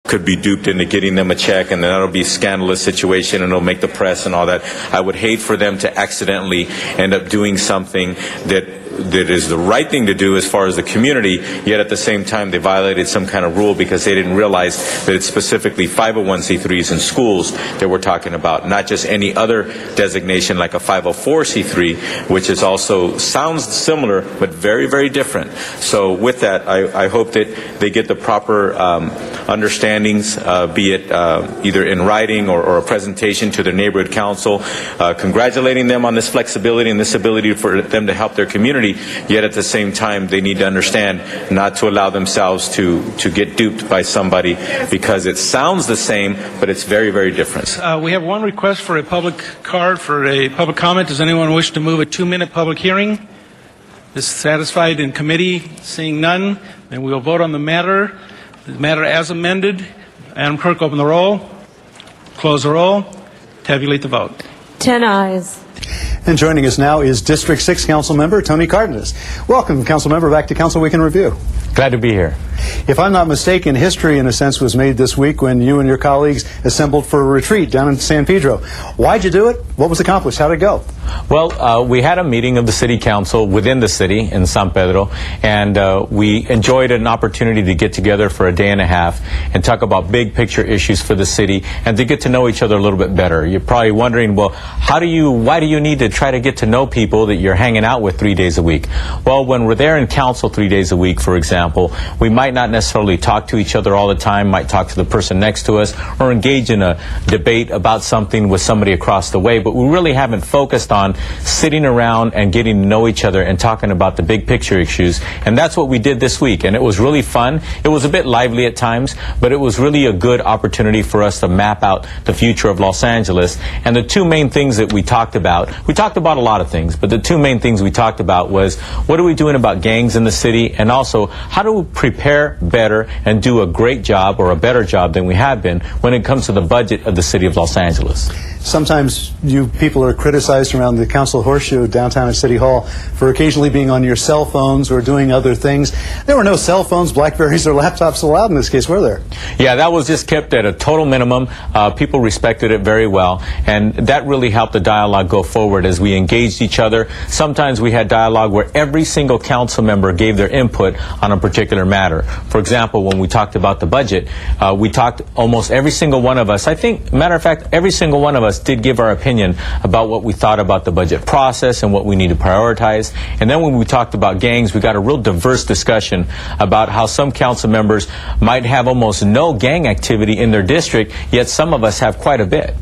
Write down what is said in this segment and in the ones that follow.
could be duped into getting them a check, and then that'll be a scandalous situation, and it'll make the press and all that. I would hate for them to accidentally end up doing something that is the right thing to do as far as the community, yet at the same time they violated some kind of rule because they didn't realize that it's specifically 501c3s in schools that we're talking about, not just any other designation like a 504c3, which is also sounds similar but very, very different. So with that, I hope that they get the proper understandings, be it either in writing or a presentation to their neighborhood council, congratulating them on this flexibility and this ability for them to help their community, yet at the same time they need to understand not to allow themselves to get duped by somebody because it sounds the same, but it's very, very different. We have one request for a public card for a public comment. Does anyone wish to move a 2-minute public hearing? Is satisfied in committee? Seeing none, then we will vote on the matter. The matter as amended. Madam Clerk, open the roll. Close the roll. Tabulate the vote. 10 ayes. And joining us now is District 6 Council Member Tony Cardenas. Welcome, Council Member, back to Council Week in Review. Glad to be here. If I'm not mistaken, history, in a sense, was made this week when you and your colleagues assembled for a retreat down in San Pedro. Why'd you do it? What was accomplished? How'd it go? Well, we had a meeting of the City Council within the city in San Pedro, and we enjoyed an opportunity to get together for a day and a half and talk about big picture issues for the city and to get to know each other a little bit better. You're probably wondering, well, why do you need to try to get to know people that you're hanging out with 3 days a week? Well, when we're there in council 3 days a week, for example, we might not necessarily talk to each other all the time, might talk to the person next to us or engage in a debate about something with somebody across the way, but we really haven't focused on sitting around and getting to know each other and talking about the big picture issues. And that's what we did this week, and it was really fun. It was a bit lively at times, but it was really a good opportunity for us to map out the future of Los Angeles. And the two main things that we talked about a lot of things, but the two main things we talked about was what are we doing about gangs in the city, and also how do we prepare better and do a great job or a better job than we have been when it comes to the budget of the city of Los Angeles. Sometimes you people are criticized around the Council Horseshoe downtown at City Hall for occasionally being on your cell phones or doing other things. There were no cell phones, Blackberries, or laptops allowed in this case, were there? Yeah, that was just kept at a total minimum. People respected it very well, and that really helped the dialogue go forward as we engaged each other. Sometimes we had dialogue where every single council member gave their input on a particular matter. For example, when we talked about the budget, we talked almost every single one of us. I think, matter of fact, every single one of us did give our opinion about what we thought about the budget process and what we need to prioritize. And then when we talked about gangs, we got a real diverse discussion about how some council members might have almost no gang activity in their district, yet some of us have quite a bit.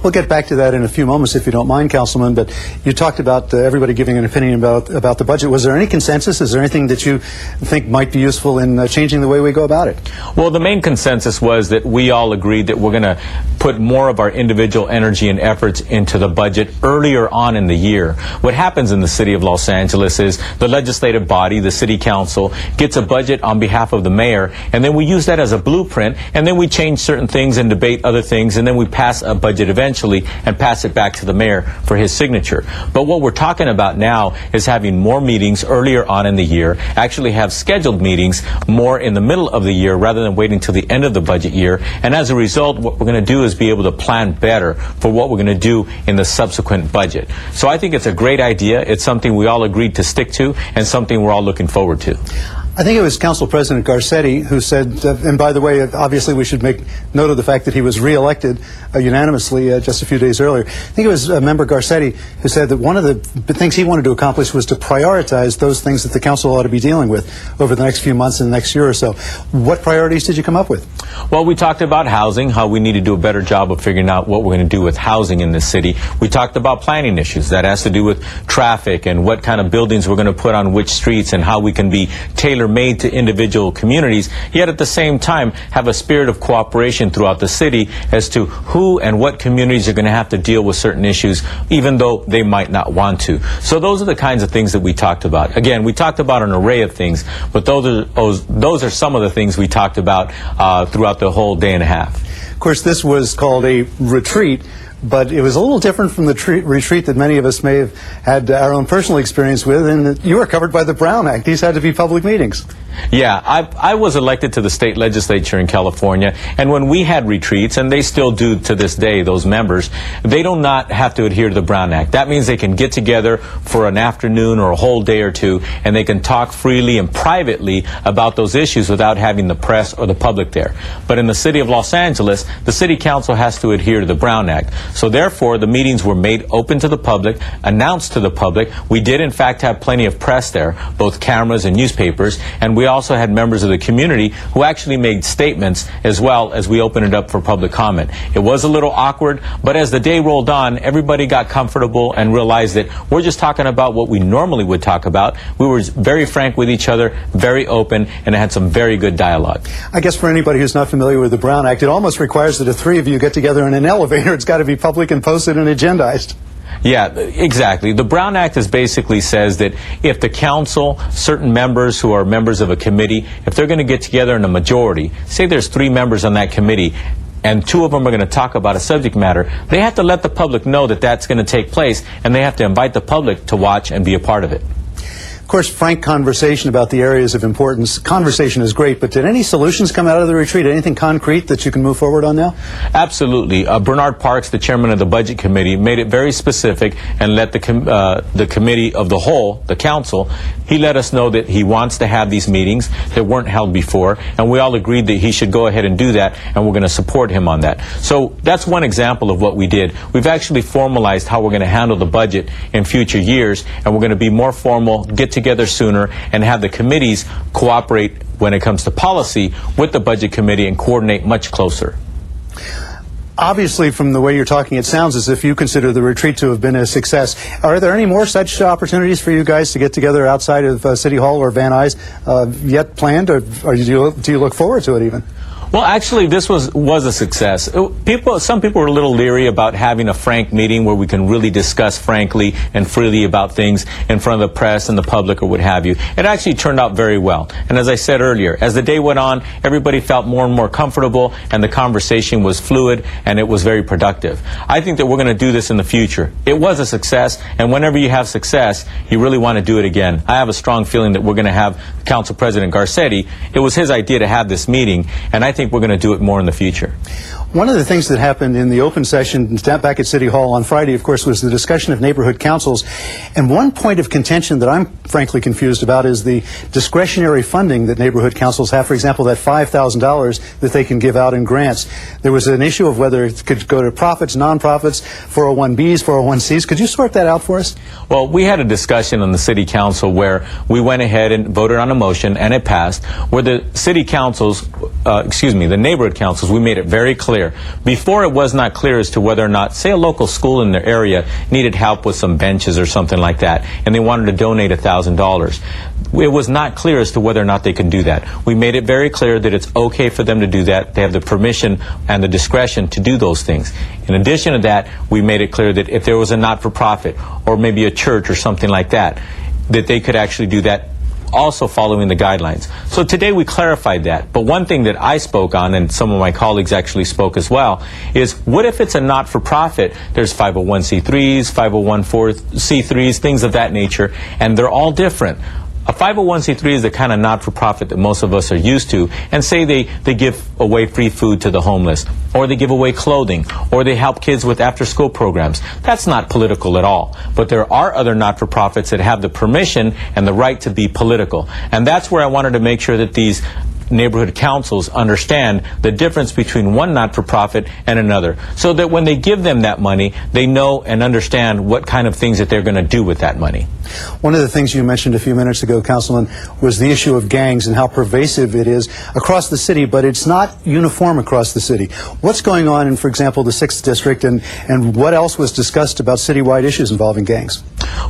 We'll get back to that in a few moments if you don't mind, Councilman, but you talked about everybody giving an opinion about the budget. Was there any consensus? Is there anything that you think might be useful in changing the way we go about it? Well, the main consensus was that we all agreed that we're going to put more of our individual energy and efforts into the budget earlier on in the year. What happens in the city of Los Angeles is the legislative body, the City Council, gets a budget on behalf of the mayor, and then we use that as a blueprint, and then we change certain things and debate other things, and then we pass a budget eventually and pass it back to the mayor for his signature. But what we're talking about now is having more meetings earlier on in the year, actually have scheduled meetings more in the middle of the year rather than waiting till the end of the budget year. And as a result, what we're going to do is be able to plan better for what we're going to do in the subsequent budget. So I think it's a great idea. It's something we all agreed to stick to and something we're all looking forward to. I think it was Council President Garcetti who said, and by the way, obviously we should make note of the fact that he was reelected unanimously just a few days earlier. I think it was Member Garcetti who said that one of the things he wanted to accomplish was to prioritize those things that the council ought to be dealing with over the next few months and the next year or so. What priorities did you come up with? Well, we talked about housing, how we need to do a better job of figuring out what we're going to do with housing in this city. We talked about planning issues. That has to do with traffic and what kind of buildings we're going to put on which streets and how we can be tailor-made to individual communities, yet at the same time have a spirit of cooperation throughout the city as to who and what communities are going to have to deal with certain issues, even though they might not want to. So those are the kinds of things that we talked about. Again, we talked about an array of things, but those are some of the things we talked about throughout the whole day and a half. Of course, this was called a retreat. but it was a little different from the retreat that many of us may have had our own personal experience with, and that you were covered by the Brown Act. These had to be public meetings. Yeah, I was elected to the state legislature in California, and when we had retreats, and they still do to this day, those members, they do not have to adhere to the Brown Act. That means they can get together for an afternoon or a whole day or two, and they can talk freely and privately about those issues without having the press or the public there. But in the city of Los Angeles, the city council has to adhere to the Brown Act. So therefore, the meetings were made open to the public, announced to the public. We did, in fact, have plenty of press there, both cameras and newspapers, and we also had members of the community who actually made statements as well as we opened it up for public comment. It was a little awkward, but as the day rolled on, everybody got comfortable and realized that we're just talking about what we normally would talk about. We were very frank with each other, very open, and had some very good dialogue. I guess for anybody who's not familiar with the Brown Act, it almost requires that the three of you get together in an elevator. It's got to be public and posted and agendized. Yeah, exactly. The Brown Act basically says that if the council, certain members who are members of a committee, if they're going to get together in a majority, say there's 3 members on that committee, and 2 of them are going to talk about a subject matter, they have to let the public know that that's going to take place, and they have to invite the public to watch and be a part of it. Of course, frank conversation about the areas of importance. Conversation is great, but did any solutions come out of the retreat? Anything concrete that you can move forward on now? Absolutely. Bernard Parks, the chairman of the Budget Committee, made it very specific and let the committee of the whole, the council, he let us know that he wants to have these meetings that weren't held before, and we all agreed that he should go ahead and do that, and we're going to support him on that. So that's one example of what we did. We've actually formalized how we're going to handle the budget in future years, and we're going to be more formal, get together sooner, and have the committees cooperate when it comes to policy with the Budget Committee and coordinate much closer. Obviously, from the way you're talking, it sounds as if you consider the retreat to have been a success. Are there any more such opportunities for you guys to get together outside of City Hall or Van Nuys yet planned, or do you look forward to it even? Well, actually, this was a success. Some people were a little leery about having a frank meeting where we can really discuss frankly and freely about things in front of the press and the public or what have you. It actually turned out very well. And as I said earlier, as the day went on, everybody felt more and more comfortable, and the conversation was fluid, and it was very productive. I think that we're going to do this in the future. It was a success, and whenever you have success, you really want to do it again. I have a strong feeling that we're going to have Council President Garcetti. It was his idea to have this meeting, and I think we're going to do it more in the future. One of the things that happened in the open session back at City Hall on Friday, of course, was the discussion of neighborhood councils. And one point of contention that I'm frankly confused about is the discretionary funding that neighborhood councils have. For example, that $5,000 that they can give out in grants. There was an issue of whether it could go to profits, nonprofits, 401Bs, 401Cs. Could you sort that out for us? Well, we had a discussion on the City Council where we went ahead and voted on a motion, and it passed, where the city councils, the neighborhood councils, we made it very clear. Before, it was not clear as to whether or not, say, a local school in their area needed help with some benches or something like that, and they wanted to donate $1,000. It was not clear as to whether or not they could do that. We made it very clear that it's okay for them to do that. They have the permission and the discretion to do those things. In addition to that, we made it clear that if there was a not-for-profit or maybe a church or something like that, that they could actually do that, also following the guidelines. So today we clarified that. But one thing that I spoke on, and some of my colleagues actually spoke as well, is what if it's a not-for-profit? There's 501c3s, 501c3s, things of that nature, and they're all different. A 501c3 is the kind of not-for-profit that most of us are used to, and say they give away free food to the homeless, or they give away clothing, or they help kids with after-school programs. That's not political at all. But there are other not-for-profits that have the permission and the right to be political. And that's where I wanted to make sure that these neighborhood councils understand the difference between one not-for-profit and another, so that when they give them that money, they know and understand what kind of things that they're going to do with that money. One of the things you mentioned a few minutes ago, Councilman, was the issue of gangs and how pervasive it is across the city, but it's not uniform across the city. What's going on in, for example, the 6th District, and what else was discussed about citywide issues involving gangs?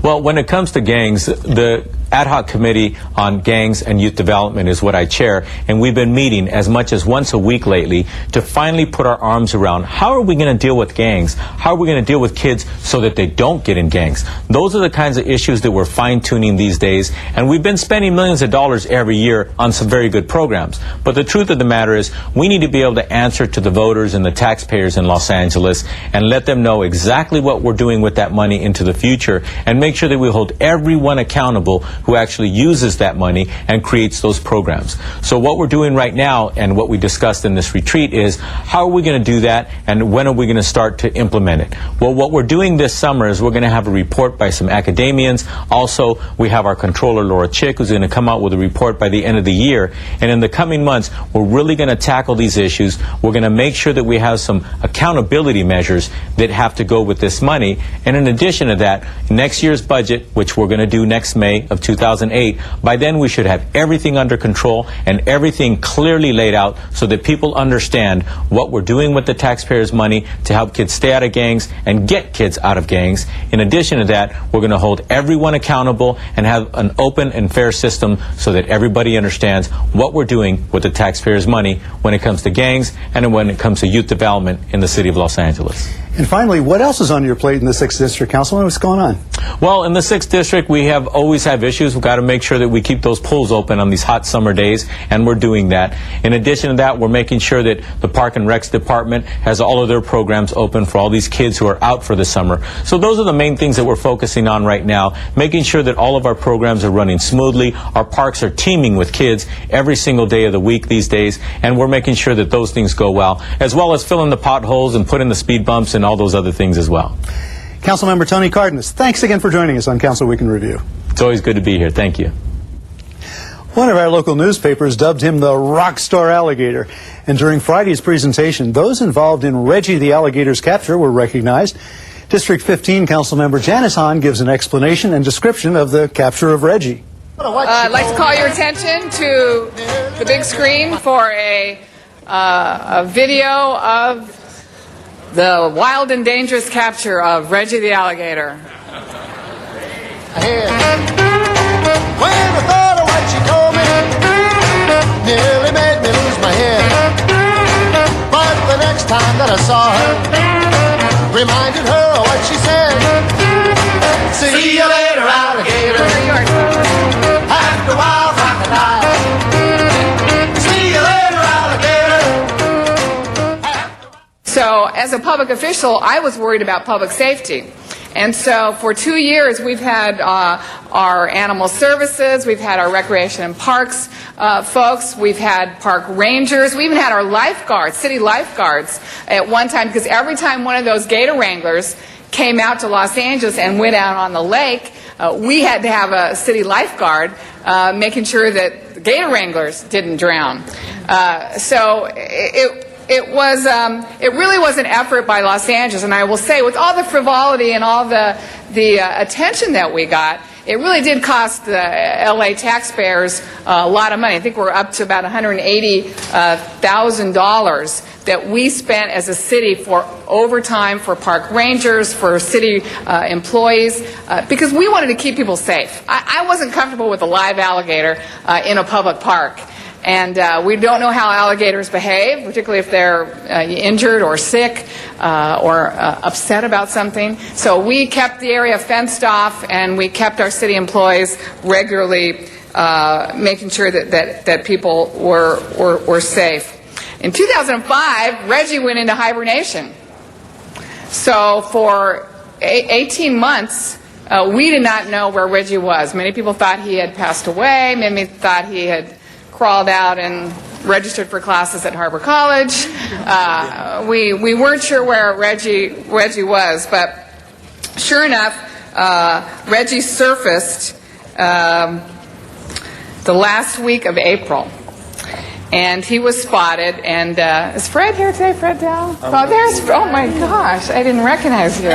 Well, when it comes to gangs, the ad hoc committee on gangs and youth development is what I chair, and we've been meeting as much as once a week lately to finally put our arms around how are we going to deal with gangs? How are we going to deal with kids so that they don't get in gangs? Those are the kinds of issues that we're fine-tuning these days, and we've been spending millions of dollars every year on some very good programs. But the truth of the matter is we need to be able to answer to the voters and the taxpayers in Los Angeles and let them know exactly what we're doing with that money into the future and make sure that we hold everyone accountable who actually uses that money and creates those programs. So what we're doing right now and what we discussed in this retreat is how are we going to do that and when are we going to start to implement it? Well, what we're doing this summer is we're going to have a report by some academians. Also, we have our controller, Laura Chick, who's going to come out with a report by the end of the year. And in the coming months, we're really going to tackle these issues. We're going to make sure that we have some accountability measures that have to go with this money. And in addition to that, next year's budget, which we're going to do next May of 2008, by then we should have everything under control and everything clearly laid out so that people understand what we're doing with the taxpayers' money to help kids stay out of gangs and get kids out of gangs. In addition to that, we're going to hold everyone accountable and have an open and fair system so that everybody understands what we're doing with the taxpayers' money when it comes to gangs and when it comes to youth development in the city of Los Angeles. And finally, what else is on your plate in the 6th District, Councilman? What's going on? Well, in the 6th District, we always have issues. We've got to make sure that we keep those pools open on these hot summer days, and we're doing that. In addition to that, we're making sure that the Park and Recs Department has all of their programs open for all these kids who are out for the summer. So those are the main things that we're focusing on right now, making sure that all of our programs are running smoothly. Our parks are teeming with kids every single day of the week these days, and we're making sure that those things go well as filling the potholes and putting the speed bumps and all those other things as well. Councilmember Tony Cardenas, thanks again for joining us on Council Week in Review. It's always good to be here. Thank you. One of our local newspapers dubbed him the rock star alligator. And during Friday's presentation, those involved in Reggie the alligator's capture were recognized. District 15 Councilmember Janice Hahn gives an explanation and description of the capture of Reggie. I'd like to call your attention to the big screen for a video of the wild and dangerous capture of Reggie the alligator. When I thought of what she told me, nearly made me lose my head. But the next time that I saw her, reminded her of what she said. See you later, alligator. After a while, crocodile. See you later, alligator. So, as a public official, I was worried about public safety. And so for 2 years, we've had our animal services, we've had our recreation and parks folks, we've had park rangers, we even had our lifeguards, city lifeguards at one time, because every time one of those gator wranglers came out to Los Angeles and went out on the lake, we had to have a city lifeguard making sure that the gator wranglers didn't drown. So it really was an effort by Los Angeles, and I will say, with all the frivolity and all the attention that we got, it really did cost the LA taxpayers a lot of money. I think we're up to about $180,000 that we spent as a city for overtime for park rangers, for city employees, because we wanted to keep people safe. I wasn't comfortable with a live alligator in a public park. And we don't know how alligators behave, particularly if they're injured or sick or upset about something. So we kept the area fenced off, and we kept our city employees regularly making sure that people were safe. In 2005, Reggie went into hibernation. So for 18 months, we did not know where Reggie was. Many people thought he had passed away. Many thought he had crawled out and registered for classes at Harbor College. We weren't sure where Reggie was, but sure enough, Reggie surfaced the last week of April. And he was spotted, and is Fred here today, Fred Dow? Oh my gosh, I didn't recognize you.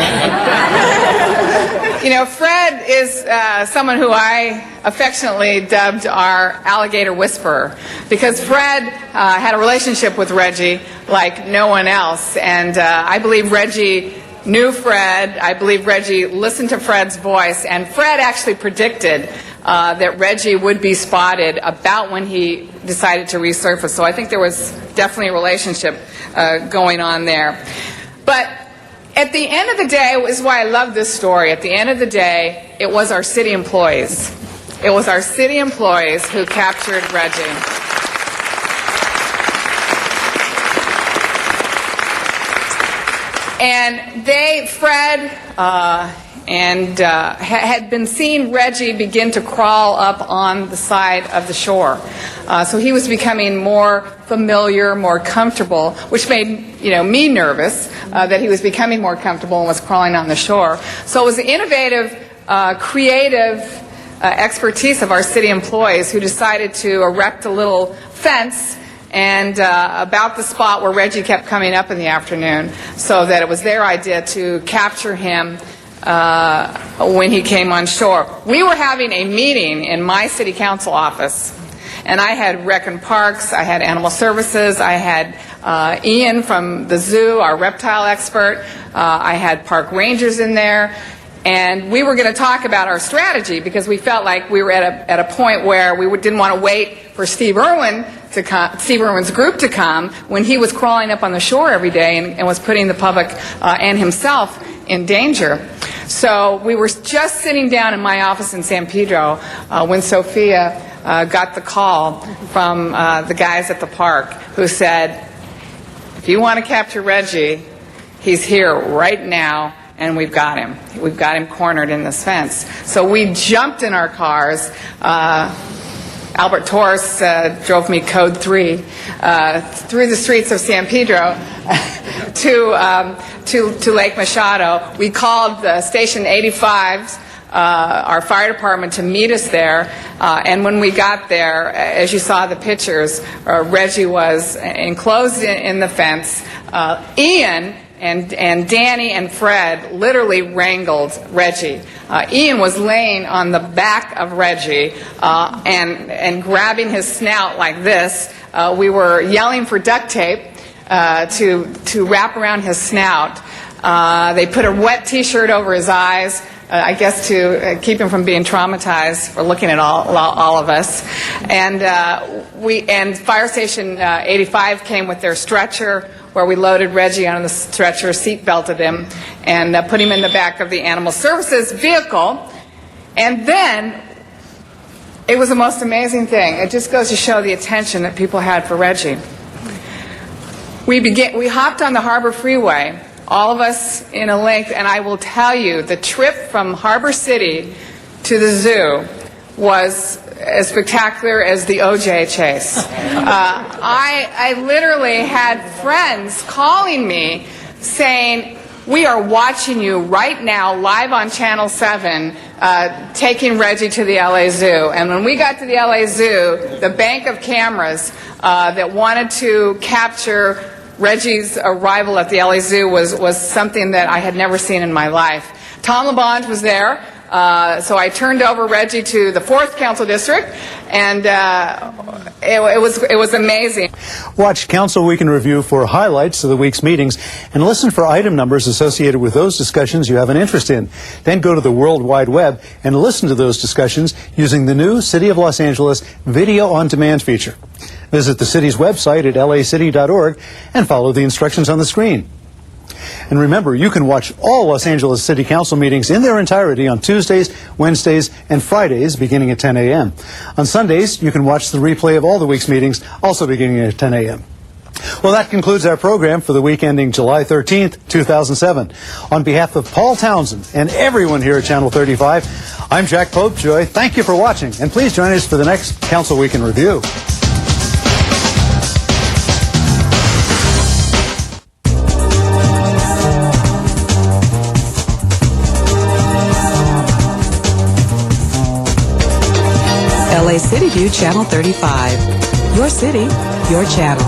You know, Fred is someone who I affectionately dubbed our alligator whisperer, because Fred had a relationship with Reggie like no one else, and I believe Reggie knew Fred. I believe Reggie listened to Fred's voice, and Fred actually predicted that Reggie would be spotted about when he decided to resurface. So I think there was definitely a relationship going on there. But at the end of the day, is why I love this story. At the end of the day, it was our city employees. It was our city employees who captured Reggie. And Fred had been seeing Reggie begin to crawl up on the side of the shore. So he was becoming more familiar, more comfortable, which made me nervous that he was becoming more comfortable and was crawling on the shore. So it was the innovative, creative expertise of our city employees who decided to erect a little fence and about the spot where Reggie kept coming up in the afternoon, so that it was their idea to capture him when he came on shore. We were having a meeting in my city council office, and I had Rec and Parks, I had Animal Services, I had Ian from the zoo, our reptile expert, I had park rangers in there, and we were going to talk about our strategy because we felt like we were at a point where we didn't want to wait for Steve Irwin's group to come when he was crawling up on the shore every day and was putting the public and himself in danger. So we were just sitting down in my office in San Pedro when Sophia got the call from the guys at the park who said, if you want to capture Reggie, he's here right now. And we've got him. We've got him cornered in this fence. So we jumped in our cars. Albert Torres drove me code 3 through the streets of San Pedro to Lake Machado. We called Station 85, our fire department, to meet us there. And when we got there, as you saw the pictures, Reggie was enclosed in the fence. Ian and Danny and Fred literally wrangled Reggie. Ian was laying on the back of Reggie and grabbing his snout like this. We were yelling for duct tape to wrap around his snout. They put a wet T-shirt over his eyes, I guess to keep him from being traumatized for looking at all of us. And Fire Station 85 came with their stretcher, where we loaded Reggie on the stretcher, seat belted him, and put him in the back of the Animal Services vehicle. And then, it was the most amazing thing. It just goes to show the attention that people had for Reggie. We hopped on the Harbor Freeway, all of us in a length, and I will tell you, the trip from Harbor City to the zoo was as spectacular as the O.J. chase. I literally had friends calling me saying, we are watching you right now live on Channel 7 taking Reggie to the LA Zoo. And when we got to the LA Zoo, the bank of cameras that wanted to capture Reggie's arrival at the LA Zoo was something that I had never seen in my life. Tom LeBonge was there. So I turned over Reggie to the 4th Council District, and it was amazing. Watch Council Week in Review for highlights of the week's meetings and listen for item numbers associated with those discussions you have an interest in. Then go to the World Wide Web and listen to those discussions using the new City of Los Angeles Video on Demand feature. Visit the city's website at lacity.org and follow the instructions on the screen. And remember, you can watch all Los Angeles City Council meetings in their entirety on Tuesdays, Wednesdays, and Fridays beginning at 10 a.m. On Sundays, you can watch the replay of all the week's meetings, also beginning at 10 a.m. Well, that concludes our program for the week ending July 13th, 2007. On behalf of Paul Townsend and everyone here at Channel 35, I'm Jack Popejoy. Thank you for watching, and please join us for the next Council Week in Review. LA City View Channel 35. Your city, your channel.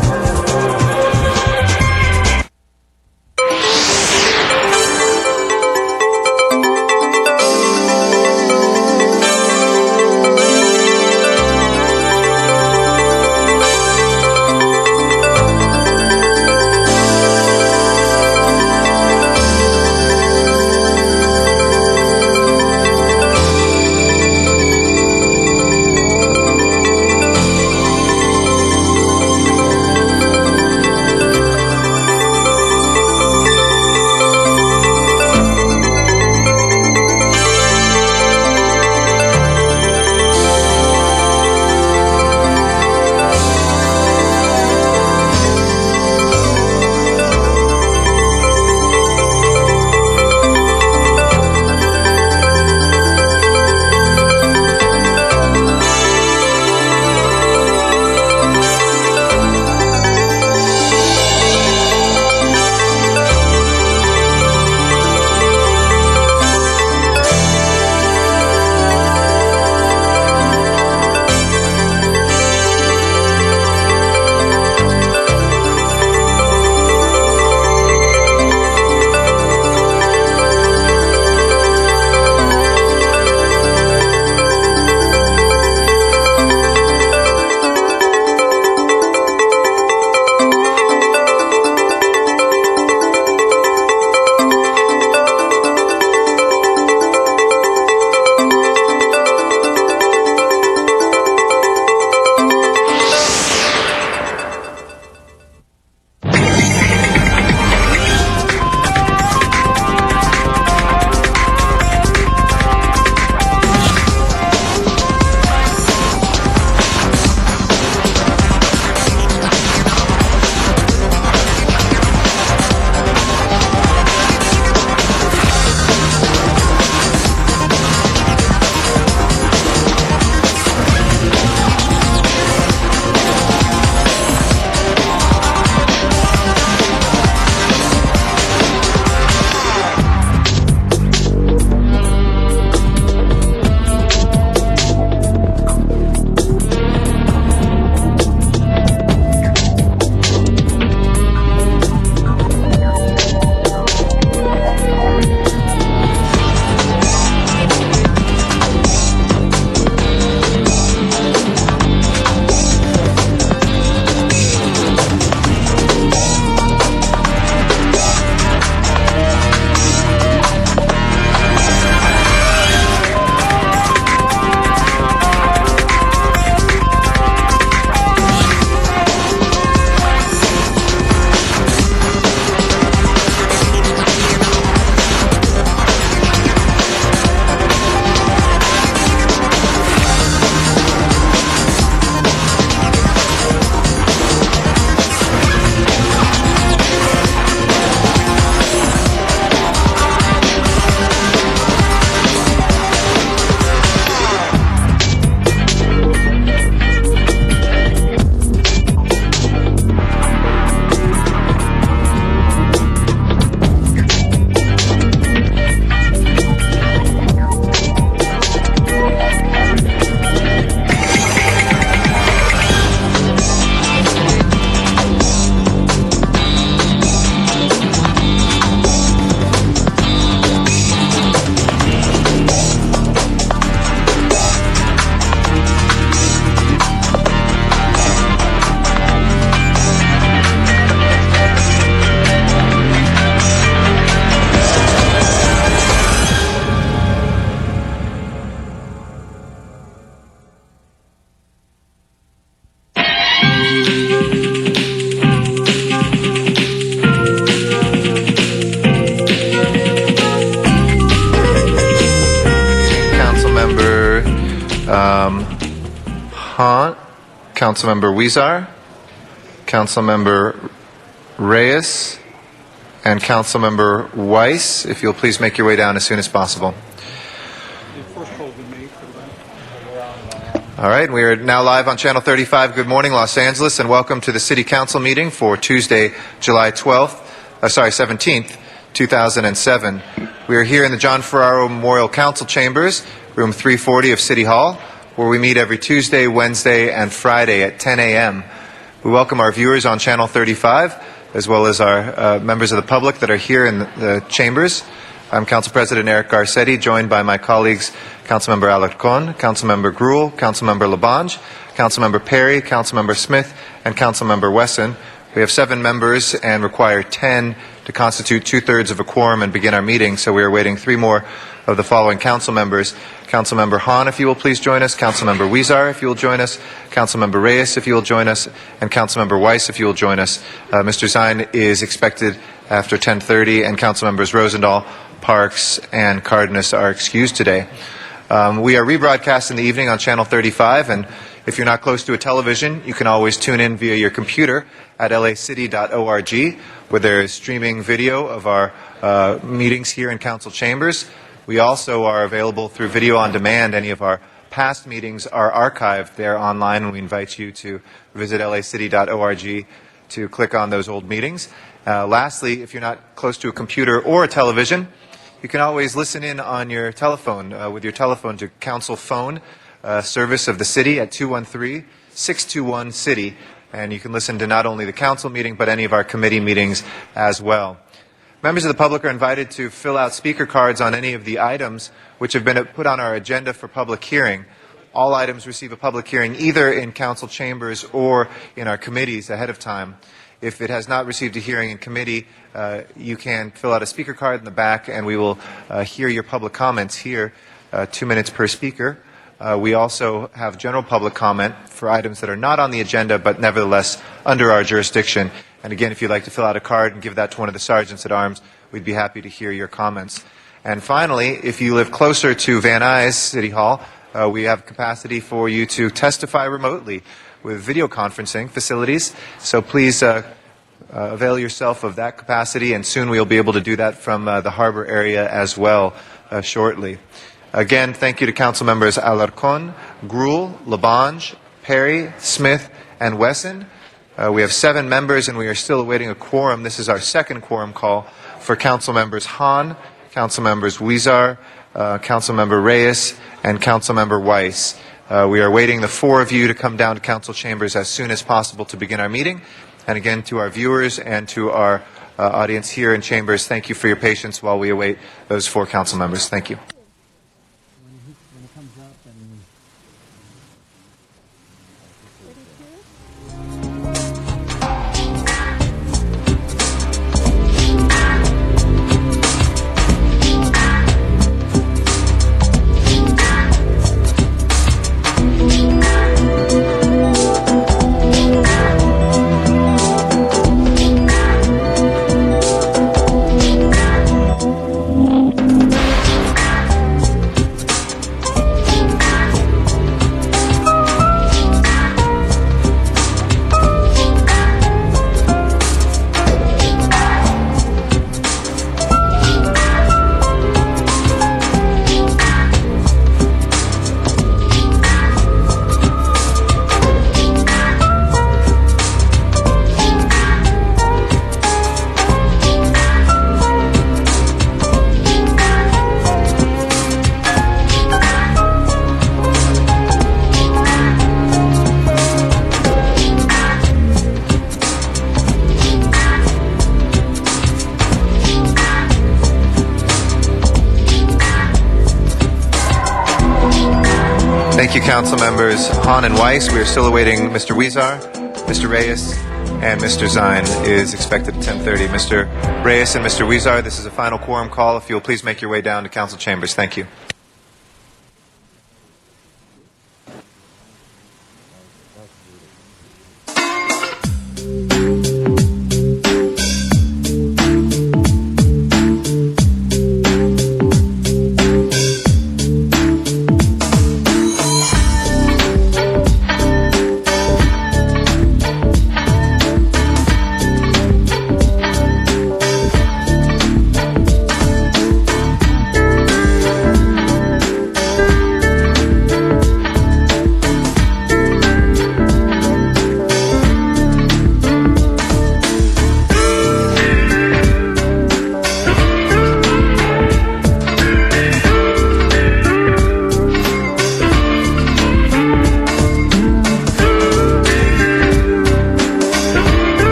Councilmember Huizar, Councilmember Reyes, and Councilmember Weiss. If you'll please make your way down as soon as possible. All right, we are now live on Channel 35. Good morning, Los Angeles, and welcome to the City Council meeting for Tuesday, July 17th, 2007. We are here in the John Ferraro Memorial Council Chambers, room 340 of City Hall, where we meet every Tuesday, Wednesday, and Friday at 10 a.m. We welcome our viewers on Channel 35, as well as our members of the public that are here in the chambers. I'm Council President Eric Garcetti, joined by my colleagues Councilmember Alarcon, Councilmember Gruel, Councilmember Labange, Councilmember Perry, Councilmember Smith, and Councilmember Wesson. We have 7 members and require 10 to constitute 2/3 of a quorum and begin our meeting, so we are waiting 3 more of the following council members. Councilmember Hahn, if you will please join us. Councilmember Huizar, if you will join us. Councilmember Reyes, if you will join us. And Councilmember Weiss, if you will join us. Mr. Zine is expected after 10:30, and Councilmembers Rosendahl, Parks, and Cardenas are excused today. We are rebroadcast in the evening on Channel 35, and if you're not close to a television, you can always tune in via your computer at lacity.org, where there is streaming video of our meetings here in council chambers. We also are available through video on demand. Any of our past meetings are archived there online, and we invite you to visit lacity.org to click on those old meetings. Lastly, if you're not close to a computer or a television, you can always listen in on your telephone, with your telephone, to Council Phone service of the city at 213-621-CITY. And you can listen to not only the council meeting, but any of our committee meetings as well. Members of the public are invited to fill out speaker cards on any of the items which have been put on our agenda for public hearing. All items receive a public hearing either in council chambers or in our committees ahead of time. If it has not received a hearing in committee, you can fill out a speaker card in the back, and we will hear your public comments here, 2 minutes per speaker. We also have general public comment for items that are not on the agenda, but nevertheless under our jurisdiction. And again, if you'd like to fill out a card and give that to one of the sergeants at arms, we'd be happy to hear your comments. And finally, if you live closer to Van Nuys City Hall, we have capacity for you to testify remotely with video conferencing facilities. So please avail yourself of that capacity, and soon we'll be able to do that from the harbor area as well shortly. Again, thank you to Council Members Alarcon, Gruel, Labange, Perry, Smith, and Wesson. We have 7 members, and we are still awaiting a quorum. This is our second quorum call for Council Members Hahn, Council Members Huizar, Council Member Reyes, and Council Member Weiss. We are waiting the 4 of you to come down to council chambers as soon as possible to begin our meeting. And again, to our viewers and to our audience here in chambers, thank you for your patience while we await those 4 council members. Thank you. Thank you, Council Members Hahn and Weiss. We are still awaiting Mr. Huizar, Mr. Reyes, and Mr. Zine is expected at 10:30. Mr. Reyes and Mr. Huizar, this is a final quorum call. If you'll please make your way down to council chambers. Thank you.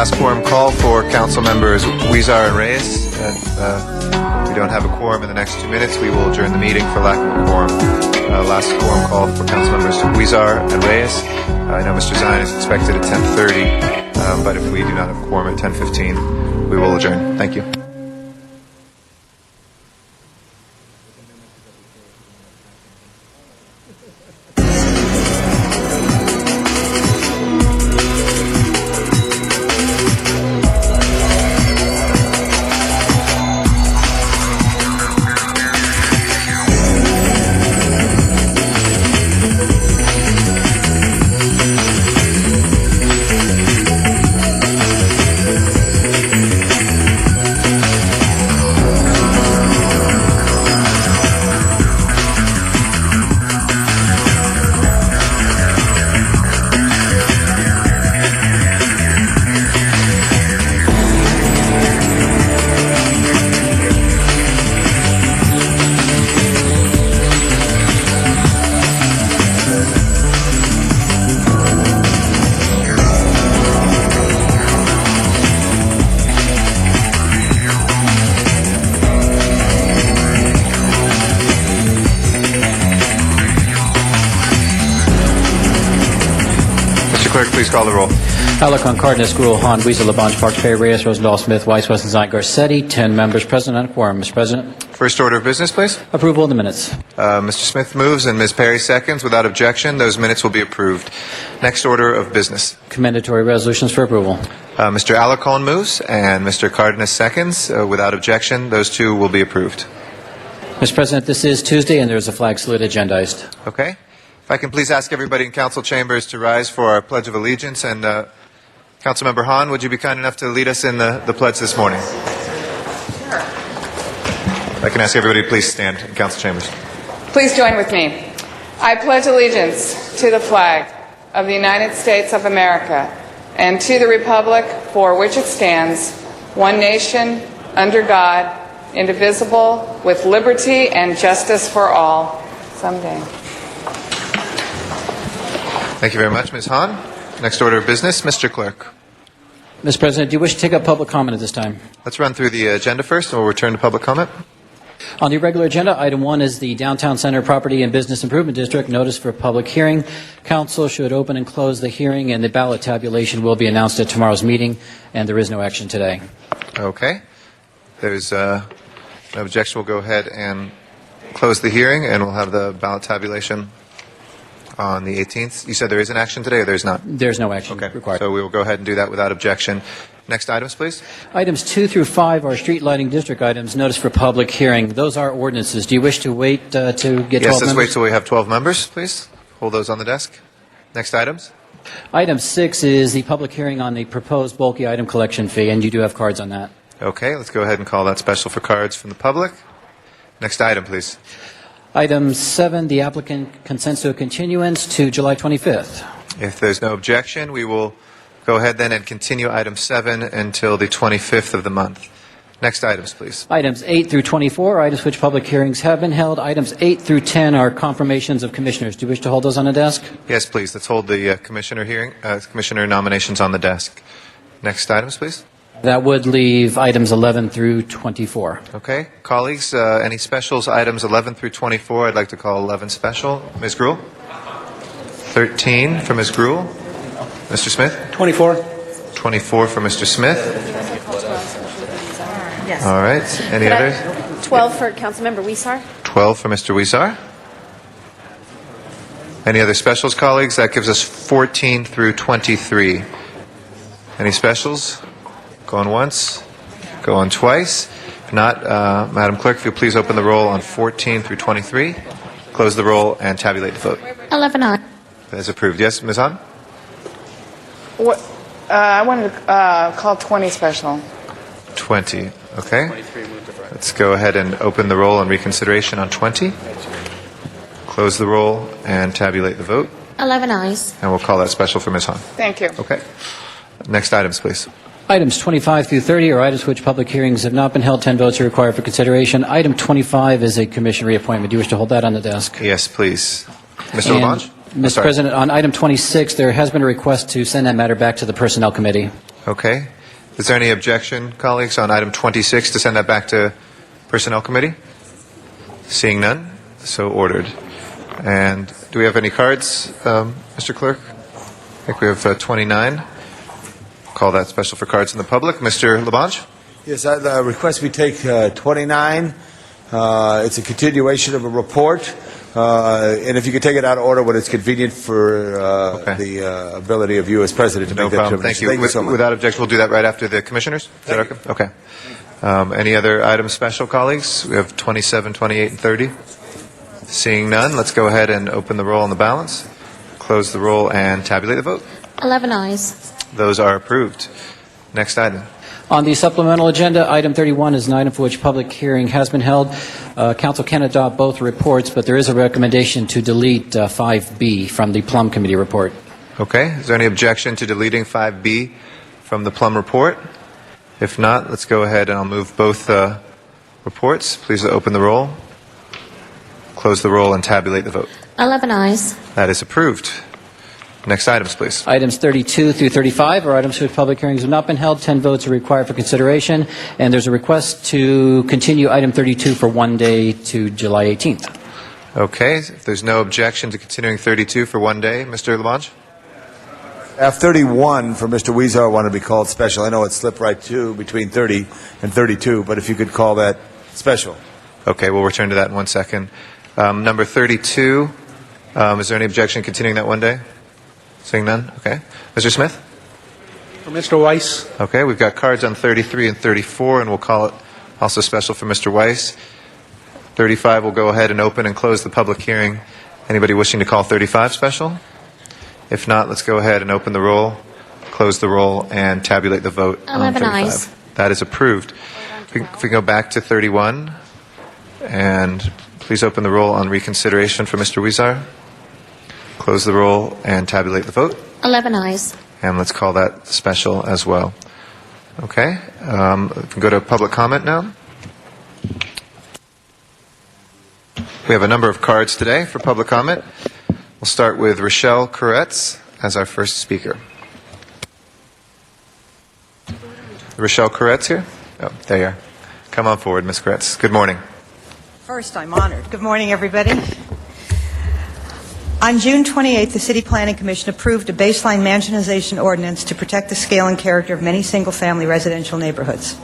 last quorum call for council members Huizar and Reyes. We don't have a quorum in the next 2 minutes. We will adjourn the meeting for lack of a quorum. Last quorum call for council members Huizar and Reyes. I know Mr. Zine is expected at 10:30, but if we do not have a quorum at 10:15, we will adjourn. Thank you. Clerk, please call the roll. Alarcon, Cardenas, Gruel, Hahn, Weezer, Labange, Parks, Perry, Reyes, Rosendahl, Smith, Weiss, Westenzine, Garcetti. 10 members present on quorum. Mr. President, First order of business, please. approval of the minutes. Mr. Smith moves and Ms. Perry seconds. Without objection, those minutes will be approved. Next order of business. Commendatory resolutions for approval. Mr. Alarcon moves and Mr. Cardenas seconds. Without objection, those two will be approved. Mr. President, this is Tuesday, and there is a flag salute agendized. Okay? If I can please ask everybody in council chambers to rise for our Pledge of Allegiance. And Councilmember Hahn, would you be kind enough to lead us in the pledge this morning? Sure. I can ask everybody to please stand in council chambers. Please join with me. I pledge allegiance to the flag of the United States of America and to the republic for which it stands, one nation, under God, indivisible, with liberty and justice for all. Someday. Thank you very much, Ms. Hahn. Next order of business, Mr. Clerk. Mr. President, do you wish to take up public comment at this time? Let's run through the agenda first, and we'll return to public comment. On the regular agenda, item 1 is the Downtown Center Property and Business Improvement District notice for public hearing. Council should open and close the hearing, and the ballot tabulation will be announced at tomorrow's meeting, and there is no action today. Okay. There's no objection. We'll go ahead and close the hearing, and we'll have the ballot tabulation on the 18th. You said there is an action today, or there's not? There's no action Okay. required. So we will go ahead and do that without objection. Next items, please. Items 2 through 5 are street lighting district items, notice for public hearing. Those are ordinances. Do you wish to wait to get 12 Yes, members? let's wait till we have 12 members, please. Hold those on the desk. Next items. Item 6 is the public hearing on the proposed bulky item collection fee, and you do have cards on that. Okay, let's go ahead and call that special for cards from the public. Next item, please. Item 7, the applicant consents to a continuance to July 25th. If there's no objection, we will go ahead then and continue item 7 until the 25th of the month. Next items, please. Items 8 through 24 are items which public hearings have been held. Items 8 through 10 are confirmations of commissioners. Do you wish to hold those on the desk? Yes, please. Let's hold the commissioner nominations on the desk. Next items, please. That would leave items 11 through 24. Okay. Colleagues, any specials, items 11 through 24? I'd like to call 11 special. Ms. Gruel? 13 for Ms. Gruel. Mr. Smith? 24. 24 for Mr. Smith. Yes. All right. Any Could I- others? 12 for Councilmember Huizar. 12 for Mr. Huizar. Any other specials, colleagues? That gives us 14 through 23. Any specials? Going once? Going twice? If not, Madam Clerk, if you'll please open the roll on 14 through 23, close the roll, and tabulate the vote. 11 on. That is approved. Yes, Ms. Hahn? I wanted to call 20 special. 20. Okay. Let's go ahead and open the roll on reconsideration on 20. Close the roll and tabulate the vote. 11 ayes. And we'll call that special for Ms. Hahn. Thank you. Okay. Next items, please. Items 25 through 30 are items which public hearings have not been held. 10 votes are required for consideration. Item 25 is a commission reappointment. Do you wish to hold that on the desk? Yes, please. Mr. And, Labange? Mr. President, on item 26, there has been a request to send that matter back to the Personnel Committee. Okay. Is there any objection, colleagues, on item 26 to send that back to Personnel Committee? Seeing none, so ordered. And do we have any cards, Mr. Clerk? I think we have 29. Call that special for cards in the public. Mr. Labange? Yes, I request we take 29. It's a continuation of a report. And if you could take it out of order when it's convenient for the ability of you as president to No make that problem. Thank determination. you. So much. Without objection, we'll do that right after the commissioners. Is that okay? Okay. Any other items special, colleagues? We have 27, 28, and 30. Seeing none, let's go ahead and open the roll on the balance, close the roll, and tabulate the vote. 11 ayes. Those are approved. Next item. On the supplemental agenda, item 31 is an item for which public hearing has been held. Council can adopt both reports, but there is a recommendation to delete 5B from the Plum Committee report. Okay. Is there any objection to deleting 5B from the Plum report? If not, let's go ahead and I'll move both reports. Please open the roll, close the roll, and tabulate the vote. 11 ayes. That is approved. Next items, please. Items 32 through 35 are items for which public hearings have not been held. 10 votes are required for consideration. And there's a request to continue item 32 for one day to July 18th. Okay. If there's no objection to continuing 32 for one day, Mr. Labange? F31 for Mr. Weezer wanted to be called special. I know it slipped right to between 30 and 32, but if you could call that special. Okay, we'll return to that in 1 second. Number 32, is there any objection continuing that one day? Seeing none? Okay. Mr. Smith? For Mr. Weiss. Okay, we've got cards on 33 and 34, and we'll call it also special for Mr. Weiss. 35, we'll go ahead and open and close the public hearing. Anybody wishing to call 35 special? If not, let's go ahead and open the roll, close the roll, and tabulate the vote on 11 35. ayes. That is approved. If we can go back to 31, and please open the roll on reconsideration for Mr. Weezer. Close the roll and tabulate the vote. 11 ayes. And let's call that special as well. Okay. We can go to public comment now. We have a number of cards today for public comment. We'll start with Rochelle Koretz as our first speaker. Rochelle Koretz here? Oh, there you are. Come on forward, Ms. Koretz. Good morning. First, I'm honored. Good morning, everybody. On June 28th, the City Planning Commission approved a baseline mansionization ordinance to protect the scale and character of many single-family residential neighborhoods.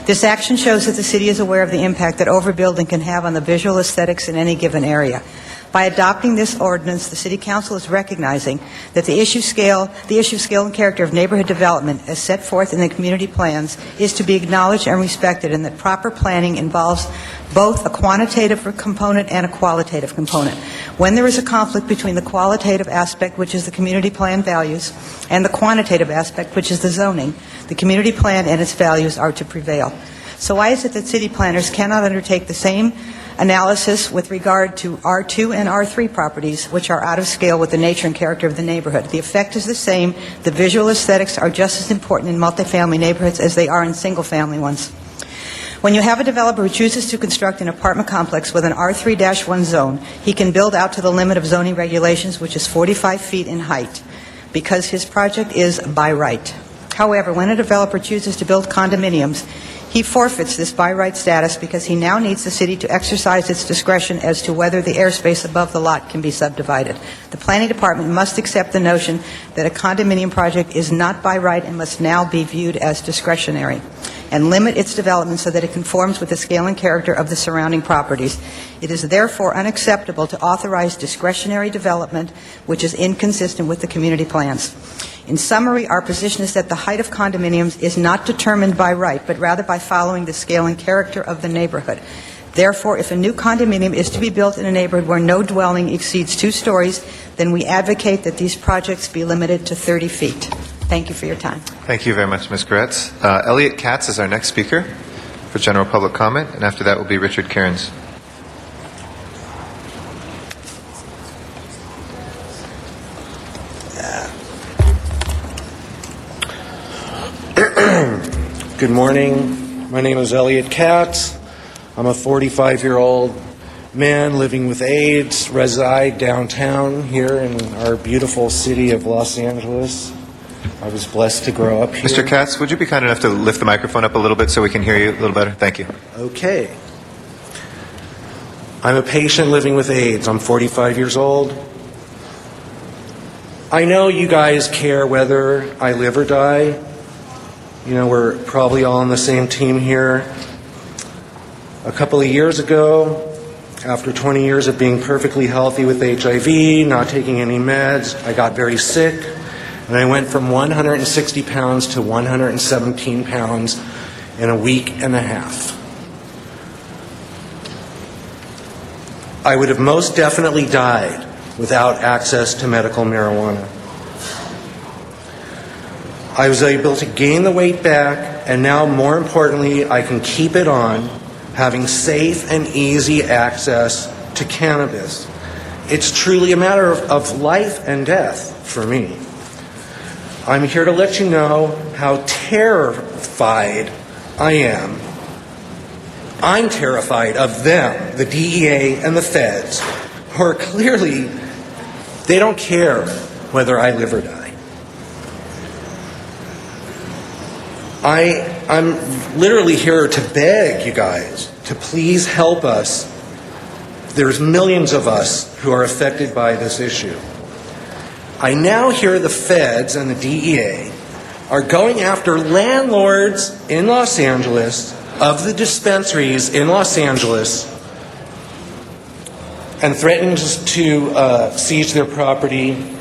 This action shows that the city is aware of the impact that overbuilding can have on the visual aesthetics in any given area. By adopting this ordinance, the City Council is recognizing that the issue of scale and character of neighborhood development, as set forth in the community plans, is to be acknowledged and respected, and that proper planning involves both a quantitative component and a qualitative component. When there is a conflict between the qualitative aspect, which is the community plan values, and the quantitative aspect, which is the zoning, the community plan and its values are to prevail. So why is it that city planners cannot undertake the same analysis with regard to R2 and R3 properties, which are out of scale with the nature and character of the neighborhood? The effect is the same. The visual aesthetics are just as important in multifamily neighborhoods as they are in single-family ones. When you have a developer who chooses to construct an apartment complex with an R3-1 zone, he can build out to the limit of zoning regulations, which is 45 feet in height, because his project is by right. However, when a developer chooses to build condominiums, he forfeits this by right status because he now needs the city to exercise its discretion as to whether the airspace above the lot can be subdivided. The planning department must accept the notion that a condominium project is not by right and must now be viewed as discretionary, and limit its development so that it conforms with the scale and character of the surrounding properties. It is therefore unacceptable to authorize discretionary development, which is inconsistent with the community plans. In summary, our position is that the height of condominiums is not determined by right, but rather by following the scale and character of the neighborhood. Therefore, if a new condominium is to be built in a neighborhood where no dwelling exceeds 2 stories, then we advocate that these projects be limited to 30 feet. Thank you for your time. Thank you very much, Ms. Koretz. Elliot Katz is our next speaker for general public comment, and after that will be Richard Cairns. Good morning. My name is Elliot Katz. I'm a 45-year-old man living with AIDS, reside downtown here in our beautiful city of Los Angeles. I was blessed to grow up here. Mr. Katz, would you be kind enough to lift the microphone up a little bit so we can hear you a little better? Thank you. Okay. I'm a patient living with AIDS. I'm 45 years old. I know you guys care whether I live or die. You know, we're probably all on the same team here. A couple of years ago, after 20 years of being perfectly healthy with HIV, not taking any meds, I got very sick, and I went from 160 pounds to 117 pounds in a week and a half. I would have most definitely died without access to medical marijuana. I was able to gain the weight back, and now, more importantly, I can keep it on, having safe and easy access to cannabis. It's truly a matter of life and death for me. I'm here to let you know how terrified I am. I'm terrified of them, the DEA and the feds, who are clearly, they don't care whether I live or die. I'm literally here to beg you guys to please help us. There's millions of us who are affected by this issue. I now hear the feds and the DEA are going after landlords in Los Angeles of the dispensaries in Los Angeles and threatening to seize their property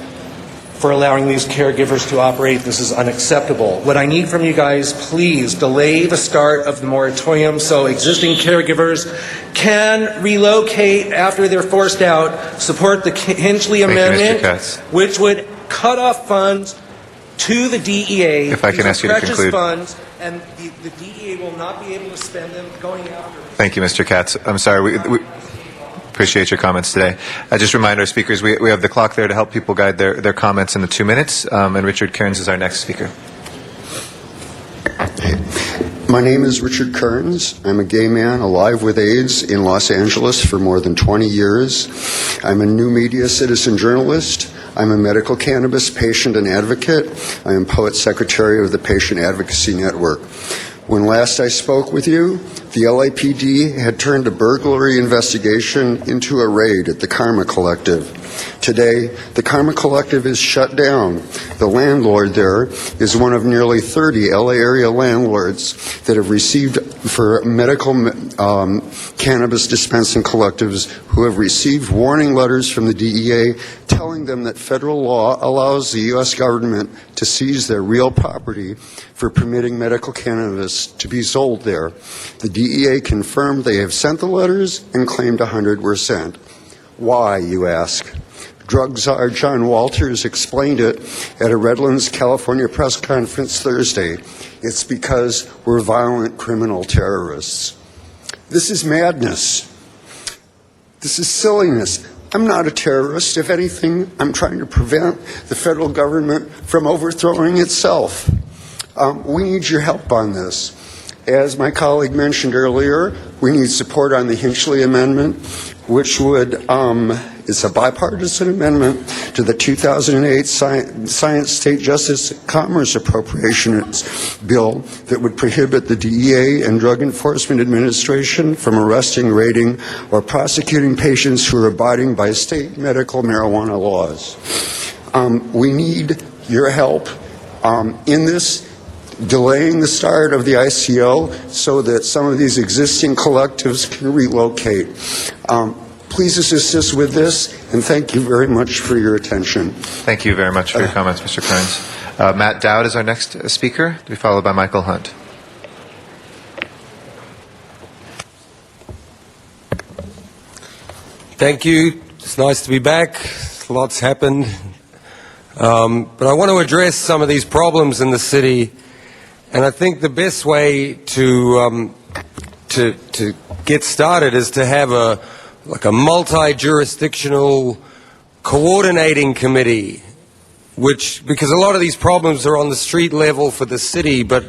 for allowing these caregivers to operate. This is unacceptable. What I need from you guys, please delay the start of the moratorium so existing caregivers can relocate after they're forced out. Support the Hinchley Amendment, which would cut off funds to the DEA. If I can ask you to conclude. Funds, and the DEA will not be able to spend them going after. Thank you, Mr. Katz. I'm sorry. We appreciate your comments today. I just remind our speakers we have the clock there to help people guide their comments in the 2 minutes. And Richard Kearns is our next speaker. My name is Richard Kearns. I'm a gay man alive with AIDS in Los Angeles for more than 20 years. I'm a new media citizen journalist. I'm a medical cannabis patient and advocate. I am Poet Secretary of the Patient Advocacy Network. When last I spoke with you, the LAPD had turned a burglary investigation into a raid at the Karma Collective. Today, the Karma Collective is shut down. The landlord there is one of nearly 30 LA area landlords that have received for medical cannabis dispensing collectives who have received warning letters from the DEA telling them that federal law allows the U.S. government to seize their real property for permitting medical cannabis to be sold there. The DEA confirmed they have sent the letters and claimed 100 were sent. Why, you ask? Drug czar John Walters explained it at a Redlands, California press conference Thursday. It's because we're violent criminal terrorists. This is madness. This is silliness. I'm not a terrorist. If anything, I'm trying to prevent the federal government from overthrowing itself. We need your help on this. As my colleague mentioned earlier, we need support on the Hinchley Amendment, which would, it's a bipartisan amendment to the 2008 Science State Justice Commerce Appropriations Bill that would prohibit the DEA and Drug Enforcement Administration from arresting, raiding, or prosecuting patients who are abiding by state medical marijuana laws. We need your help in this, delaying the start of the ICO so that some of these existing collectives can relocate. Please assist us with this, and thank you very much for your attention. Thank you very much for your comments, Mr. Kearns. Matt Dowd is our next speaker, to be followed by Michael Hunt. Thank you. It's nice to be back. Lots happened. But I want to address some of these problems in the city, and I think the best way to get started is to have a multi-jurisdictional coordinating committee, because a lot of these problems are on the street level for the city, but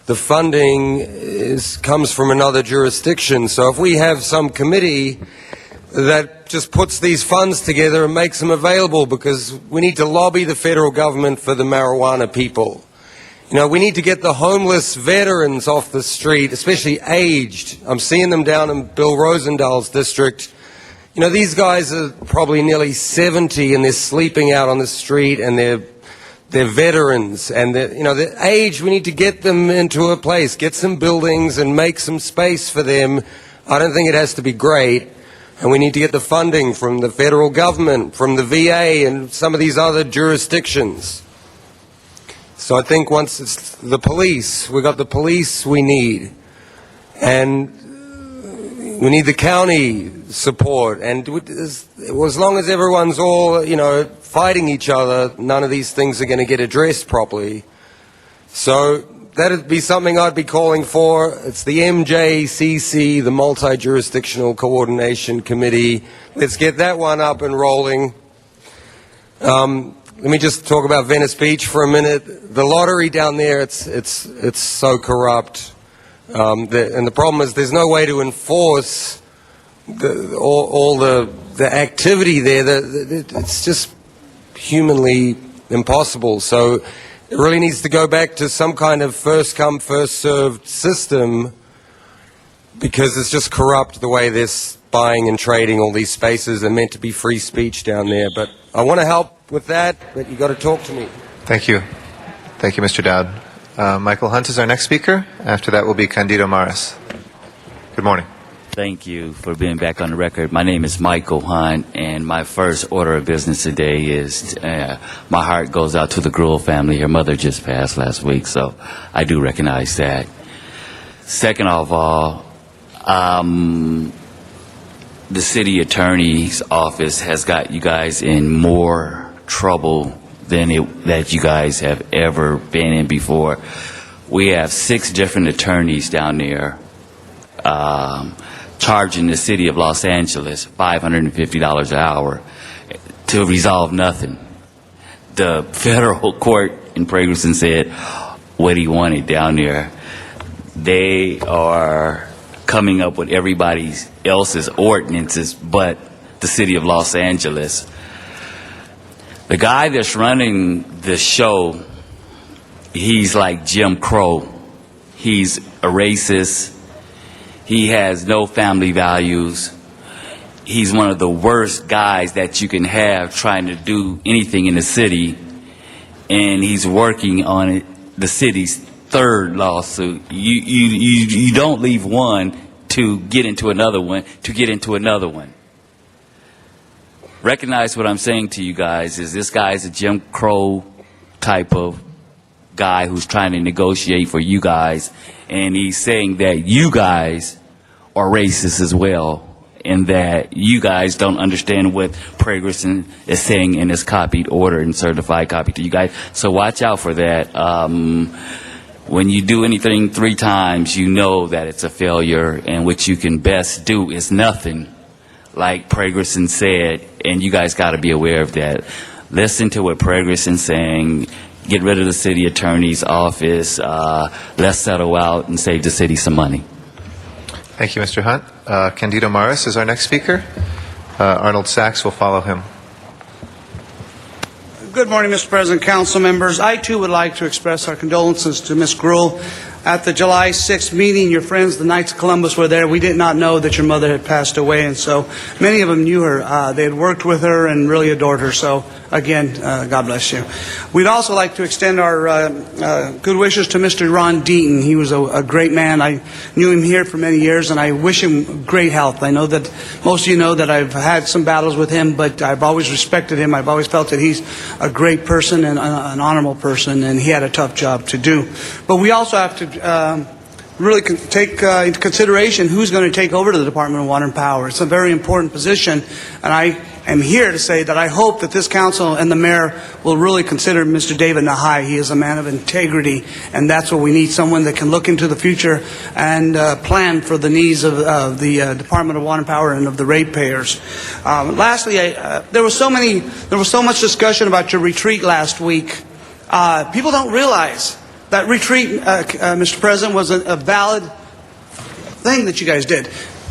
the funding comes from another jurisdiction. So if we have some committee that just puts these funds together and makes them available, because we need to lobby the federal government for the marijuana people. You know, we need to get the homeless veterans off the street, especially aged. I'm seeing them down in Bill Rosendale's district. You know, these guys are probably nearly 70 and they're sleeping out on the street, and they're veterans, and they're aged. We need to get them into a place, get some buildings and make some space for them. I don't think it has to be great. And we need to get the funding from the federal government, from the VA, and some of these other jurisdictions. So I think once it's the police, we got the police we need. And we need the county support. And as long as everyone's all, fighting each other, none of these things are going to get addressed properly. So that'd be something I'd be calling for. It's the MJCC, the Multi-Jurisdictional Coordination Committee. Let's get that one up and rolling. Let me just talk about Venice Beach for a minute. The lottery down there, it's so corrupt. And the problem is there's no way to enforce all the activity there. It's just humanly impossible. So it really needs to go back to some kind of first come, first served system, because it's just corrupt the way they're buying and trading all these spaces. They're meant to be free speech down there. But I want to help with that, but you've got to talk to me. Thank you. Thank you, Mr. Dowd. Michael Hunt is our next speaker. After that will be Candido Maras. Good morning. Thank you for being back on the record. My name is Michael Hunt, and my first order of business today is my heart goes out to the Gruhl family. Her mother just passed last week, so I do recognize that. Second of all, the city attorney's office has got you guys in more trouble than that you guys have ever been in before. We have 6 different attorneys down there charging the city of Los Angeles $550 an hour to resolve nothing. The federal court in Ferguson said what he wanted down there. They are coming up with everybody else's ordinances but the city of Los Angeles. The guy that's running the show, he's like Jim Crow. He's a racist. He has no family values. He's one of the worst guys that you can have trying to do anything in the city. And he's working on the city's 3rd lawsuit. You don't leave one to get into another one, to get into another one. Recognize what I'm saying to you guys is this guy's a Jim Crow type of guy who's trying to negotiate for you guys, and he's saying that you guys are racist as well, and that you guys don't understand what Ferguson is saying in his copied order and certified copy to you guys. So watch out for that. When you do anything 3 times, you know that it's a failure, and what you can best do is nothing, like Ferguson said, and you guys got to be aware of that. Listen to what Ferguson's saying. Get rid of the city attorney's office. Let's settle out and save the city some money. Thank you, Mr. Hunt. Candido Maras is our next speaker. Arnold Sachs will follow him. Good morning, Mr. President, council members. I, too, would like to express our condolences to Ms. Gruhl. At the July 6th meeting, your friends, the Knights of Columbus, were there. We did not know that your mother had passed away, and so many of them knew her. They had worked with her and really adored her. So, again, God bless you. We'd also like to extend our good wishes to Mr. Ron Deaton. He was a great man. I knew him here for many years, and I wish him great health. I know that most of you know that I've had some battles with him, but I've always respected him. I've always felt that he's a great person and an honorable person, and he had a tough job to do. But we also have to really take into consideration who's going to take over the Department of Water and Power. It's a very important position, and I am here to say that I hope that this council and the mayor will really consider Mr. David Nahai. He is a man of integrity, and that's what we need, someone that can look into the future and plan for the needs of the Department of Water and Power and of the ratepayers. Lastly, there was so much discussion about your retreat last week. People don't realize that retreat, Mr. President, was a valid thing that you guys did.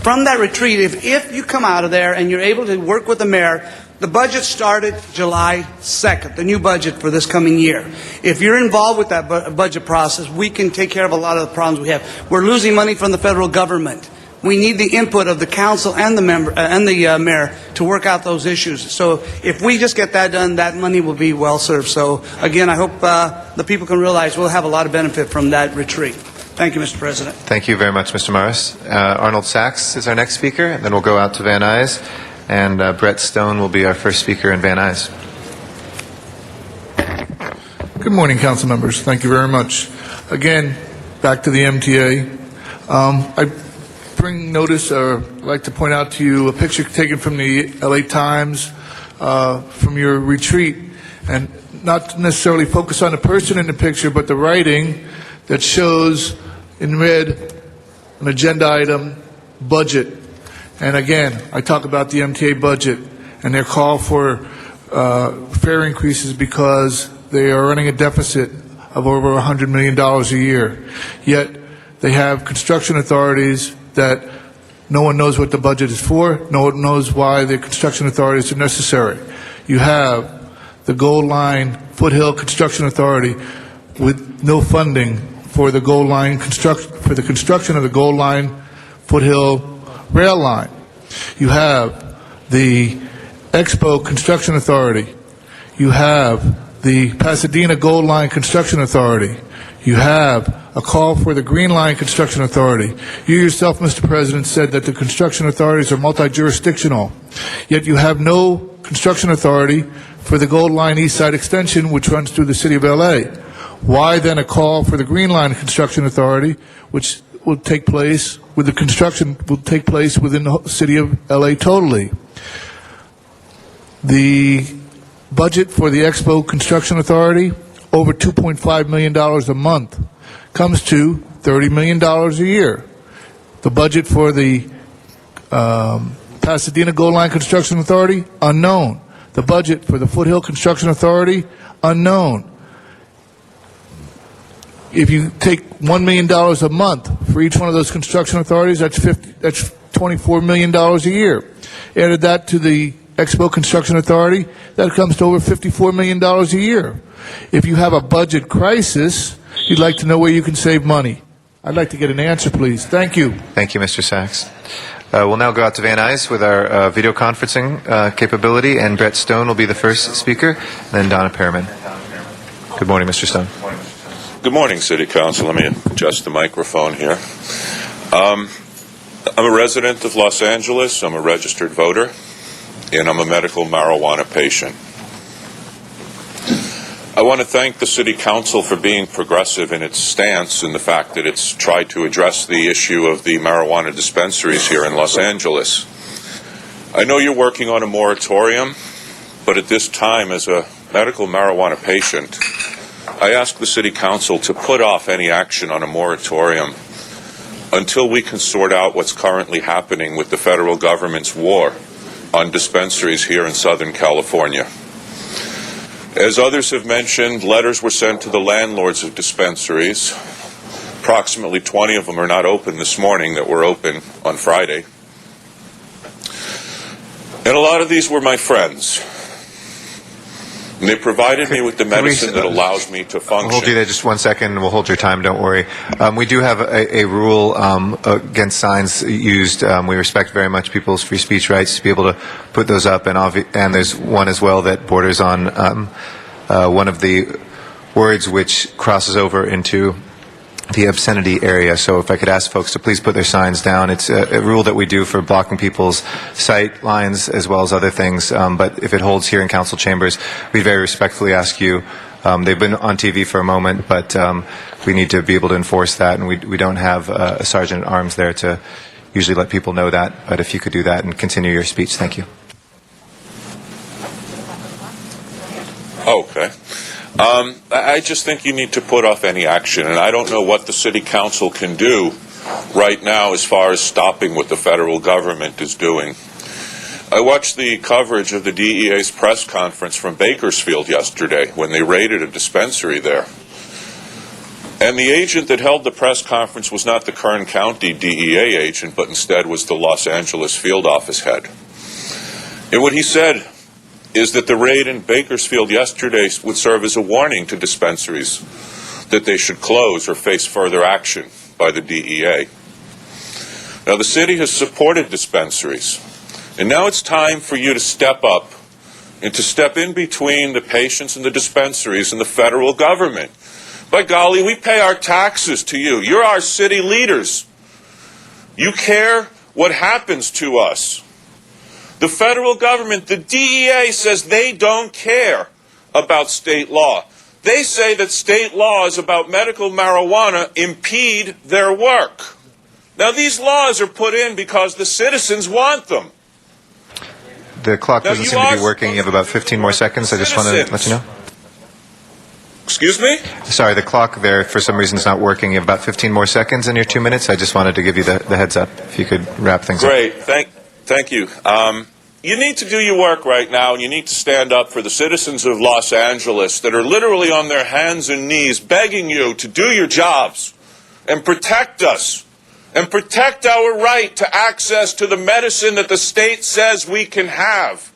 From that retreat, if you come out of there and you're able to work with the mayor, the budget started July 2nd, the new budget for this coming year. If you're involved with that budget process, we can take care of a lot of the problems we have. We're losing money from the federal government. We need the input of the council and the mayor to work out those issues. So if we just get that done, that money will be well served. So again, I hope the people can realize we'll have a lot of benefit from that retreat. Thank you, Mr. President. Thank you very much, Mr. Morris. Arnold Sachs is our next speaker, and then we'll go out to Van Nuys, and Brett Stone will be our first speaker in Van Nuys. Good morning, council members. Thank you very much. Again, back to the MTA. I bring notice, or I'd like to point out to you a picture taken from the LA Times from your retreat, and not necessarily focus on the person in the picture, but the writing that shows in red an agenda item, budget. And again, I talk about the MTA budget and their call for fare increases because they are running a deficit of over $100 million a year. Yet they have construction authorities that no one knows what the budget is for, no one knows why the construction authorities are necessary. You have the Gold Line Foothill Construction Authority with no funding for the Gold Line for the construction of the Gold Line Foothill rail line. You have the Expo Construction Authority. You have the Pasadena Gold Line Construction Authority. You have a call for the Green Line Construction Authority. You yourself, Mr. President, said that the construction authorities are multi-jurisdictional. Yet you have no construction authority for the Gold Line East Side Extension, which runs through the city of L.A. Why then a call for the Green Line Construction Authority, which will take place with the construction will take place within the city of L.A. totally? The budget for the Expo Construction Authority, over $2.5 million a month, comes to $30 million a year. The budget for the Pasadena Gold Line Construction Authority, unknown. The budget for the Foothill Construction Authority, unknown. If you take $1 million a month for each one of those construction authorities, that's $24 million a year. Added that to the Expo Construction Authority, that comes to over $54 million a year. If you have a budget crisis, you'd like to know where you can save money. I'd like to get an answer, please. Thank you. Thank you, Mr. Sachs. We'll now go out to Van Nuys with our video conferencing capability, and Brett Stone will be the first speaker, and then Donna Perriman. Good morning, Mr. Stone. Good morning, City Council. Let me adjust the microphone here. I'm a resident of Los Angeles. I'm a registered voter, and I'm a medical marijuana patient. I want to thank the City Council for being progressive in its stance and the fact that it's tried to address the issue of the marijuana dispensaries here in Los Angeles. I know you're working on a moratorium, but at this time, as a medical marijuana patient, I ask the City Council to put off any action on a moratorium until we can sort out what's currently happening with the federal government's war on dispensaries here in Southern California. As others have mentioned, letters were sent to the landlords of dispensaries. Approximately 20 of them are not open this morning that were open on Friday. And a lot of these were my friends. And they provided me with the medicine that allows me to function. We'll hold you there just 1 second, and we'll hold your time, don't worry. We do have a rule against signs used. We respect very much people's free speech rights to be able to put those up, and there's one as well that borders on one of the words which crosses over into the obscenity area. So if I could ask folks to please put their signs down. It's a rule that we do for blocking people's sight lines as well as other things. But if it holds here in council chambers, we very respectfully ask you. They've been on TV for a moment, but we need to be able to enforce that, and we don't have a sergeant at arms there to usually let people know that. But if you could do that and continue your speech, thank you. Okay. I just think you need to put off any action, and I don't know what the City Council can do right now as far as stopping what the federal government is doing. I watched the coverage of the DEA's press conference from Bakersfield yesterday when they raided a dispensary there. And the agent that held the press conference was not the Kern County DEA agent, but instead was the Los Angeles field office head. And what he said is that the raid in Bakersfield yesterday would serve as a warning to dispensaries that they should close or face further action by the DEA. Now, the city has supported dispensaries, and now it's time for you to step up and to step in between the patients and the dispensaries and the federal government. By golly, we pay our taxes to you. You're our city leaders. You care what happens to us. The federal government, the DEA, says they don't care about state law. They say that state laws about medical marijuana impede their work. Now, these laws are put in because the citizens want them. The clock doesn't seem to be working. You have about 15 more seconds. I just want to let you know. Excuse me? Sorry, the clock there, for some reason, is not working. You have about 15 more seconds in your 2 minutes. I just wanted to give you the heads up, if you could wrap things up. Great. Thank you. You need to do your work right now, and you need to stand up for the citizens of Los Angeles that are literally on their hands and knees begging you to do your jobs and protect us and protect our right to access to the medicine that the state says we can have.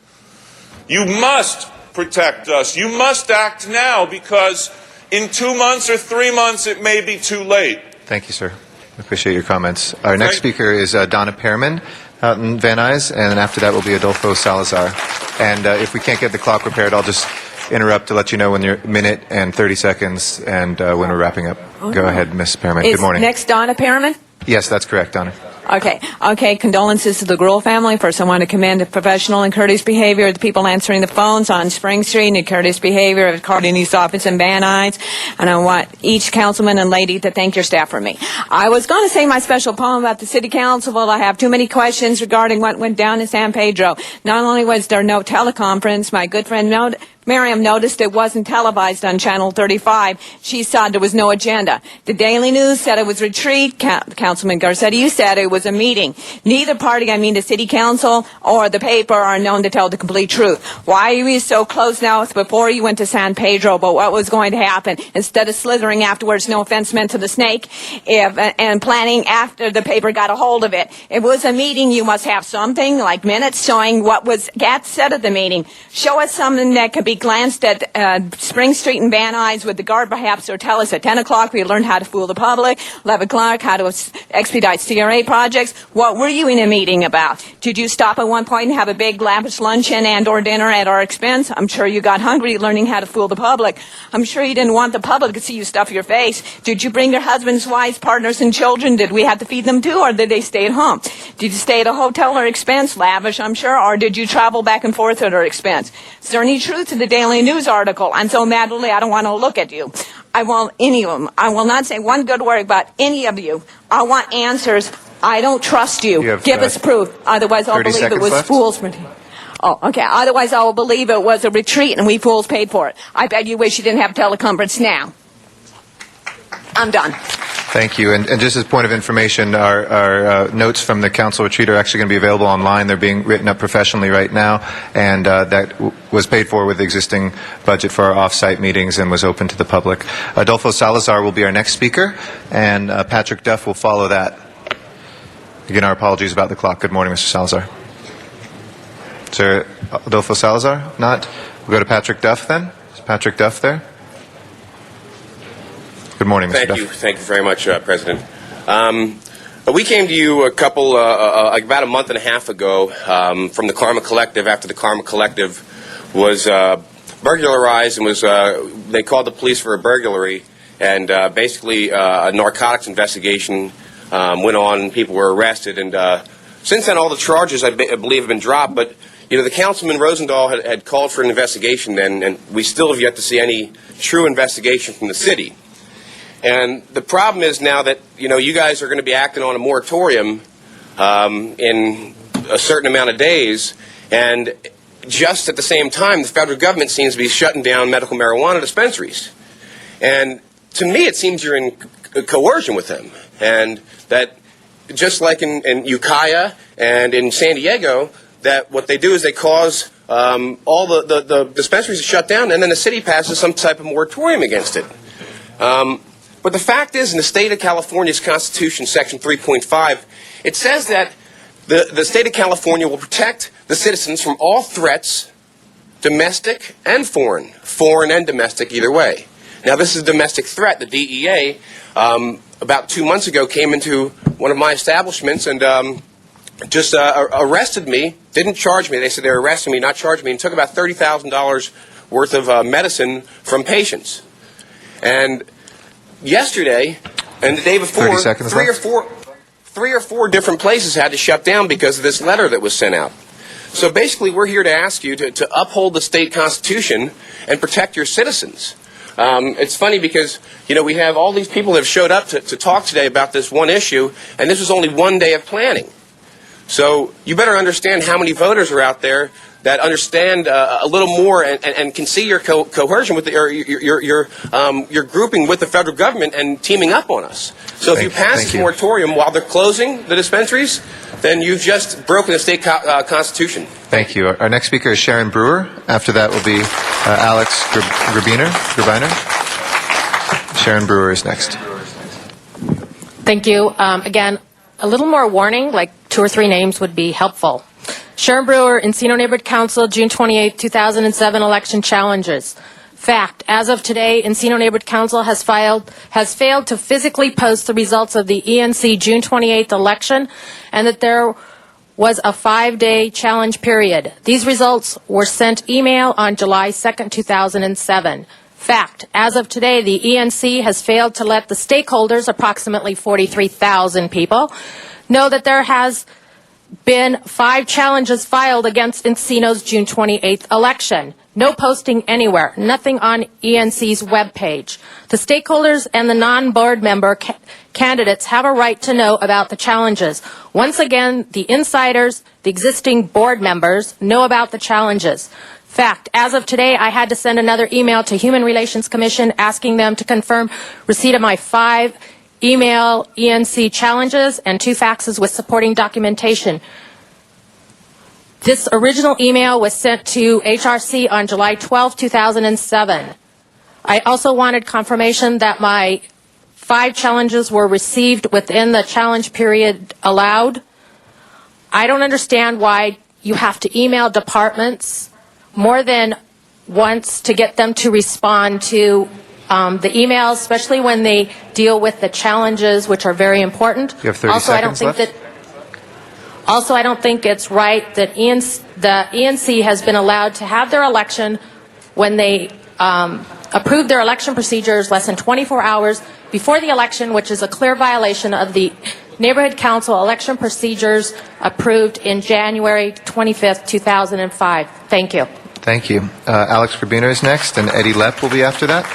You must protect us. You must act now, because in 2 months or 3 months it may be too late. Thank you, sir. I appreciate your comments. Our next speaker is Donna Pearman out in Van Nuys, and then after that will be Adolfo Salazar. And if we can't get the clock repaired, I'll just interrupt to let you know when you're minute and 30 seconds and when we're wrapping up. Go ahead, Ms. Pearman. Good morning. Next, Donna Pearman? Yes, that's correct, Donna. Okay. Condolences to the Gruhl family. First, I want to commend the professional and courteous behavior of the people answering the phones on Spring Street and the courteous behavior of the Cardenas office in Van Nuys. And I want each councilman and lady to thank your staff for me. I was going to say my special poem about the city council, but I have too many questions regarding what went down in San Pedro. Not only was there no teleconference, my good friend Miriam noticed it wasn't televised on Channel 35. She saw there was no agenda. The Daily News said it was retreat. Councilman Garcetti, you said it was a meeting. Neither party, I mean the city council or the paper, are known to tell the complete truth. Why are you so close now before you went to San Pedro about what was going to happen instead of slithering afterwards, no offense meant to the snake, and planning after the paper got a hold of it? It was a meeting. You must have something like minutes showing what was said at the meeting. Show us something that could be glanced at Spring Street and Van Nuys with the guard perhaps, or tell us at 10 o'clock we learned how to fool the public, 11 o'clock how to expedite CRA projects. What were you in a meeting about? Did you stop at one point and have a big lavish luncheon and or dinner at our expense? I'm sure you got hungry learning how to fool the public. I'm sure you didn't want the public to see you stuff your face. Did you bring your husbands, wives, partners, and children? Did we have to feed them too, or did they stay at home? Did you stay at a hotel or expense? Lavish, I'm sure. Or did you travel back and forth at our expense? Is there any truth to the Daily News article? I'm so madly I don't want to look at you. I want any of them. I will not say one good word about any of you. I want answers. I don't trust you. Give us proof. Otherwise, I'll believe it was fools. Oh, okay. Otherwise, I will believe it was a retreat and we fools paid for it. I bet you wish you didn't have teleconference now. I'm done. Thank you. And just as a point of information, our notes from the council retreat are actually going to be available online. They're being written up professionally right now, and that was paid for with the existing budget for our off-site meetings and was open to the public. Adolfo Salazar will be our next speaker, and Patrick Duff will follow that. Again, our apologies about the clock. Good morning, Mr. Salazar. Sir, Adolfo Salazar? Not? We'll go to Patrick Duff then. Is Patrick Duff there? Good morning, Mr. Duff. Thank you very much, President. We came to you about a month and a half ago from the Karma Collective after the Karma Collective was burglarized and was they called the police for a burglary, and basically a narcotics investigation went on and people were arrested, and since then all the charges I believe have been dropped, but the Councilman Rosendahl had called for an investigation then, and we still have yet to see any true investigation from the city. And the problem is now that, you guys are going to be acting on a moratorium in a certain amount of days, and just at the same time, the federal government seems to be shutting down medical marijuana dispensaries. And to me, it seems you're in coercion with them. And that just like in Ukiah and in San Diego, that what they do is they cause all the dispensaries to shut down, and then the city passes some type of moratorium against it. But the fact is, in the state of California's Constitution, Section 3.5, it says that the state of California will protect the citizens from all threats, domestic and foreign and domestic, either way. Now, this is a domestic threat. The DEA, about 2 months ago, came into one of my establishments and just arrested me, didn't charge me. They said they were arresting me, not charging me, and took about $30,000 worth of medicine from patients. And yesterday and the day before, 30 seconds three or four different places had to shut down because of this letter that was sent out. So basically, we're here to ask you to uphold the state constitution and protect your citizens. It's funny because, we have all these people that have showed up to talk today about this one issue, and this was only one day of planning. So you better understand how many voters are out there that understand a little more and can see your coercion with your grouping with the federal government and teaming up on us. So if you pass this moratorium while they're closing the dispensaries, then you've just broken the state constitution. Thank you. Our next speaker is Sharon Brewer. After that will be Alex Grabiner. Sharon Brewer is next. Thank you. Again, a little more warning, like 2 or 3 names would be helpful. Sharon Brewer, Encino Neighborhood Council, June 28, 2007 election challenges. Fact, as of today, Encino Neighborhood Council has failed to physically post the results of the ENC June 28th election, and that there was a 5-day challenge period. These results were sent email on July 2nd, 2007. Fact, as of today, the ENC has failed to let the stakeholders, approximately 43,000 people, know that there has been 5 challenges filed against Encino's June 28th election. No posting anywhere, nothing on ENC's webpage. The stakeholders and the non-board member candidates have a right to know about the challenges. Once again, the insiders, the existing board members, know about the challenges. Fact, as of today, I had to send another email to Human Relations Commission asking them to confirm receipt of my 5 email ENC challenges and 2 faxes with supporting documentation. This original email was sent to HRC on July 12, 2007. I also wanted confirmation that my 5 challenges were received within the challenge period allowed. I don't understand why you have to email departments more than once to get them to respond to the emails, especially when they deal with the challenges, which are very important. You have 30 seconds left. Also, I don't think it's right that the ENC has been allowed to have their election when they approved their election procedures less than 24 hours before the election, which is a clear violation of the Neighborhood Council election procedures approved in January 25th, 2005. Thank you. Thank you. Alex Grabiner is next, and Eddie Lepp will be after that.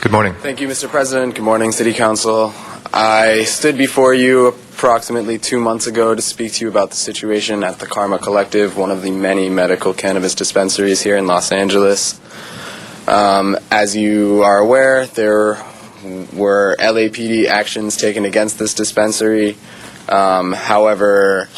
Good morning. Thank you, Mr. President. Good morning, City Council. I stood before you approximately 2 months ago to speak to you about the situation at the Karma Collective, one of the many medical cannabis dispensaries here in Los Angeles. As you are aware, there were LAPD actions taken against this dispensary. However,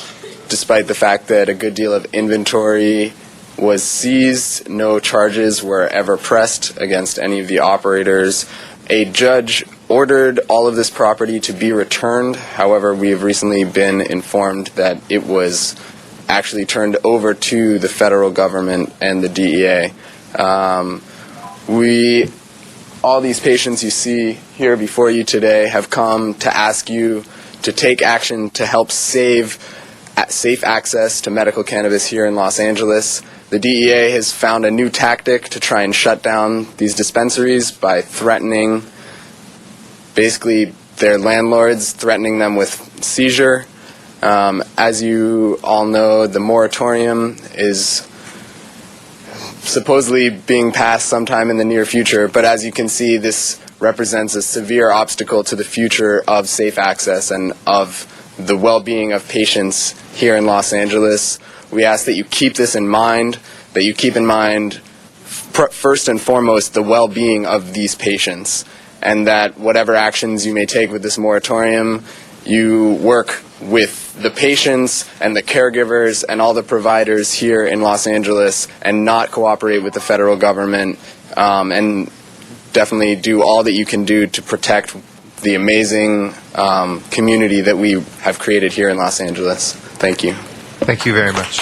despite the fact that a good deal of inventory was seized, no charges were ever pressed against any of the operators. A judge ordered all of this property to be returned. However, we have recently been informed that it was actually turned over to the federal government and the DEA. All these patients you see here before you today have come to ask you to take action to help save safe access to medical cannabis here in Los Angeles. The DEA has found a new tactic to try and shut down these dispensaries by threatening basically their landlords, threatening them with seizure. As you all know, the moratorium is supposedly being passed sometime in the near future, but as you can see, this represents a severe obstacle to the future of safe access and of the well-being of patients here in Los Angeles. We ask that you keep this in mind, that you keep in mind first and foremost the well-being of these patients, and that whatever actions you may take with this moratorium, you work with the patients and the caregivers and all the providers here in Los Angeles and not cooperate with the federal government and definitely do all that you can do to protect the amazing community that we have created here in Los Angeles. Thank you. Thank you very much.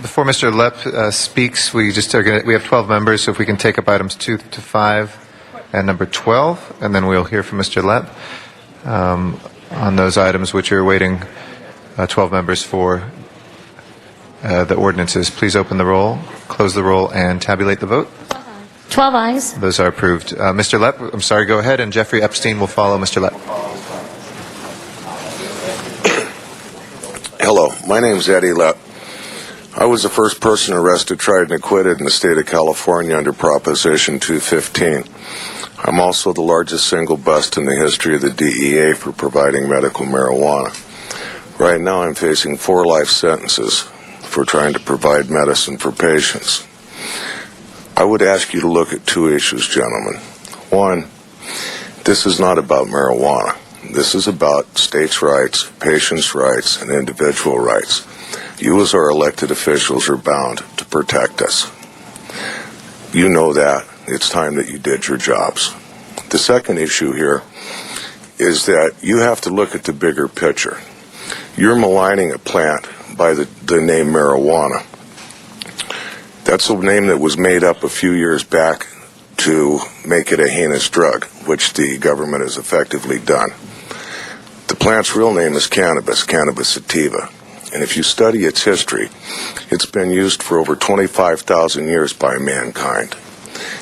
Before Mr. Lepp speaks, we have 12 members, so if we can take up items 2 to 5 and number 12, and then we'll hear from Mr. Lepp on those items which are waiting 12 members for the ordinances. Please open the roll, close the roll, and tabulate the vote. 12 ayes. Those are approved. Mr. Lepp, I'm sorry, go ahead, and Jeffrey Epstein will follow Mr. Lepp. Hello, my name is Eddie Lepp. I was the first person arrested, tried, and acquitted in the state of California under Proposition 215. I'm also the largest single bust in the history of the DEA for providing medical marijuana. Right now I'm facing 4 life sentences for trying to provide medicine for patients. I would ask you to look at 2 issues, gentlemen. One, this is not about marijuana. This is about states' rights, patients' rights, and individual rights. You as our elected officials are bound to protect us. You know that. It's time that you did your jobs. The second issue here is that you have to look at the bigger picture. You're maligning a plant by the name marijuana. That's a name that was made up a few years back to make it a heinous drug, which the government has effectively done. The plant's real name is cannabis, Cannabis sativa. And if you study its history, it's been used for over 25,000 years by mankind.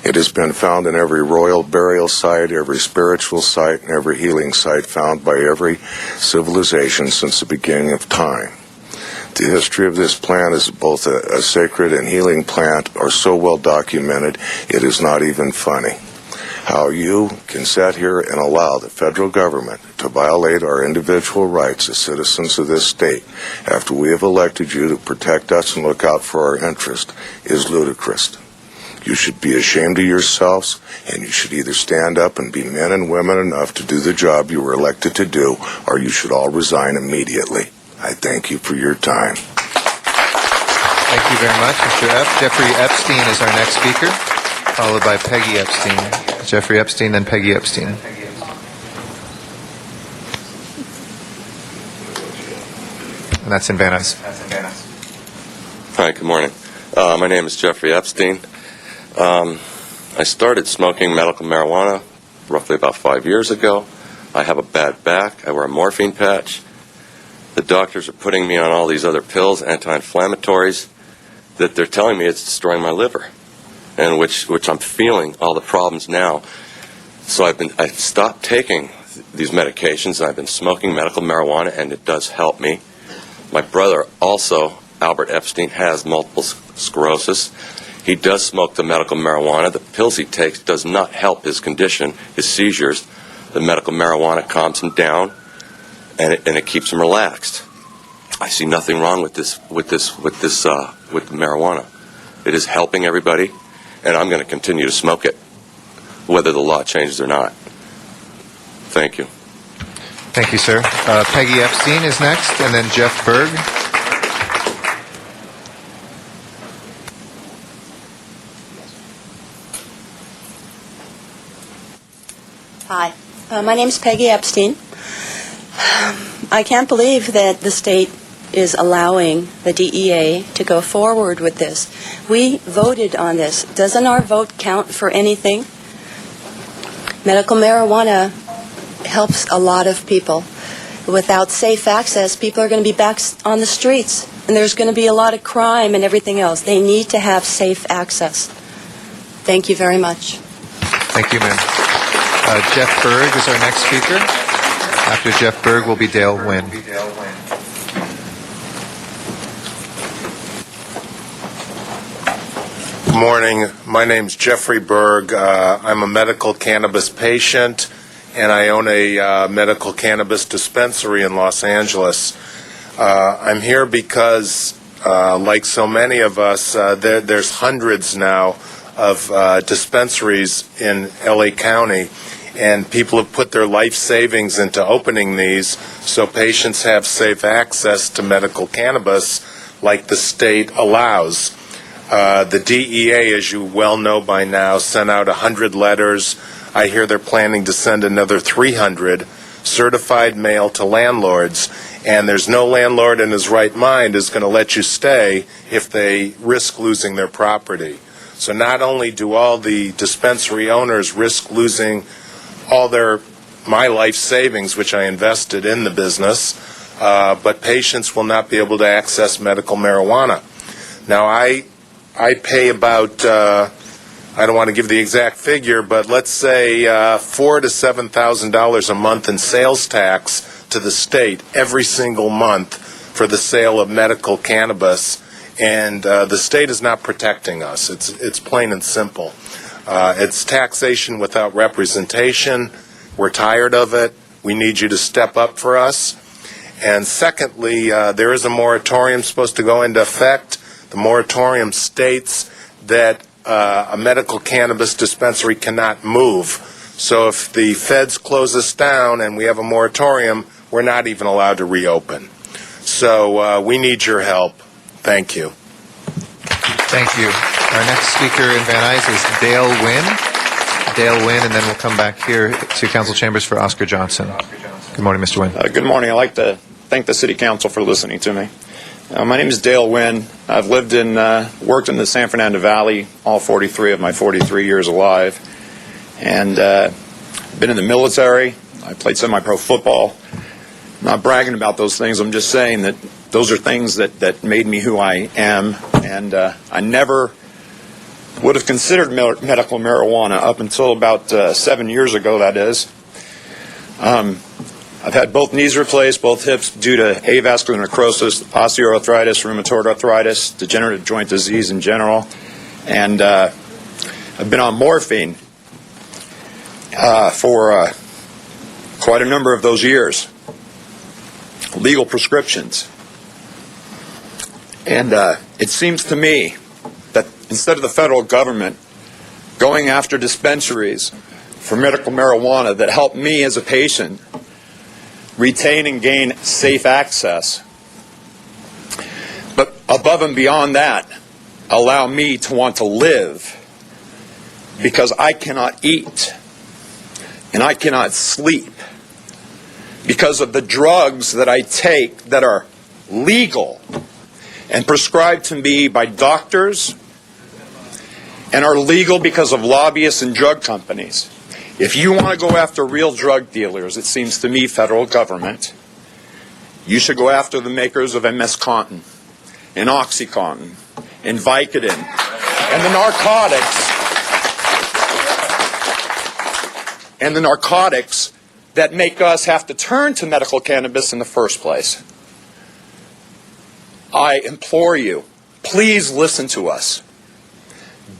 It has been found in every royal burial site, every spiritual site, and every healing site found by every civilization since the beginning of time. The history of this plant as both a sacred and healing plant are so well documented, it is not even funny. How you can sit here and allow the federal government to violate our individual rights as citizens of this state after we have elected you to protect us and look out for our interest is ludicrous. You should be ashamed of yourselves, and you should either stand up and be men and women enough to do the job you were elected to do, or you should all resign immediately. I thank you for your time. Thank you very much, Mr. Epp. Jeffrey Epstein is our next speaker, followed by Peggy Epstein. Jeffrey Epstein, then Peggy Epstein. And that's in Van Nuys. Hi, good morning. My name is Jeffrey Epstein. I started smoking medical marijuana roughly about 5 years ago. I have a bad back. I wear a morphine patch. The doctors are putting me on all these other pills, anti-inflammatories, that they're telling me it's destroying my liver, and which I'm feeling all the problems now. So I've stopped taking these medications, and I've been smoking medical marijuana, and it does help me. My brother also, Albert Epstein, has multiple sclerosis. He does smoke the medical marijuana. The pills he takes does not help his condition, his seizures. The medical marijuana calms him down, and it keeps him relaxed. I see nothing wrong with the marijuana. It is helping everybody, and I'm going to continue to smoke it, whether the law changes or not. Thank you. Thank you, sir. Peggy Epstein is next, and then Jeff Berg. Hi, my name is Peggy Epstein. I can't believe that the state is allowing the DEA to go forward with this. We voted on this. Doesn't our vote count for anything? Medical marijuana helps a lot of people. Without safe access, people are going to be back on the streets, and there's going to be a lot of crime and everything else. They need to have safe access. Thank you very much. Thank you, ma'am. Jeff Berg is our next speaker. After Jeff Berg will be Dale Wynn. Good morning. My name's Jeffrey Berg. I'm a medical cannabis patient, and I own a medical cannabis dispensary in Los Angeles. I'm here because, like so many of us, there's hundreds now of dispensaries in LA County, and people have put their life savings into opening these so patients have safe access to medical cannabis like the state allows. The DEA, as you well know by now, sent out 100 letters. I hear they're planning to send another 300 certified mail to landlords, and there's no landlord in his right mind is going to let you stay if they risk losing their property. So not only do all the dispensary owners risk losing all my life savings, which I invested in the business, but patients will not be able to access medical marijuana. Now, I pay about, I don't want to give the exact figure, but let's say $4,000 to $7,000 a month in sales tax to the state every single month for the sale of medical cannabis, and the state is not protecting us. It's plain and simple. It's taxation without representation. We're tired of it. We need you to step up for us. And secondly, there is a moratorium supposed to go into effect. The moratorium states that a medical cannabis dispensary cannot move. So if the feds close us down and we have a moratorium, we're not even allowed to reopen. So we need your help. Thank you. Thank you. Our next speaker in Van Nuys is Dale Wynn. Dale Wynn, and then we'll come back here to Council Chambers for Oscar Johnson. Good morning, Mr. Wynn. Good morning. I'd like to thank the City Council for listening to me. My name is Dale Wynn. I've lived and worked in the San Fernando Valley all 43 of my 43 years alive, and been in the military. I played semi-pro football. I'm not bragging about those things. I'm just saying that those are things that made me who I am, and I never would have considered medical marijuana up until about 7 years ago, that is. I've had both knees replaced, both hips, due to avascular necrosis, osteoarthritis, rheumatoid arthritis, degenerative joint disease in general, and I've been on morphine for quite a number of those years, legal prescriptions. And it seems to me that instead of the federal government going after dispensaries for medical marijuana that help me as a patient retain and gain safe access, but above and beyond that, allow me to want to live, because I cannot eat and I cannot sleep because of the drugs that I take that are legal and prescribed to me by doctors and are legal because of lobbyists and drug companies. If you want to go after real drug dealers, it seems to me, federal government, you should go after the makers of MS Contin and OxyContin and Vicodin and the narcotics that make us have to turn to medical cannabis in the first place. I implore you, please listen to us.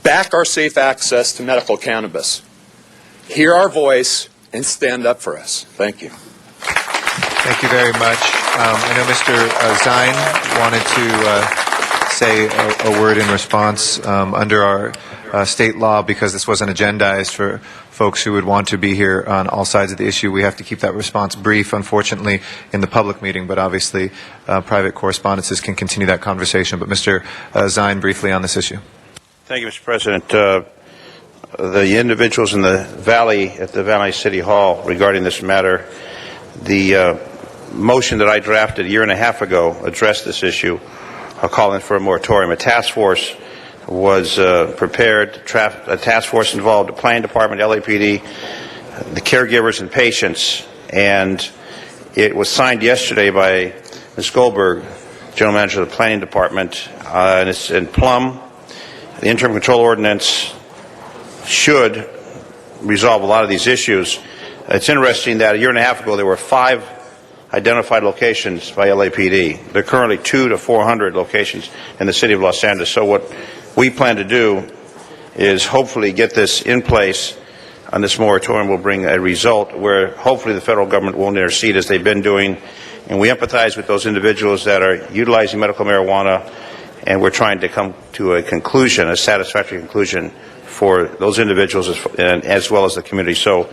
Back our safe access to medical cannabis. Hear our voice and stand up for us. Thank you. Thank you very much. I know Mr. Zine wanted to say a word in response under our state law, because this wasn't agendized for folks who would want to be here on all sides of the issue. We have to keep that response brief, unfortunately, in the public meeting, but obviously private correspondences can continue that conversation. But Mr. Zine, briefly on this issue. Thank you, Mr. President. The individuals in the Valley, at the Valley City Hall, regarding this matter, the motion that I drafted a year and a half ago addressed this issue, calling for a moratorium. A task force was prepared. A task force involved the planning department, LAPD, the caregivers and patients, and it was signed yesterday by Ms. Goldberg, General Manager of the Planning Department, and it's in plum. The interim control ordinance should resolve a lot of these issues. It's interesting that a year and a half ago there were 5 identified locations by LAPD. There are currently 200 to 400 locations in the city of Los Angeles. So what we plan to do is hopefully get this in place, and this moratorium will bring a result where hopefully the federal government won't intercede as they've been doing. And we empathize with those individuals that are utilizing medical marijuana, and we're trying to come to a conclusion, a satisfactory conclusion for those individuals as well as the community. So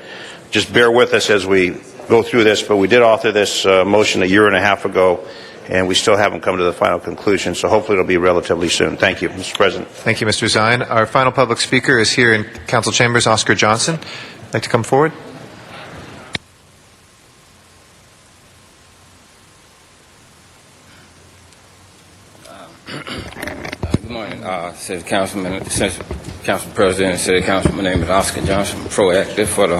just bear with us as we go through this, but we did author this motion a year and a half ago, and we still haven't come to the final conclusion, so hopefully it'll be relatively soon. Thank you, Mr. President. Thank you, Mr. Zine. Our final public speaker is here in Council Chambers, Oscar Johnson. Like to come forward? Good morning, City Councilman, Council President, and City Council. My name is Oscar Johnson. I'm proactive for the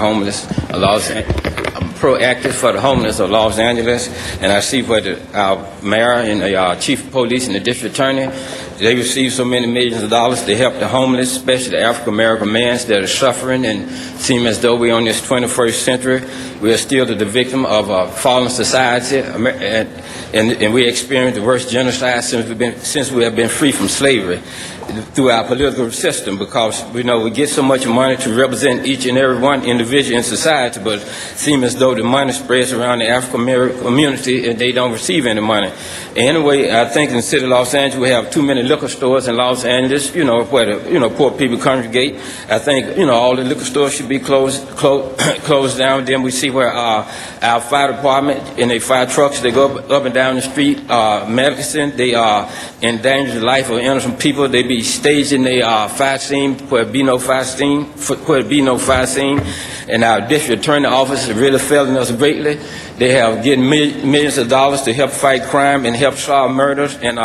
homeless of Los Angeles, and I see what our mayor and the chief of police and the district attorney, they receive so many millions of dollars to help the homeless, especially the African American men that are suffering, and seem as though we're on this 21st century. We are still the victim of a fallen society, and we experience the worst genocide since we have been free from slavery through our political system, because we know we get so much money to represent each and every one individual in society, but it seems as though the money spreads around the African American community and they don't receive any money. Anyway, I think in the city of Los Angeles we have too many liquor stores in Los Angeles, where the poor people congregate. I think all the liquor stores should be closed down. Then we see where our fire department and their fire trucks, they go up and down the street, medicine, they endanger the life of innocent people. They be staging their fire scene where it be no fire scene, and our district attorney office is really failing us greatly. They have getting millions of dollars to help fight crime and help solve murders, and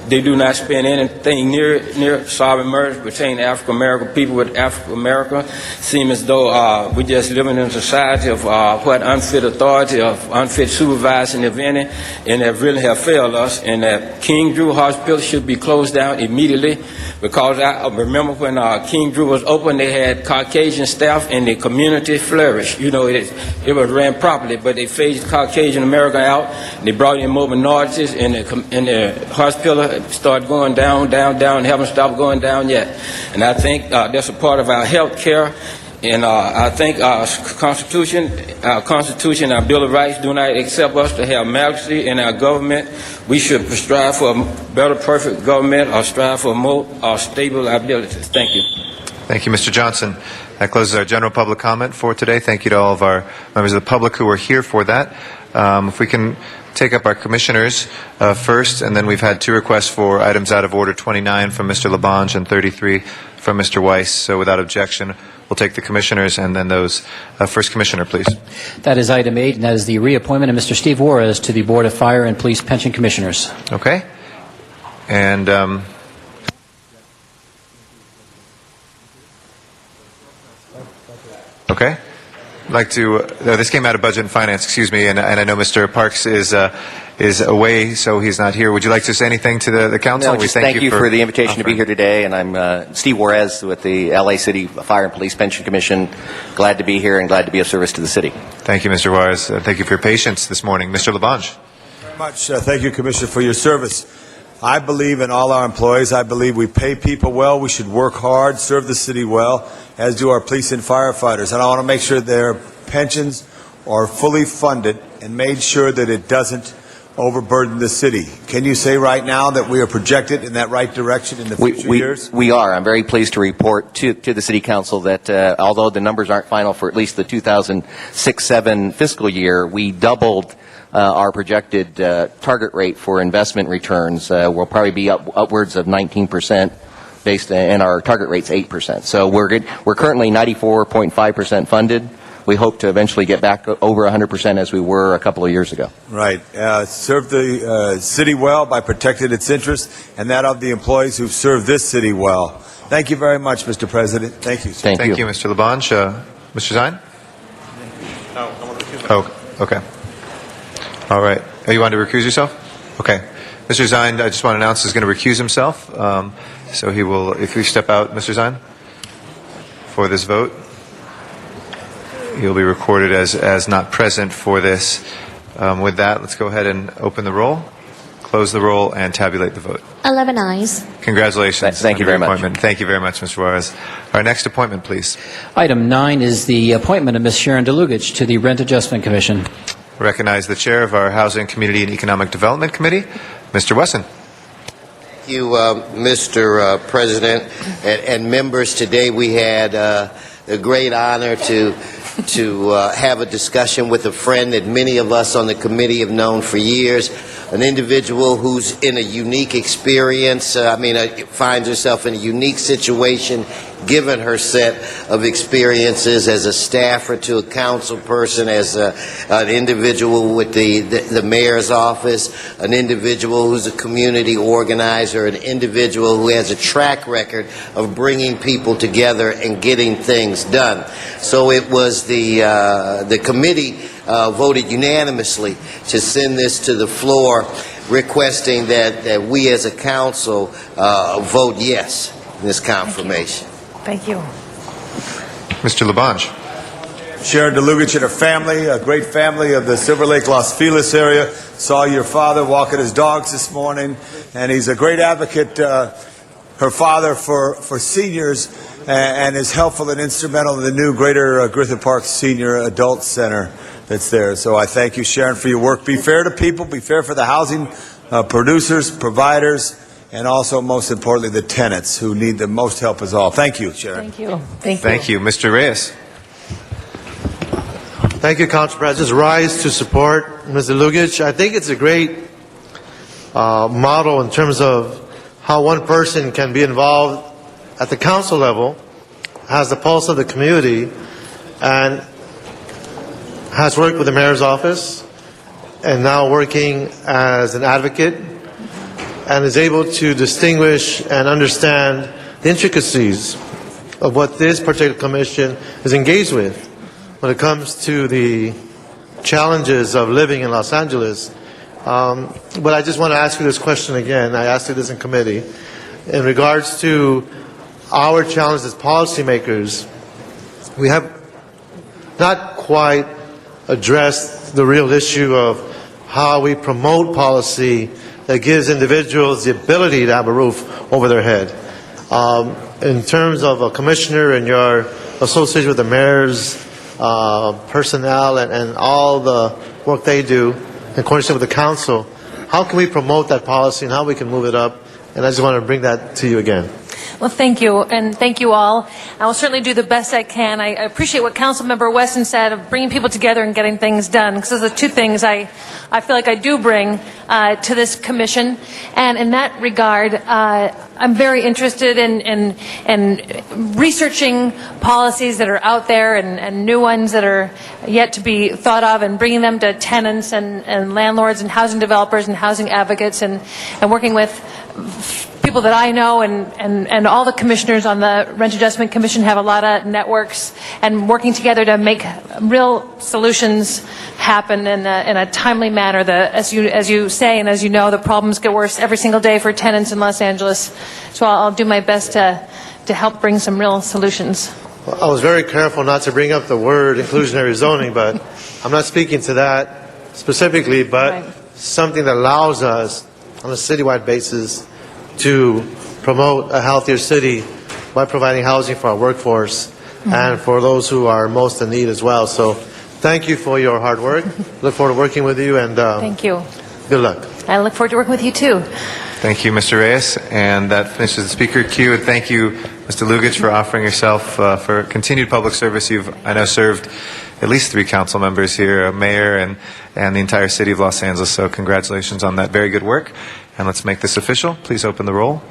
they do not spend anything near solving murders pertaining to African American people with African America. Seem as though we just living in a society of unfit authority, of unfit supervising, if any, and that really have failed us. And that King Drew Hospital should be closed down immediately, because I remember when King Drew was open, they had Caucasian staff and the community flourished. It was ran properly, but they phased Caucasian America out. They brought in more minorities, and the hospital started going down, haven't stopped going down yet. And I think that's a part of our health care. And I think our Constitution, our Bill of Rights do not accept us to have majesty in our government. We should strive for a better, perfect government, or strive for more stable abilities. Thank you. Thank you, Mr. Johnson. That closes our general public comment for today. Thank you to all of our members of the public who were here for that. If we can take up our commissioners first, and then we've had two requests for items out of order, 29 from Mr. Labange and 33 from Mr. Weiss. So without objection, we'll take the commissioners and then those. First commissioner, please. That is item 8, and that is the reappointment of Mr. Steve Juarez to the Board of Fire and Police Pension Commissioners. Okay. And okay. I'd like to. This came out of Budget and Finance, excuse me, and I know Mr. Parks is away, so he's not here. Would you like to say anything to the council? No, just thank you for the invitation to be here today. And I'm Steve Juarez with the LA City Fire and Police Pension Commission. Glad to be here and glad to be of service to the city. Thank you, Mr. Juarez. Thank you for your patience this morning. Mr. Labange. Very much. Thank you, Commissioner, for your service. I believe in all our employees. I believe we pay people well. We should work hard, serve the city well, as do our police and firefighters. And I want to make sure their pensions are fully funded and made sure that it doesn't overburden the city. Can you say right now that we are projected in that right direction in the future years? We are. I'm very pleased to report to the City Council that although the numbers aren't final for at least the 2006-07 fiscal year, we doubled our projected target rate for investment returns. We'll probably be upwards of 19%. And our target rate's 8%. So we're currently 94.5% funded. We hope to eventually get back over 100% as we were a couple of years ago. Right. Serve the city well by protecting its interests and that of the employees who've served this city well. Thank you very much, Mr. President. Thank you, sir. Thank you, Mr. Labange. Mr. Zine? No, I want to recuse myself. Oh, okay. All right. Oh, you want to recuse yourself? Okay. Mr. Zine, I just want to announce, is going to recuse himself. So he will, if you step out, Mr. Zine, for this vote, he'll be recorded as not present for this. With that, let's go ahead and open the roll, close the roll, and tabulate the vote. 11 ayes. Congratulations. Thank you very much. Thank you very much, Mr. Juarez. Our next appointment, please. Item 9 is the appointment of Ms. Sharon DeLugich to the Rent Adjustment Commission. Recognize the chair of our Housing, Community, and Economic Development Committee, Mr. Wesson. Thank you, Mr. President and members. Today we had a great honor to have a discussion with a friend that many of us on the committee have known for years, an individual who's in a unique experience, finds herself in a unique situation given her set of experiences as a staffer to a council person, as an individual with the mayor's office, an individual who's a community organizer, an individual who has a track record of bringing people together and getting things done. So it was the committee voted unanimously to send this to the floor, requesting that we as a council vote yes in this confirmation. Thank you. Mr. Labange. Sharon DeLugich and her family, a great family of the Silver Lake, Los Feliz area, saw your father walking his dogs this morning, and he's a great advocate, her father, for seniors, and is helpful and instrumental in the new Greater Griffith Park Senior Adult Center that's there. So I thank you, Sharon, for your work. Be fair to people, be fair for the housing producers, providers, and also, most importantly, the tenants who need the most help as all. Thank you, Sharon. Thank you. Thank you. Thank you. Mr. Reyes. Thank you, Council President. Rise to support Mr. Lugich. I think it's a great model in terms of how one person can be involved at the council level, has the pulse of the community, and has worked with the mayor's office, and now working as an advocate, and is able to distinguish and understand the intricacies of what this particular commission is engaged with when it comes to the challenges of living in Los Angeles. But I just want to ask you this question again. I asked you this in committee. In regards to our challenge as policymakers, we have not quite addressed the real issue of how we promote policy that gives individuals the ability to have a roof over their head. In terms of a commissioner and your association with the mayor's personnel and all the work they do in coordination with the council, how can we promote that policy and how we can move it up? And I just want to bring that to you again. Well, thank you, and thank you all. I will certainly do the best I can. I appreciate what Councilmember Weston said of bringing people together and getting things done, because those are two things I feel like I do bring to this commission. And in that regard, I'm very interested in researching policies that are out there and new ones that are yet to be thought of, and bringing them to tenants and landlords and housing developers and housing advocates, and working with people that I know, and all the commissioners on the Rent Adjustment Commission have a lot of networks, and working together to make real solutions happen in a timely manner. As you say, and as you know, the problems get worse every single day for tenants in Los Angeles. So I'll do my best to help bring some real solutions. Well, I was very careful not to bring up the word inclusionary zoning, but I'm not speaking to that specifically, but something that allows us on a citywide basis to promote a healthier city by providing housing for our workforce and for those who are most in need as well. So thank you for your hard work. Look forward to working with you, and thank you. Good luck. I look forward to working with you too. Thank you, Mr. Reyes. And that finishes the speaker queue. And thank you, Mr. Lugich, for offering yourself for continued public service. You've, I know, served at least 3 council members here, a mayor, and the entire city of Los Angeles. So congratulations on that very good work. And let's make this official. Please open the roll,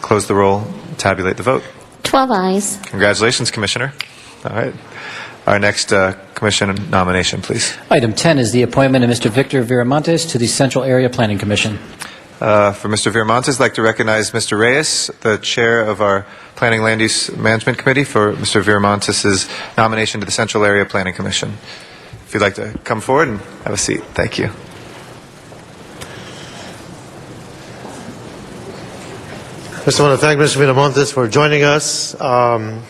close the roll, tabulate the vote. 12 ayes. Congratulations, Commissioner. All right. Our next commission nomination, please. Item 10 is the appointment of Mr. Victor Viramontes to the Central Area Planning Commission. For Mr. Viramontes, I'd like to recognize Mr. Reyes, the chair of our Planning Land Use Management Committee, for Mr. Viramontes' nomination to the Central Area Planning Commission. If you'd like to come forward and have a seat. Thank you. I just want to thank Mr. Viramontes for joining us. I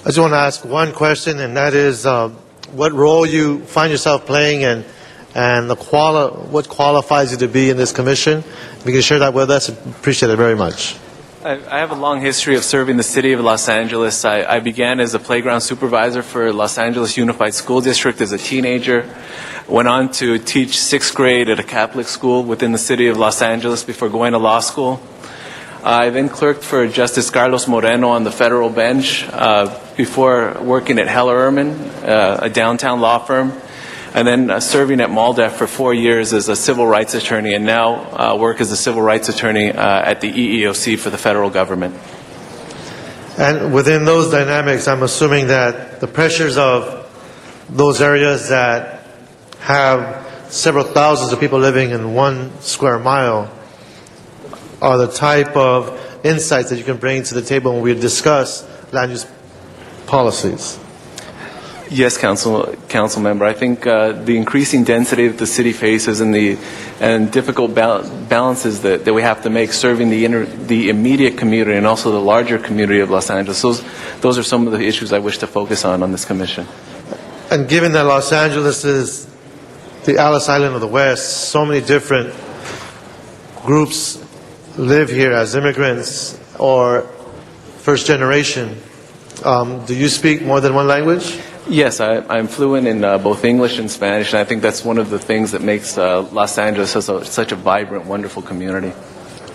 just want to ask one question, and that is what role you find yourself playing and what qualifies you to be in this commission. If you can share that with us, I'd appreciate it very much. I have a long history of serving the city of Los Angeles. I began as a playground supervisor for Los Angeles Unified School District as a teenager. Went on to teach 6th grade at a Catholic school within the city of Los Angeles before going to law school. I then clerked for Justice Carlos Moreno on the federal bench before working at Heller Ehrman, a downtown law firm. and then serving at MALDEF for 4 years as a civil rights attorney, and now work as a civil rights attorney at the EEOC for the federal government. And within those dynamics, I'm assuming that the pressures of those areas that have several thousands of people living in 1 square mile are the type of insights that you can bring to the table when we discuss land use policies. Yes, council member. I think the increasing density that the city faces and difficult balances that we have to make serving the immediate community and also the larger community of Los Angeles. Those are some of the issues I wish to focus on this commission. And given that Los Angeles is the Alice Island of the West, so many different groups live here as immigrants or first generation. Do you speak more than one language? Yes, I'm fluent in both English and Spanish, and I think that's one of the things that makes Los Angeles such a vibrant, wonderful community.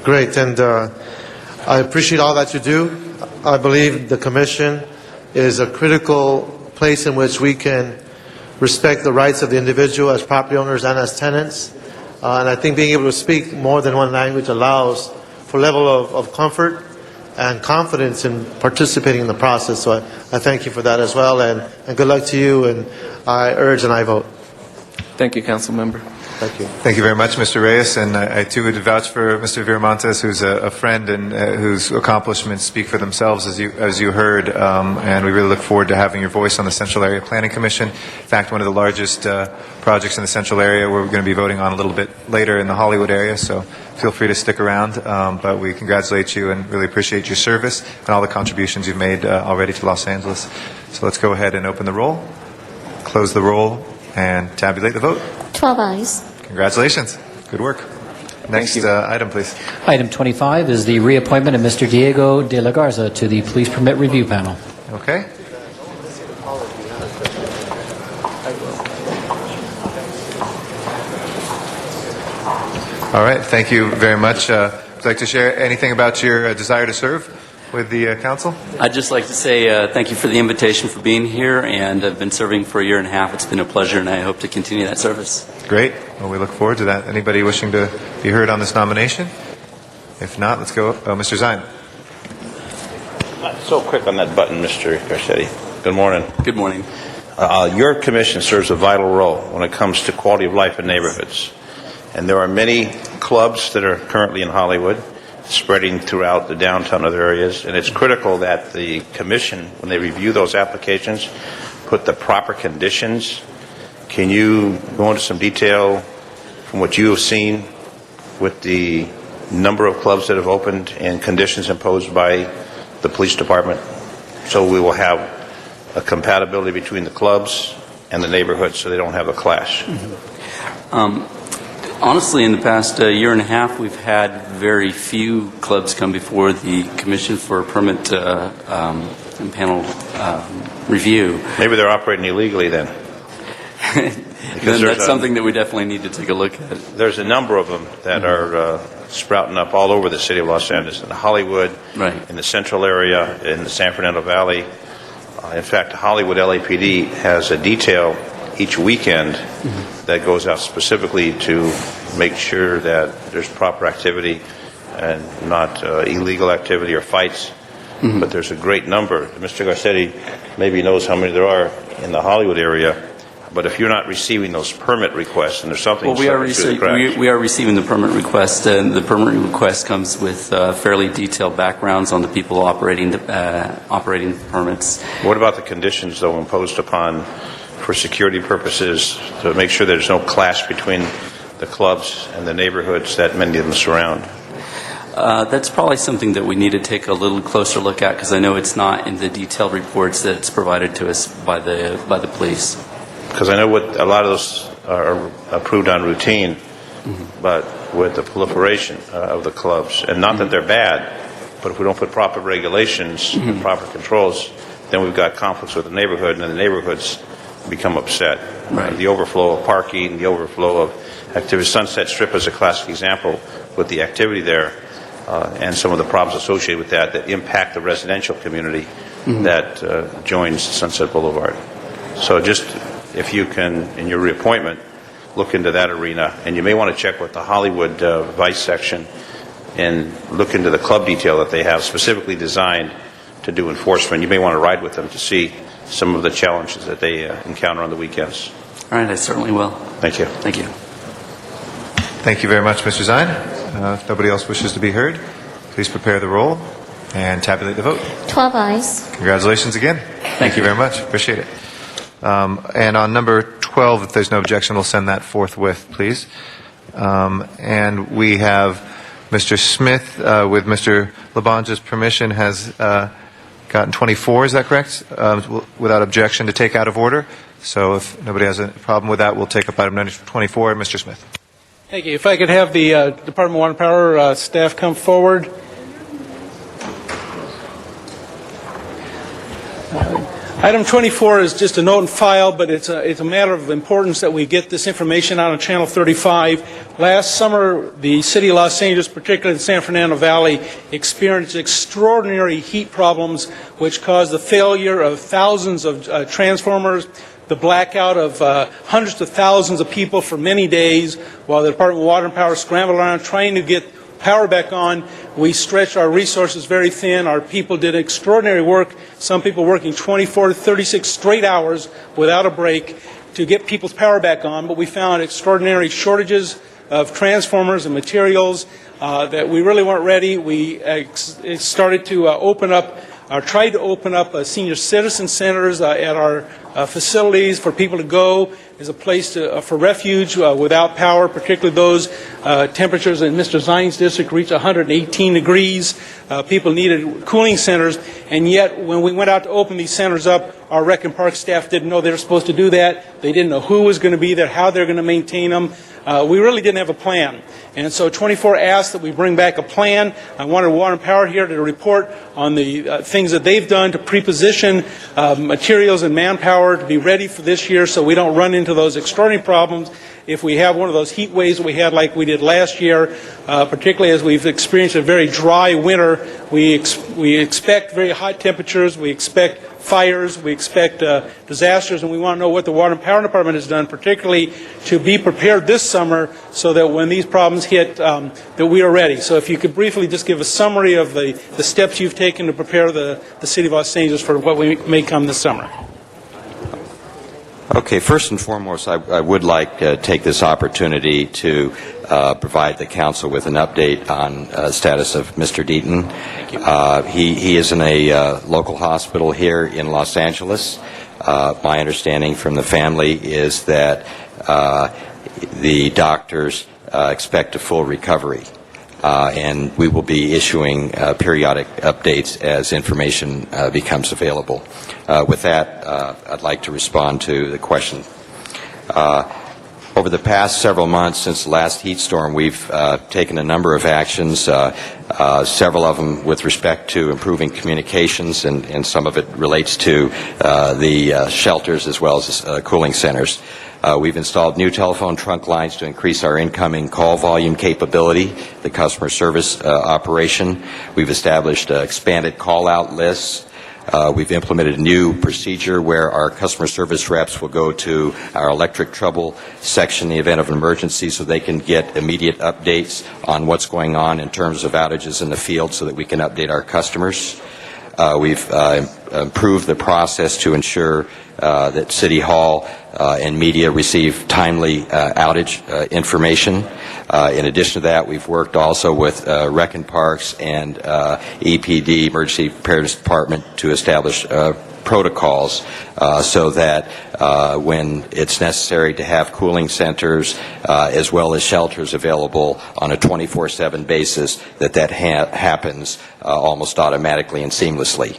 Great, and I appreciate all that you do. I believe the Commission is a critical place in which we can respect the rights of the individual as property owners and as tenants. And I think being able to speak more than one language allows for a level of comfort and confidence in participating in the process. So I thank you for that as well, and good luck to you, and I urge and I vote. Thank you, council member. Thank you. Thank you very much, Mr. Reyes, and I too would vouch for Mr. Viramontes, who's a friend and whose accomplishments speak for themselves, as you heard, and we really look forward to having your voice on the Central Area Planning Commission. In fact, one of the largest projects in the Central area we're going to be voting on a little bit later in the Hollywood area, so feel free to stick around, but we congratulate you and really appreciate your service and all the contributions you've made already to Los Angeles. So let's go ahead and open the roll, close the roll, and tabulate the vote. 12 ayes. Congratulations. Good work. Next item, please. Item 25 is the reappointment of Mr. Diego de la Garza to the Police Permit Review Panel. Okay. All right. Thank you very much. Would you like to share anything about your desire to serve with the council? I'd just like to say thank you for the invitation for being here, and I've been serving for a year and a half. It's been a pleasure, and I hope to continue that service. Great. Well, we look forward to that. Anybody wishing to be heard on this nomination? If not, let's go. Mr. Zine. So quick on that button, Mr. Garcetti. Good morning. Good morning. Your commission serves a vital role when it comes to quality of life in neighborhoods. And there are many clubs that are currently in Hollywood, spreading throughout the downtown other areas. And it's critical that the commission, when they review those applications, put the proper conditions. Can you go into some detail from what you have seen with the number of clubs that have opened and conditions imposed by the police department? So we will have a compatibility between the clubs and the neighborhoods so they don't have a clash. Honestly, in the past year and a half, we've had very few clubs come before the Commission for a permit and panel review. Maybe they're operating illegally then. Then that's something that we definitely need to take a look at. There's a number of them that are sprouting up all over the city of Los Angeles, in Hollywood, right, in the central area, in the San Fernando Valley. In fact, Hollywood LAPD has a detail each weekend that goes out specifically to make sure that there's proper activity and not illegal activity or fights. But there's a great number. Mr. Garcetti maybe knows how many there are in the Hollywood area. But if you're not receiving those permit requests, and there's something we are receiving the permit request, and the permit request comes with fairly detailed backgrounds on the people operating the permits. What about the conditions, though, imposed upon for security purposes to make sure there's no clash between the clubs and the neighborhoods that many of them surround? That's probably something that we need to take a little closer look at, because I know it's not in the detailed reports that's provided to us by the police. Because I know what a lot of those are approved on routine, but with the proliferation of the clubs, and not that they're bad, but if we don't put proper regulations and proper controls, then we've got conflicts with the neighborhood, and then the neighborhoods become upset. Right. The overflow of parking, the overflow of activity. Sunset Strip is a classic example with the activity there, and some of the problems associated with that impact the residential community that joins Sunset Boulevard. So just if you can, in your reappointment, look into that arena. And you may want to check with the Hollywood Vice section and look into the club detail that they have specifically designed to do enforcement. You may want to ride with them to see some of the challenges that they encounter on the weekends. All right, I certainly will. Thank you. Thank you. Thank you very much, Mr. Zine. If nobody else wishes to be heard, please prepare the roll and tabulate the vote. 12 ayes. Congratulations again. Thank you very much. Appreciate it. And on number 12, if there's no objection, we'll send that forthwith, please. And we have Mr. Smith, with Mr. Labange's permission, has gotten 24, is that correct? Without objection to take out of order. So if nobody has a problem with that, we'll take up item number 24. Mr. Smith. Thank you. If I could have the Department of Water and Power staff come forward. Item 24 is just a note and file, but it's a matter of importance that we get this information out on Channel 35. Last summer, the city of Los Angeles, particularly the San Fernando Valley, experienced extraordinary heat problems, which caused the failure of thousands of transformers, the blackout of hundreds of thousands of people for many days, while the Department of Water and Power scrambled around trying to get power back on. We stretched our resources very thin. Our people did extraordinary work, some people working 24 to 36 straight hours without a break to get people's power back on, but we found extraordinary shortages of transformers and materials that we really weren't ready. We started to tried to open up senior citizen centers at our facilities for people to go as a place for refuge without power, particularly those temperatures in Mr. Zine's district reached 118 degrees. People needed cooling centers, and yet when we went out to open these centers up, our Rec and Park staff didn't know they were supposed to do that. They didn't know who was going to be there, how they're going to maintain them. We really didn't have a plan. And so 24 asked that we bring back a plan. I wanted Water and Power here to report on the things that they've done to pre-position materials and manpower to be ready for this year so we don't run into those extraordinary problems if we have one of those heat waves we had like we did last year, particularly as we've experienced a very dry winter. We expect very hot temperatures, we expect fires, we expect disasters, and we want to know what the Water and Power Department has done, particularly to be prepared this summer so that when these problems hit, that we are ready. So if you could briefly just give a summary of the steps you've taken to prepare the City of Los Angeles for what may come this summer. Okay, first and foremost, I would like to take this opportunity to provide the council with an update on status of Mr. Deaton. He is in a local hospital here in Los Angeles. My understanding from the family is that the doctors expect a full recovery. And we will be issuing periodic updates as information becomes available. With that, I'd like to respond to the question. Over the past several months since the last heat storm, we've taken a number of actions, several of them with respect to improving communications, and some of it relates to the shelters as well as cooling centers. We've installed new telephone trunk lines to increase our incoming call volume capability, the customer service operation. We've established expanded call-out lists. We've implemented a new procedure where our customer service reps will go to our electric trouble section in the event of an emergency so they can get immediate updates on what's going on in terms of outages in the field so that we can update our customers. We've improved the process to ensure that City Hall and media receive timely outage information. In addition to that, we've worked also with Rec and Parks and EPD, Emergency Preparedness Department, to establish protocols so that when it's necessary to have cooling centers as well as shelters available on a 24/7 basis, that happens almost automatically and seamlessly.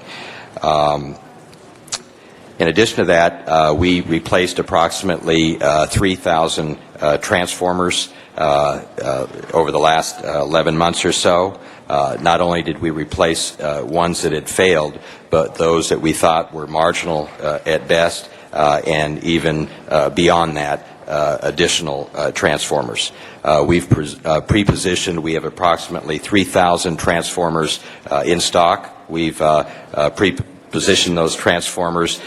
In addition to that, we replaced approximately 3,000 transformers over the last 11 months or so. Not only did we replace ones that had failed, but those that we thought were marginal at best, and even beyond that, additional transformers. We've pre-positioned, we have approximately 3,000 transformers in stock. We've position those transformers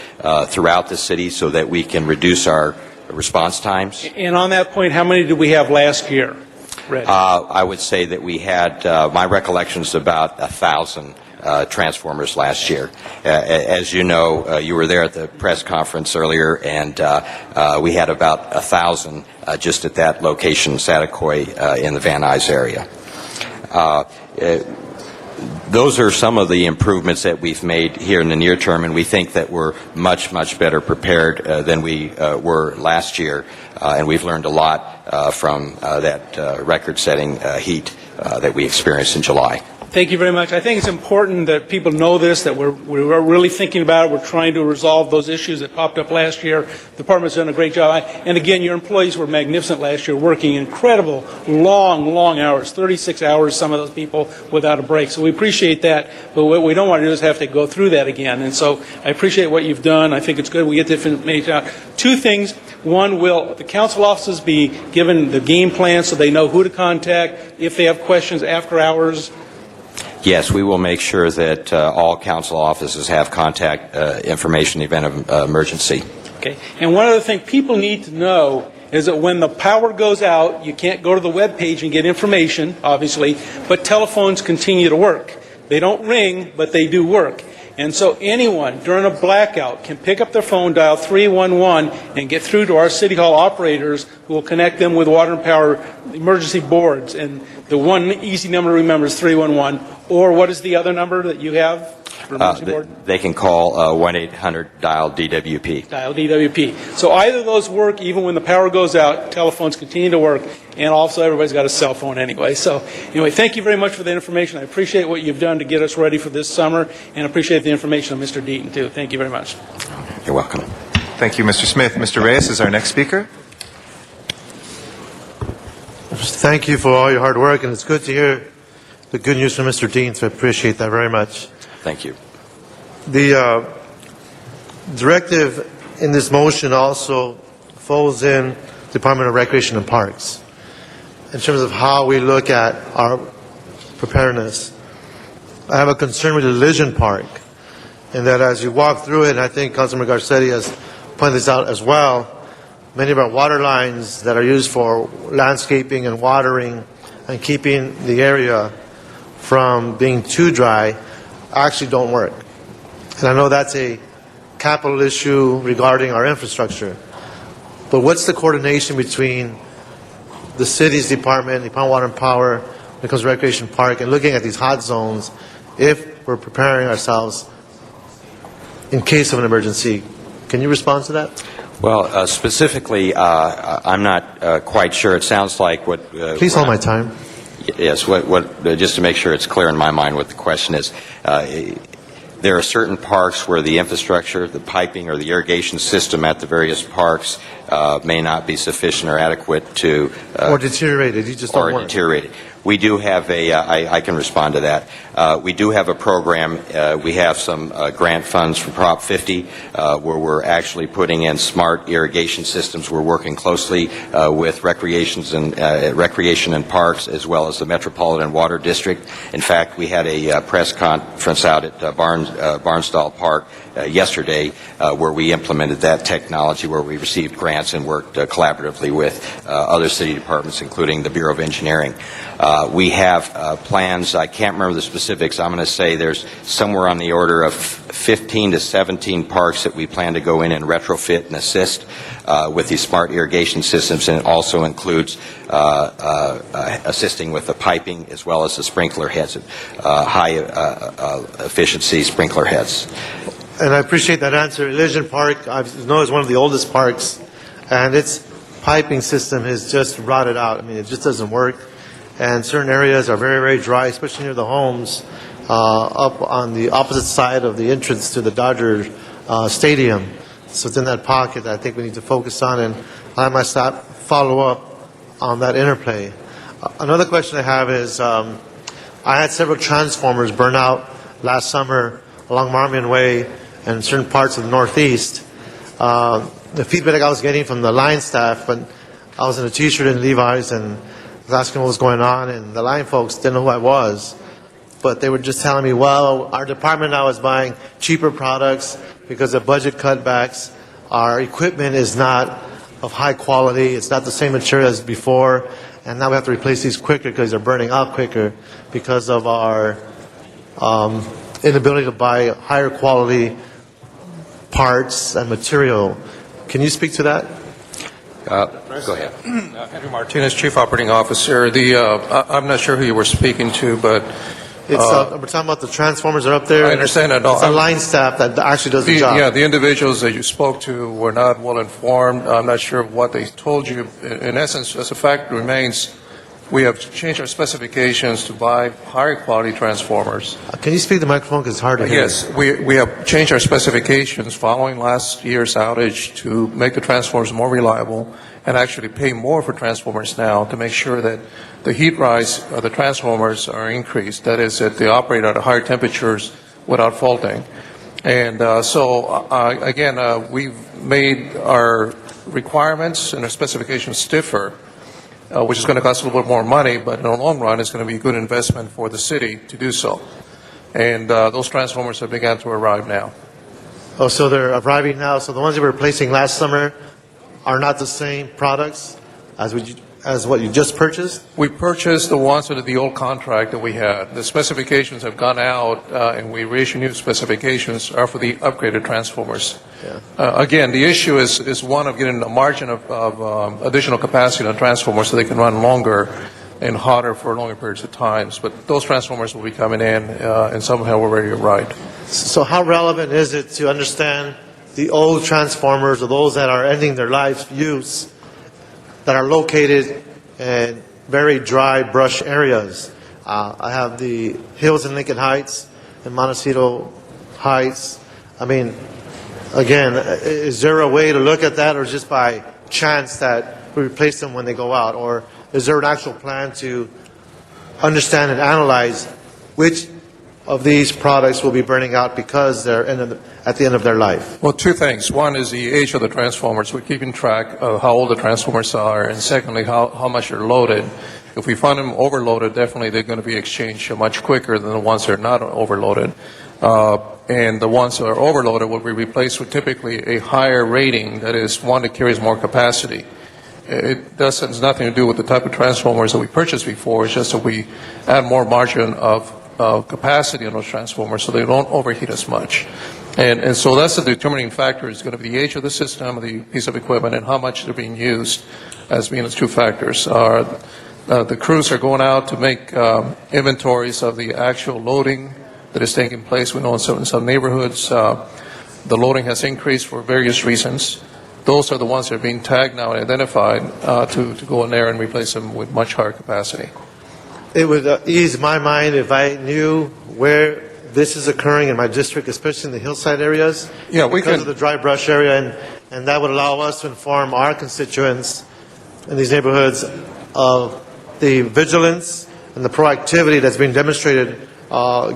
throughout the city so that we can reduce our response times. And on that point, how many did we have last year? Ready? I would say that we had, my recollection is about 1,000 transformers last year. As you know, you were there at the press conference earlier, and we had about 1,000 just at that location, Satakoy, in the Van Nuys area. Those are some of the improvements that we've made here in the near term, and we think that we're much, much better prepared than we were last year, and we've learned a lot from that record-setting heat that we experienced in July. Thank you very much. I think it's important that people know this, that we're really thinking about it. We're trying to resolve those issues that popped up last year. The department's done a great job. And again, your employees were magnificent last year, working incredible, long hours, 36 hours, some of those people without a break. So we appreciate that. But what we don't want to do is have to go through that again. And so I appreciate what you've done. I think it's good we get the information out. Two things. One, will the council offices be given the game plan so they know who to contact if they have questions after hours? Yes, we will make sure that all council offices have contact information in the event of emergency. Okay. And one other thing people need to know is that when the power goes out, you can't go to the web page and get information, obviously, but telephones continue to work. They don't ring, but they do work. And so anyone during a blackout can pick up their phone, dial 311, and get through to our City Hall operators who will connect them with water and power emergency boards. And the one easy number to remember is 311. Or what is the other number that you have for emergency board? They can call 1-800-DIAL-DWP. Dial DWP. So either of those work even when the power goes out, telephones continue to work, and also everybody's got a cell phone anyway. So anyway, thank you very much for the information. I appreciate what you've done to get us ready for this summer, and appreciate the information of Mr. Deaton, too. Thank you very much. You're welcome. Thank you, Mr. Smith. Mr. Reyes is our next speaker. Thank you for all your hard work, and it's good to hear the good news from Mr. Dean, so I appreciate that very much. Thank you. The directive in this motion also folds in Department of Recreation and Parks in terms of how we look at our preparedness. I have a concern with the Legion Park, in that as you walk through it, and I think Councilman Garcetti has pointed this out as well, many of our water lines that are used for landscaping and watering and keeping the area from being too dry actually don't work. And I know that's a capital issue regarding our infrastructure. But what's the coordination between the city's department, Department of Water and Power, when it comes to Recreation Park, and looking at these hot zones if we're preparing ourselves in case of an emergency? Can you respond to that? Well, specifically, I'm not quite sure. It sounds like what... Please hold my time. Yes, just to make sure it's clear in my mind what the question is. There are certain parks where the infrastructure, the piping, or the irrigation system at the various parks may not be sufficient or adequate to... or deteriorated. You just don't or work. deteriorated. We do have I can respond to that. We do have a program. We have some grant funds from Prop 50 where we're actually putting in smart irrigation systems. We're working closely with Recreation and Parks as well as the Metropolitan Water District. In fact, we had a press conference out at Barnstall Park yesterday where we implemented that technology, where we received grants and worked collaboratively with other city departments, including the Bureau of Engineering. We have plans. I can't remember the specifics. I'm going to say there's somewhere on the order of 15 to 17 parks that we plan to go in and retrofit and assist with these smart irrigation systems, and it also includes assisting with the piping as well as the sprinkler heads, high efficiency sprinkler heads. And I appreciate that answer. Legion Park, I know, is one of the oldest parks, and its piping system has just rotted out. I mean, it just doesn't work. And certain areas are very, very dry, especially near the homes, up on the opposite side of the entrance to the Dodger Stadium. So it's in that pocket that I think we need to focus on, and I might follow up on that interplay. Another question I have is, I had several transformers burn out last summer along Marmion Way and certain parts of the Northeast. The feedback I was getting from the line staff, but I was in a T-shirt in Levi's and I was asking what was going on, and the line folks didn't know who I was. but they were just telling me, well, our department now is buying cheaper products because of budget cutbacks. Our equipment is not of high quality. It's not the same material as before. And now we have to replace these quicker because they're burning out quicker because of our inability to buy higher quality parts and material. Can you speak to that? Go ahead. Andrew Martinez, Chief Operating Officer. I'm not sure who you were speaking to, but We're talking about the transformers that are up there. I understand that. It's a line staff that actually does the job. Yeah, the individuals that you spoke to were not well informed. I'm not sure what they told you. In essence, as a fact remains, we have changed our specifications to buy higher quality transformers. Can you speak to the microphone because it's hard to hear? Yes, we have changed our specifications following last year's outage to make the transformers more reliable and actually pay more for transformers now to make sure that the heat rise of the transformers are increased. That is, that they operate at higher temperatures without faulting. And again, we've made our requirements and our specifications stiffer, which is going to cost a little bit more money, but in the long run, it's going to be a good investment for the city to do so. And those transformers have begun to arrive now. Oh, so they're arriving now. So the ones that we were replacing last summer are not the same products as what you just purchased? We purchased the ones under the old contract that we had. The specifications have gone out, and we reissue new specifications are for the upgraded transformers. Yeah. Again, the issue is one of getting a margin of additional capacity on transformers so they can run longer and hotter for longer periods of times. But those transformers will be coming in, and somehow we're ready to ride. So how relevant is it to understand the old transformers or those that are ending their life use that are located in very dry brush areas? I have the hills in Lincoln Heights and Montecito Heights. I mean, again, is there a way to look at that, or just by chance that we replace them when they go out? Or is there an actual plan to understand and analyze which of these products will be burning out because they're at the end of their life? Well, two things. One is the age of the transformers. We're keeping track of how old the transformers are, and secondly, how much they're loaded. If we find them overloaded, definitely they're going to be exchanged much quicker than the ones that are not overloaded. And the ones that are overloaded will be replaced with typically a higher rating, that is, one that carries more capacity. It has nothing to do with the type of transformers that we purchased before. It's just that we add more margin of capacity on those transformers so they don't overheat as much. And so that's the determining factor. Is going to be the age of the system, of the piece of equipment, and how much they're being used as being the two factors. The crews are going out to make inventories of the actual loading that is taking place. We know in some neighborhoods the loading has increased for various reasons. Those are the ones that are being tagged now and identified to go in there and replace them with much higher capacity. It would ease my mind if I knew where this is occurring in my district, especially in the hillside areas, because of the dry brush area, and that would allow us to inform our constituents in these neighborhoods of the vigilance and the proactivity that's being demonstrated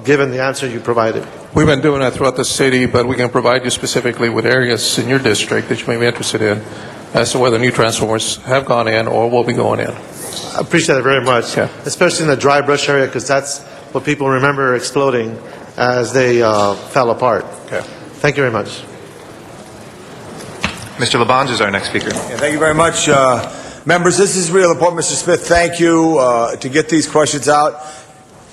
given the answer you provided. We've been doing that throughout the city, but we can provide you specifically with areas in your district that you may be interested in as to whether new transformers have gone in or will be going in. I appreciate it very much, especially in the dry brush area, because that's what people remember exploding as they fell apart. Okay. Thank you very much. Mr. Labange is our next speaker. Yeah, thank you very much. Members, this is real important. Mr. Smith, thank you to get these questions out.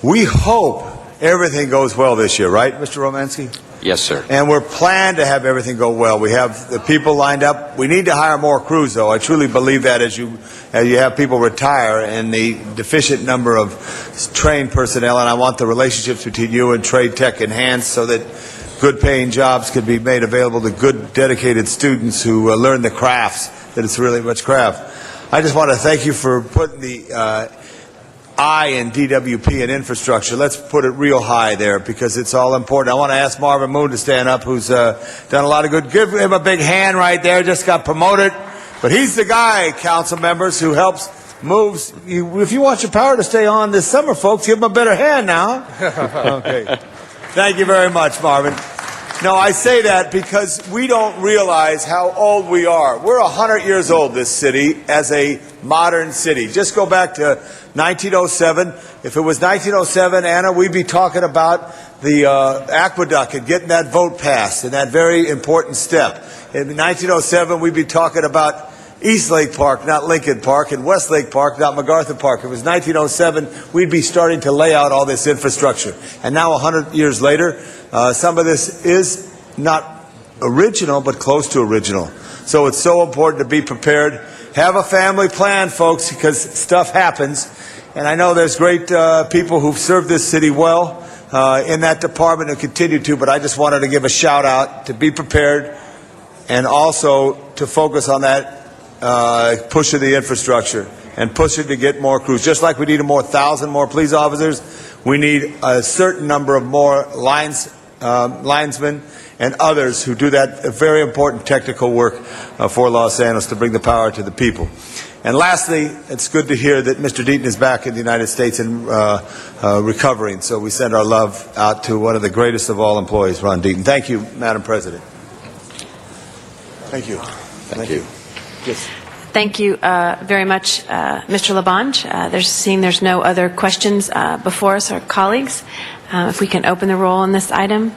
We hope everything goes well this year, right, Mr. Romansky? Yes, sir. And we're planned to have everything go well. We have the people lined up. We need to hire more crews, though. I truly believe that as you have people retire and the deficient number of trained personnel, and I want the relationships between you and Trade Tech enhanced so that good-paying jobs can be made available to good, dedicated students who learn the crafts, that it's really much craft. I just want to thank you for putting the I in DWP and infrastructure. Let's put it real high there because it's all important. I want to ask Marvin Moon to stand up, who's done a lot of good. Give him a big hand right there. Just got promoted. But he's the guy, council members, who helps moves. If you want your power to stay on this summer, folks, give him a better hand now. Okay. Thank you very much, Marvin. No, I say that because we don't realize how old we are. We're 100 years old, this city, as a modern city. Just go back to 1907. If it was 1907, Anna, we'd be talking about the aqueduct and getting that vote passed, and that very important step. In 1907, we'd be talking about East Lake Park, not Lincoln Park, and West Lake Park, not MacArthur Park. If it was 1907, we'd be starting to lay out all this infrastructure. And now, 100 years later, some of this is not original, but close to original. So it's so important to be prepared. Have a family plan, folks, because stuff happens. And I know there's great people who've served this city well in that department and continue to, but I just wanted to give a shout out to be prepared and also to focus on that push of the infrastructure and push it to get more crews. Just like we need 1,000 more police officers, we need a certain number of more linesmen and others who do that very important technical work for Los Angeles to bring the power to the people. And lastly, it's good to hear that Mr. Deaton is back in the United States and recovering. So we send our love out to one of the greatest of all employees, Ron Deaton. Thank you, Madam President. Thank you. Thank you. Yes. Thank you very much, Mr. Labange. There's no other questions before us, our colleagues. If we can open the roll on this item,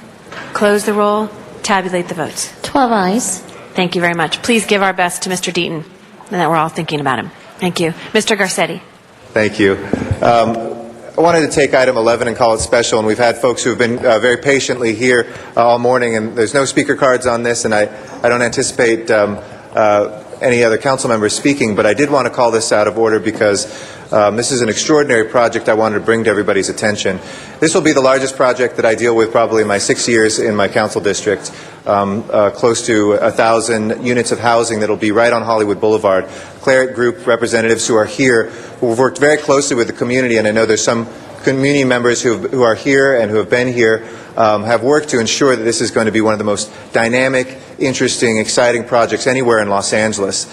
close the roll, tabulate the votes. 12 ayes. Thank you very much. Please give our best to Mr. Deaton, and that we're all thinking about him. Thank you. Mr. Garcetti. Thank you. I wanted to take item 11 and call it special, and we've had folks who have been very patiently here all morning, and there's no speaker cards on this, and I don't anticipate any other council members speaking, but I did want to call this out of order because this is an extraordinary project I wanted to bring to everybody's attention. This will be the largest project that I deal with probably in my 6 years in my council district, close to 1,000 units of housing that will be right on Hollywood Boulevard. Claret Group representatives who are here, who have worked very closely with the community, and I know there's some community members who are here and who have been here, have worked to ensure that this is going to be one of the most dynamic, interesting, exciting projects anywhere in Los Angeles.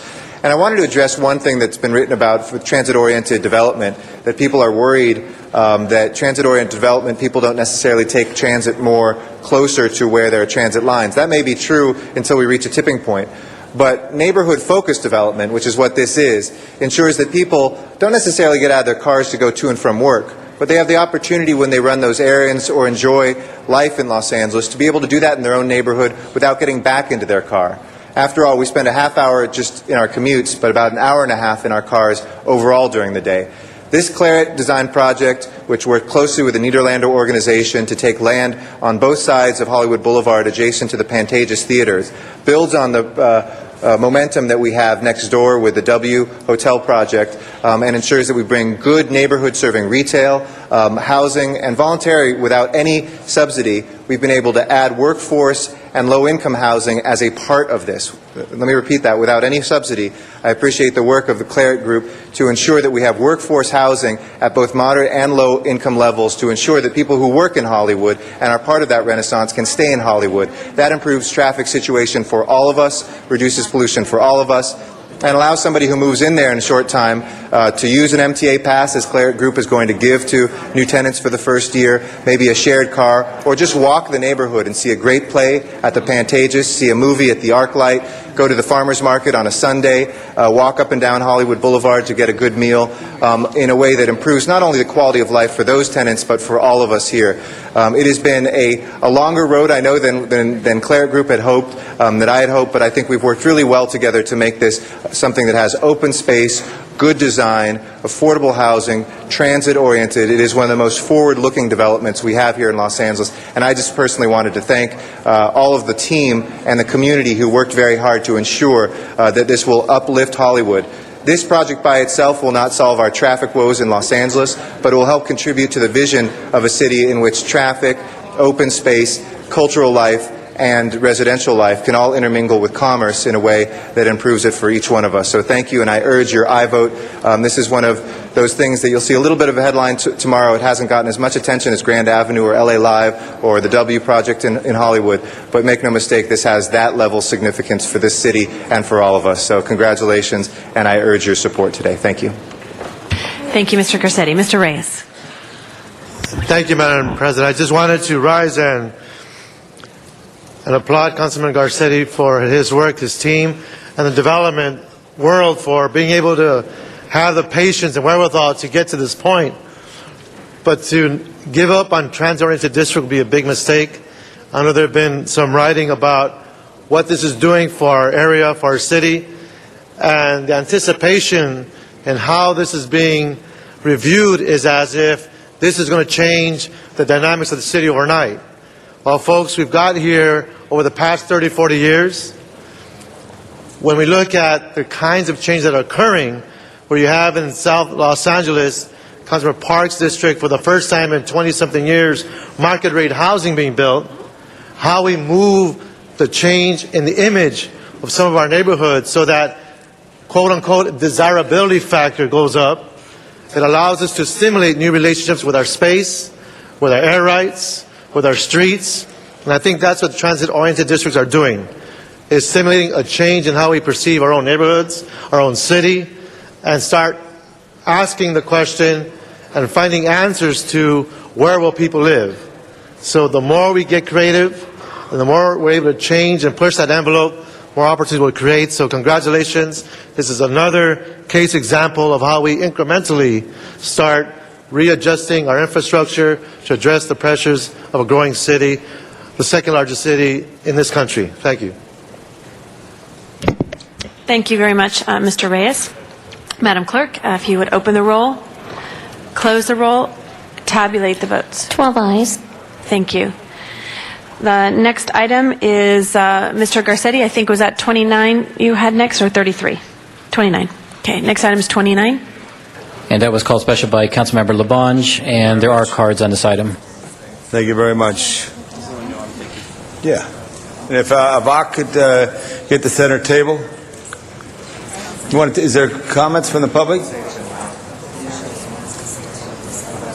And I wanted to address one thing that's been written about for transit-oriented development, that people are worried that transit-oriented development, people don't necessarily take transit more closer to where there are transit lines. That may be true until we reach a tipping point. But neighborhood-focused development, which is what this is, ensures that people don't necessarily get out of their cars to go to and from work, but they have the opportunity when they run those errands or enjoy life in Los Angeles to be able to do that in their own neighborhood without getting back into their car. After all, we spend a half hour just in our commutes, but about an hour and a half in our cars overall during the day. This Claret design project, which worked closely with the Nederlander organization to take land on both sides of Hollywood Boulevard adjacent to the Pantages theaters, builds on the momentum that we have next door with the W Hotel project and ensures that we bring good neighborhood-serving retail, housing, and voluntary without any subsidy. We've been able to add workforce and low-income housing as a part of this. Let me repeat that, without any subsidy. I appreciate the work of the Claret Group to ensure that we have workforce housing at both moderate and low-income levels to ensure that people who work in Hollywood and are part of that renaissance can stay in Hollywood. That improves traffic situation for all of us, reduces pollution for all of us, and allows somebody who moves in there in a short time to use an MTA pass, as Claret Group is going to give to new tenants for the first year, maybe a shared car, or just walk the neighborhood and see a great play at the Pantages, see a movie at the ArcLight, go to the farmer's market on a Sunday, walk up and down Hollywood Boulevard to get a good meal in a way that improves not only the quality of life for those tenants, but for all of us here. It has been a longer road, I know, than Claret Group had hoped, that I had hoped, but I think we've worked really well together to make this something that has open space, good design, affordable housing, transit-oriented. It is one of the most forward-looking developments we have here in Los Angeles, and I just personally wanted to thank all of the team and the community who worked very hard to ensure that this will uplift Hollywood. This project by itself will not solve our traffic woes in Los Angeles, but it will help contribute to the vision of a city in which traffic, open space, cultural life, and residential life can all intermingle with commerce in a way that improves it for each one of us. So thank you, and I urge your aye vote. This is one of those things that you'll see a little bit of a headline tomorrow. It hasn't gotten as much attention as Grand Avenue or LA Live or the W project in Hollywood, but make no mistake, this has that level of significance for this city and for all of us. So congratulations, and I urge your support today. Thank you. Thank you, Mr. Garcetti. Mr. Reyes. Thank you, Madam President. I just wanted to rise and and applaud Councilman Garcetti for his work, his team, and the development world for being able to have the patience and wherewithal to get to this point. But to give up on transit-oriented district would be a big mistake. I know there have been some writing about what this is doing for our area, for our city, and the anticipation and how this is being reviewed is as if this is going to change the dynamics of the city overnight. Well, folks, we've got here over the past 30, 40 years. When we look at the kinds of changes that are occurring, where you have in South Los Angeles, Councilman Park's district, for the first time in 20-something years, market rate housing being built, how we move the change in the image of some of our neighborhoods so that quote-unquote desirability factor goes up. It allows us to stimulate new relationships with our space, with our air rights, with our streets, and I think that's what transit-oriented districts are doing, is stimulating a change in how we perceive our own neighborhoods, our own city, and start asking the question and finding answers to where will people live. So the more we get creative, and the more we're able to change and push that envelope, more opportunities we'll create. So congratulations. This is another case example of how we incrementally start readjusting our infrastructure to address the pressures of a growing city, the second largest city in this country. Thank you. Thank you very much, Mr. Reyes. Madam Clerk, if you would open the roll, close the roll, tabulate the votes. 12 ayes. Thank you. The next item is Mr. Garcetti. I think was that 29 you had next, or 33? 29. Okay, next item is 29. And that was called special by Councilmember Labange, and there are cards on this item. Thank you very much. Yeah. And if Avak could get the center table. Is there comments from the public?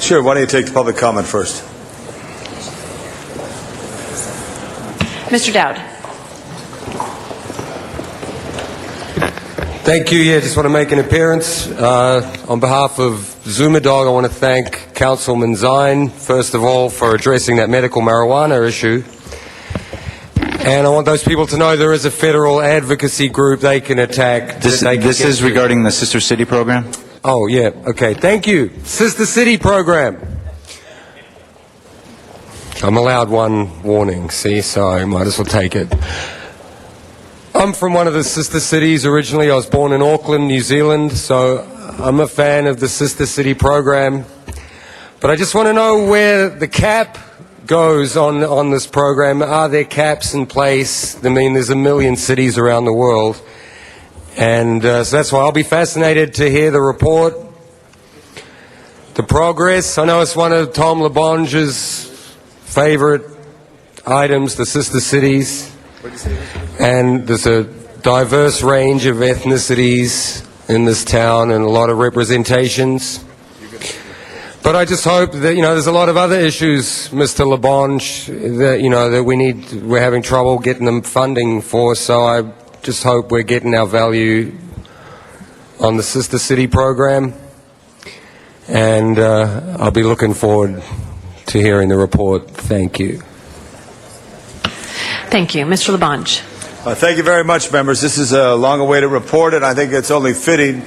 Sure, why don't you take the public comment first? Mr. Dowd. Thank you. Yeah, just want to make an appearance. On behalf of Zumadog, I want to thank Councilman Zine, first of all, for addressing that medical marijuana issue. And I want those people to know there is a federal advocacy group they can attack. This is regarding the Sister City program? Oh, yeah. Okay. Thank you. Sister City program. I'm allowed one warning, see, so I might as well take it. I'm from one of the sister cities originally. I was born in Auckland, New Zealand, so I'm a fan of the Sister City program. But I just want to know where the cap goes on this program. Are there caps in place? I mean, there's a million cities around the world. And so that's why I'll be fascinated to hear the report, the progress. I know it's one of Tom Labange's favorite items, the sister cities. And there's a diverse range of ethnicities in this town and a lot of representations. But I just hope that, there's a lot of other issues, Mr. Labange, that, that we're having trouble getting them funding for. So I just hope we're getting our value on the Sister City program. And I'll be looking forward to hearing the report. Thank you. Thank you. Mr. Labange. Thank you very much, members. This is a long-awaited report, and I think it's only fitting in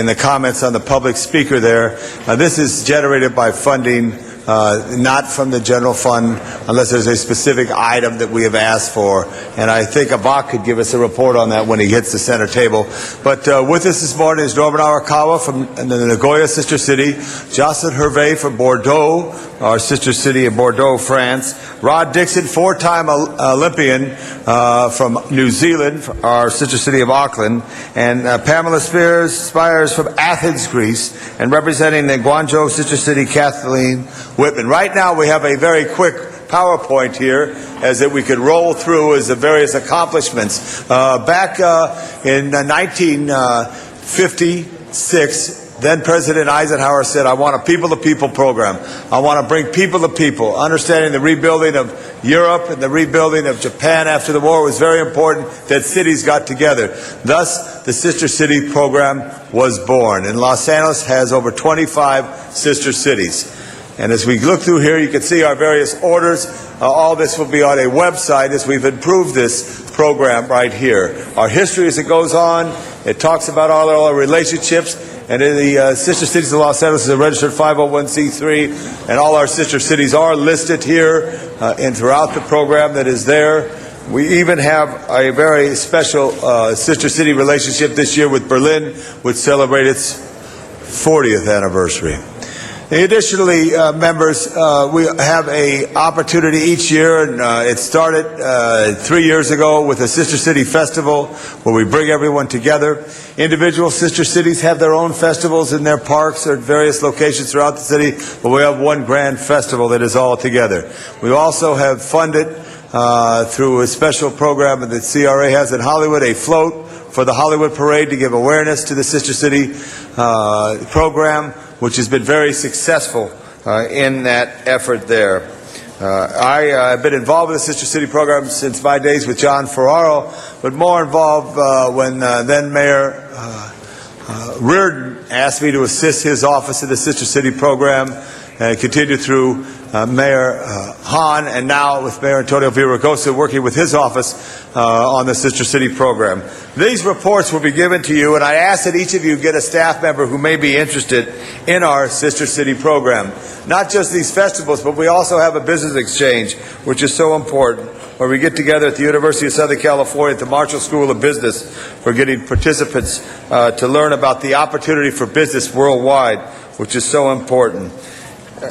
the comments on the public speaker there. This is generated by funding not from the general fund unless there's a specific item that we have asked for. And I think Avak could give us a report on that when he hits the center table. But with us this morning is Norman Arakawa from the Nagoya Sister City, Jocelyn Hervé from Bordeaux, our sister city in Bordeaux, France, Rod Dixon, four-time Olympian from New Zealand, our sister city of Auckland, and Pamela Spires from Athens, Greece, and representing the Guangzhou sister city, Kathleen Whitman. Right now we have a very quick PowerPoint here as that we could roll through as the various accomplishments. Back in 1956, then President Eisenhower said, I want a people-to-people program. I want to bring people to people. Understanding the rebuilding of Europe and the rebuilding of Japan after the war was very important that cities got together. Thus, the Sister City program was born. And Los Angeles has over 25 sister cities. And as we look through here, you can see our various orders. All this will be on a website as we've improved this program right here. Our history as it goes on, it talks about all our relationships, and in the sister cities of Los Angeles is a registered 501c3, and all our sister cities are listed here and throughout the program that is there. We even have a very special sister city relationship this year with Berlin, which celebrated its 40th anniversary. Additionally, members, we have an opportunity each year, and it started 3 years ago with a Sister City Festival where we bring everyone together. Individual sister cities have their own festivals in their parks or at various locations throughout the city, but we have one grand festival that is all together. We also have funded through a special program that the CRA has in Hollywood, a float for the Hollywood Parade to give awareness to the Sister City program, which has been very successful in that effort there. I have been involved with the Sister City program since my days with John Ferraro, but more involved when then Mayor Reardon asked me to assist his office in the Sister City program, and continued through Mayor Hahn, and now with Mayor Antonio Villaraigosa working with his office on the Sister City program. These reports will be given to you, and I ask that each of you get a staff member who may be interested in our Sister City program. Not just these festivals, but we also have a business exchange, which is so important, where we get together at the University of Southern California at the Marshall School of Business for getting participants to learn about the opportunity for business worldwide, which is so important.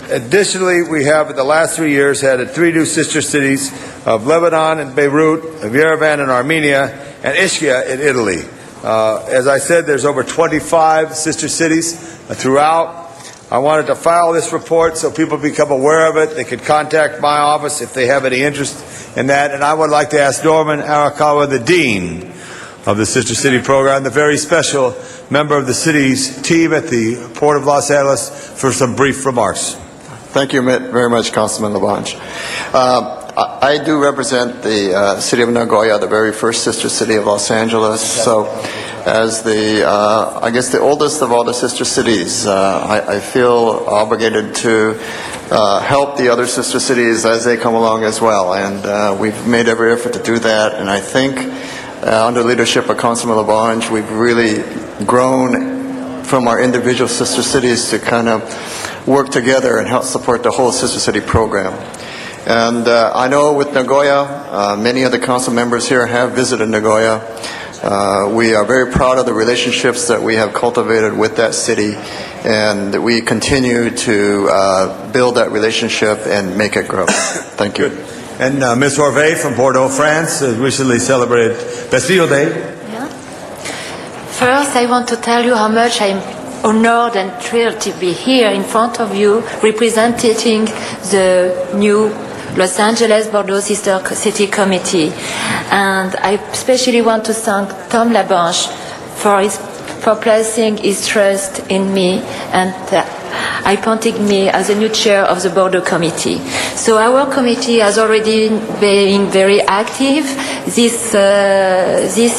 Additionally, we have in the last 3 years had 3 new sister cities of Lebanon and Beirut, of Yerevan in Armenia, and Ischia in Italy. As I said, there's over 25 sister cities throughout. I wanted to file this report so people become aware of it. They could contact my office if they have any interest in that. And I would like to ask Norman Arakawa, the Dean of the Sister City program, the very special member of the city's team at the Port of Los Angeles, for some brief remarks. Thank you very much, Councilman Labange. I do represent the city of Nagoya, the very first sister city of Los Angeles. So, as the, I guess, the oldest of all the sister cities, I feel obligated to help the other sister cities as they come along as well. And we've made every effort to do that. And I think under leadership of Councilman Labange, we've really grown from our individual sister cities to kind of work together and help support the whole Sister City program. And I know with Nagoya, many of the council members here have visited Nagoya. We are very proud of the relationships that we have cultivated with that city, and we continue to build that relationship and make it grow. Thank you. Good. And Ms. Orve from Bordeaux, France, recently celebrated Bastille Day. Yeah. First, I want to tell you how much I'm honored and thrilled to be here in front of you representing the new Los Angeles Bordeaux Sister City Committee. And I especially want to thank Tom Labange for placing his trust in me and appointing me as the new chair of the Bordeaux Committee. So our committee has already been very active this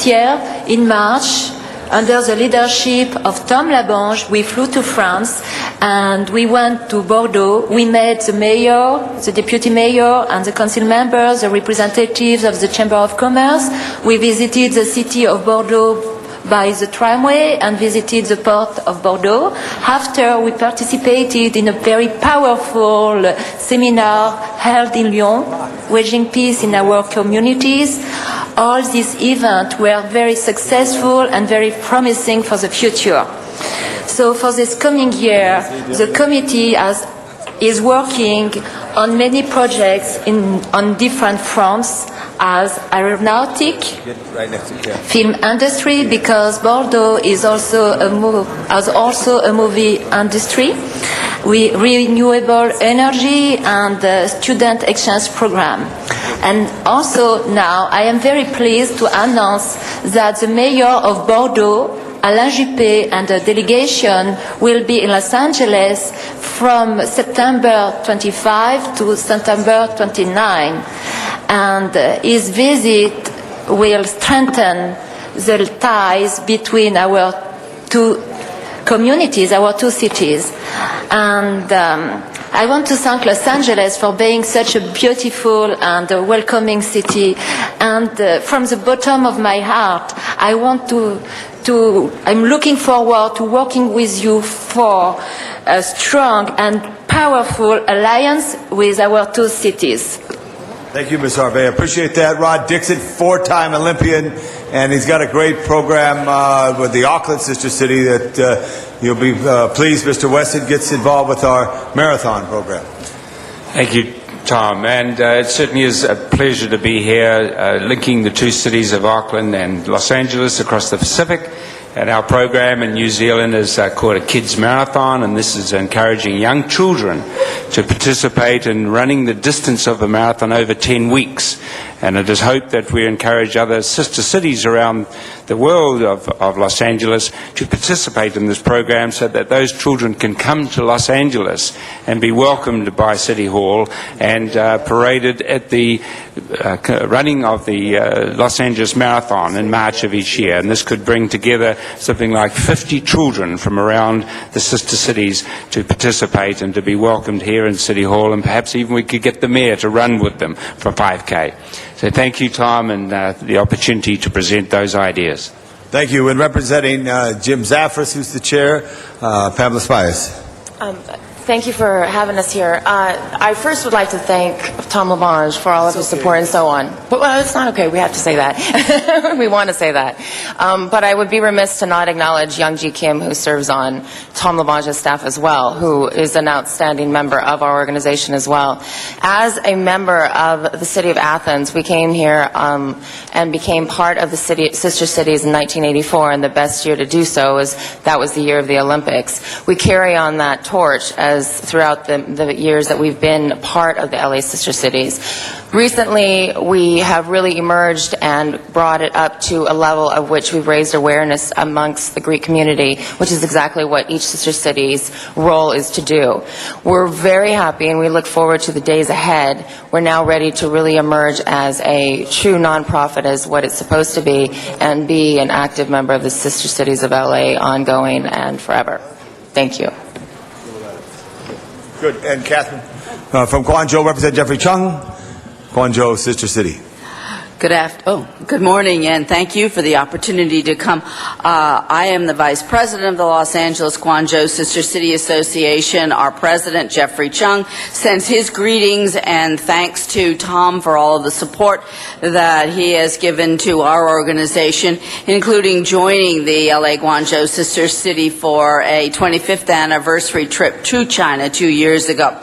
year in March. Under the leadership of Tom Labange, we flew to France and we went to Bordeaux. We met the mayor, the deputy mayor, and the council members, the representatives of the Chamber of Commerce. We visited the city of Bordeaux by the tramway and visited the port of Bordeaux. After, we participated in a very powerful seminar held in Lyon, waging peace in our communities. All these events were very successful and very promising for the future. So for this coming year, the committee is working on many projects on different fronts, as aeronautic, film industry, because Bordeaux is also a movie industry, renewable energy, and the student exchange program. And also now I am very pleased to announce that the mayor of Bordeaux, Alain Juppé, and the delegation will be in Los Angeles from September 25 to September 29. And his visit will strengthen the ties between our two communities, our two cities. And I want to thank Los Angeles for being such a beautiful and welcoming city. And from the bottom of my heart, I'm looking forward to working with you for a strong and powerful alliance with our two cities. Thank you, Ms. Harvey. I appreciate that. Rod Dixon, four-time Olympian, and he's got a great program with the Auckland Sister City that you'll be pleased Mr. Weston gets involved with our marathon program. Thank you, Tom. And it certainly is a pleasure to be here linking the two cities of Auckland and Los Angeles across the Pacific. And our program in New Zealand is called a Kids Marathon, and this is encouraging young children to participate in running the distance of a marathon over 10 weeks. And it is hoped that we encourage other sister cities around the world of Los Angeles to participate in this program so that those children can come to Los Angeles and be welcomed by City Hall and paraded at the running of the Los Angeles Marathon in March of each year. And this could bring together something like 50 children from around the sister cities to participate and to be welcomed here in City Hall, and perhaps even we could get the mayor to run with them for 5K. So thank you, Tom, and the opportunity to present those ideas. Thank you. And representing Jim Zafras, who's the chair, Pamela Spies. Thank you for having us here. I first would like to thank Tom LaBonge for all of his support and so on. But well, it's not okay. We have to say that. We want to say that. But I would be remiss to not acknowledge Young Ji Kim, who serves on Tom LaBonge's staff as well, who is an outstanding member of our organization as well. As a member of the City of Athens, we came here and became part of the sister cities in 1984, and the best year to do so was the year of the Olympics. We carry on that torch as throughout the years that we've been part of the LA Sister Cities. Recently, we have really emerged and brought it up to a level of which we've raised awareness amongst the Greek community, which is exactly what each Sister City's role is to do. We're very happy and we look forward to the days ahead. We're now ready to really emerge as a true nonprofit, as what it's supposed to be, and be an active member of the Sister Cities of LA ongoing and forever. Thank you. Good. And Catherine from Guangzhou, represent Jeffrey Chung, Guangzhou, Sister City. Good morning, and thank you for the opportunity to come. I am the Vice President of the Los Angeles Guangzhou Sister City Association. Our President, Jeffrey Chung, sends his greetings and thanks to Tom for all of the support that he has given to our organization, including joining the LA Guangzhou Sister City for a 25th anniversary trip to China 2 years ago.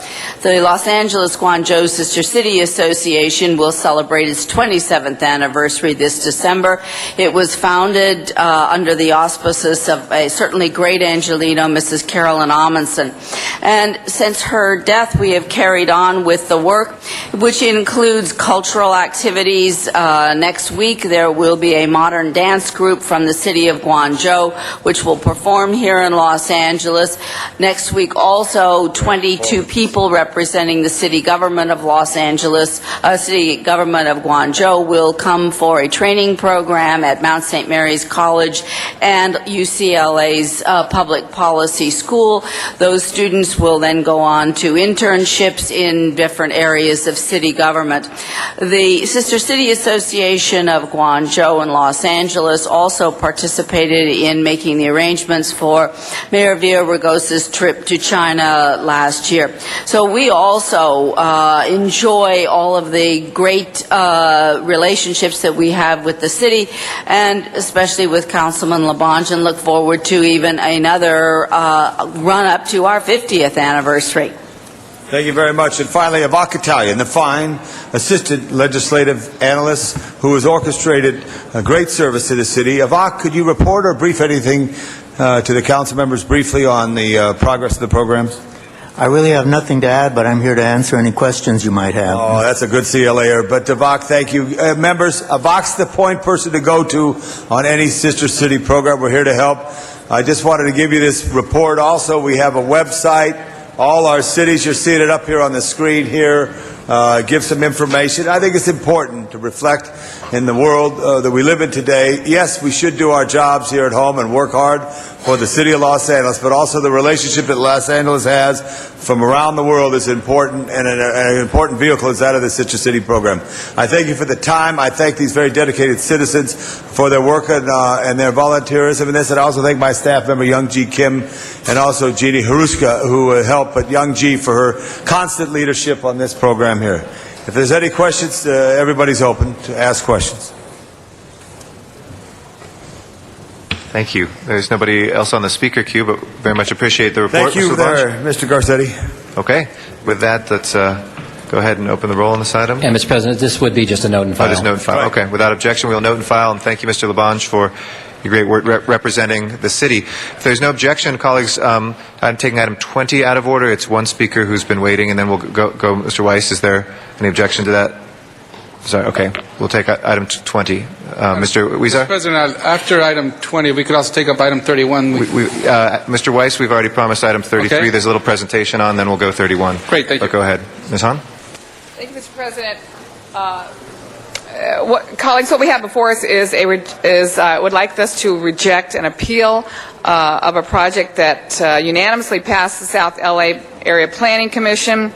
The Los Angeles Guangzhou Sister City Association will celebrate its 27th anniversary this December. It was founded under the auspices of a certainly great Angelino, Mrs. Carolyn Amundsen. And since her death, we have carried on with the work, which includes cultural activities. Next week, there will be a modern dance group from the city of Guangzhou, which will perform here in Los Angeles. Next week, also, 22 people representing the city government of Los Angeles, city government of Guangzhou will come for a training program at Mount St. Mary's College and UCLA's Public Policy School. Those students will then go on to internships in different areas of city government. The Sister City Association of Guangzhou and Los Angeles also participated in making the arrangements for Mayor Villaraigosa's trip to China last year. So we also enjoy all of the great relationships that we have with the city, and especially with Councilman LaBonge, and look forward to even another run-up to our 50th anniversary. Thank you very much. And finally, Avak Italian, the fine assistant legislative analyst who has orchestrated a great service to the city. Avak, could you report or brief anything to the council members briefly on the progress of the programs? I really have nothing to add, but I'm here to answer any questions you might have. Oh, that's a good CLA'er. But Avak, thank you. Members, Avak's the point person to go to on any Sister City program. We're here to help. I just wanted to give you this report. Also, we have a website. All our cities, you're seeing it up here on the screen here. Give some information. I think it's important to reflect in the world that we live in today. Yes, we should do our jobs here at home and work hard, for the city of Los Angeles, but also the relationship that Los Angeles has from around the world is important, and an important vehicle is that of the Citrus City program. I thank you for the time. I thank these very dedicated citizens for their work and their volunteerism in this, and I also thank my staff member, Young Ji Kim, and also Jeannie Haruska, who helped, but Young Ji for her constant leadership on this program here. If there's any questions, everybody's open to ask questions. Thank you. There's nobody else on the speaker queue, but very much appreciate the report. Thank you, Mr. Garcetti. Okay. With that, let's go ahead and open the roll on this item. And, Mr. President, this would be just a note and file. Oh, just note and file. Okay. Without objection, we'll note and file. And thank you, Mr. Labange, for your great work representing the city. If there's no objection, colleagues, I'm taking item 20 out of order. It's one speaker who's been waiting, and then we'll go Mr. Weiss. Is there any objection to that? Sorry, okay. We'll take item 20. Mr. Weezer? Mr. President, after item 20, we could also take up item 31. Mr. Weiss, we've already promised item 33. Okay. There's a little presentation on, then we'll go 31. Great, thank you. But go ahead. Ms. Hahn? Thank you, Mr. President. Colleagues, what we have before us is would like us to reject an appeal of a project that unanimously passed the South LA Area Planning Commission.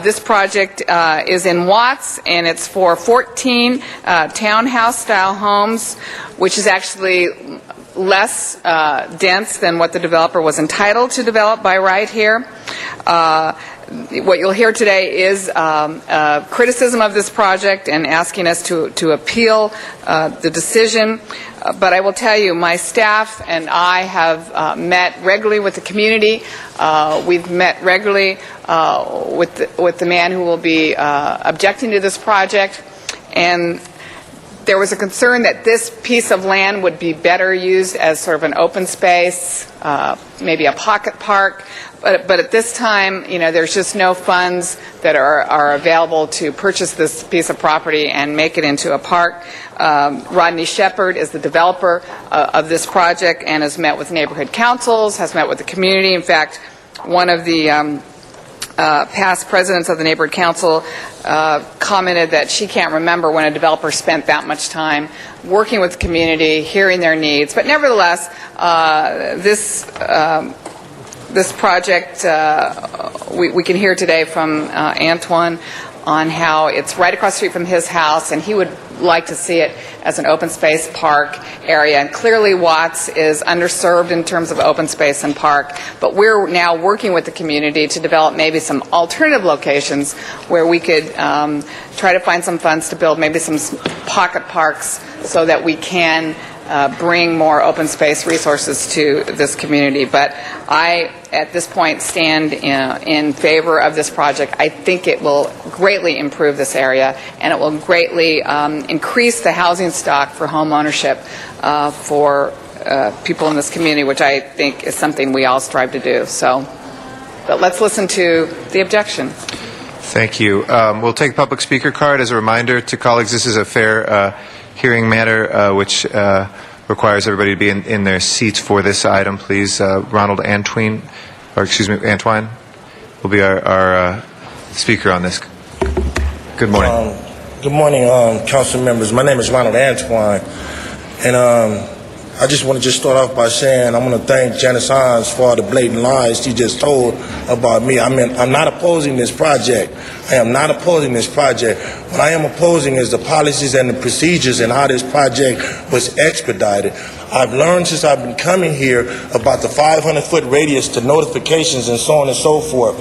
This project is in Watts, and it's for 14 townhouse-style homes, which is actually less dense than what the developer was entitled to develop by right here. What you'll hear today is criticism of this project and asking us to appeal the decision. But I will tell you, my staff and I have met regularly with the community. We've met regularly with the man who will be objecting to this project. And there was a concern that this piece of land would be better used as sort of an open space, maybe a pocket park. But at this time, there's just no funds that are available to purchase this piece of property and make it into a park. Rodney Shepard is the developer of this project and has met with neighborhood councils, has met with the community. In fact, one of the past presidents of the neighborhood council commented that she can't remember when a developer spent that much time working with the community, hearing their needs. But nevertheless, this project, we can hear today from Antoine on how it's right across the street from his house, and he would like to see it as an open space park area. And clearly Watts is underserved in terms of open space and park, but we're now working with the community to develop maybe some alternative locations where we could try to find some funds to build maybe some pocket parks so that we can bring more open space resources to this community. But I, at this point, stand in favor of this project. I think it will greatly improve this area, and it will greatly increase the housing stock for home ownership for people in this community, which I think is something we all strive to do. So, but let's listen to the objection. Thank you. We'll take public speaker card. As a reminder to colleagues, this is a fair hearing matter which requires everybody to be in their seats for this item. Please, Antoine will be our speaker on this. Good morning. Good morning, council members. My name is Ronald Antoine, and I just want to start off by saying I want to thank Janice Hines for all the blatant lies she just told about me. I mean, I'm not opposing this project. I am not opposing this project. What I am opposing is the policies and the procedures and how this project was expedited. I've learned since I've been coming here about the 500-foot radius to notifications and so on and so forth.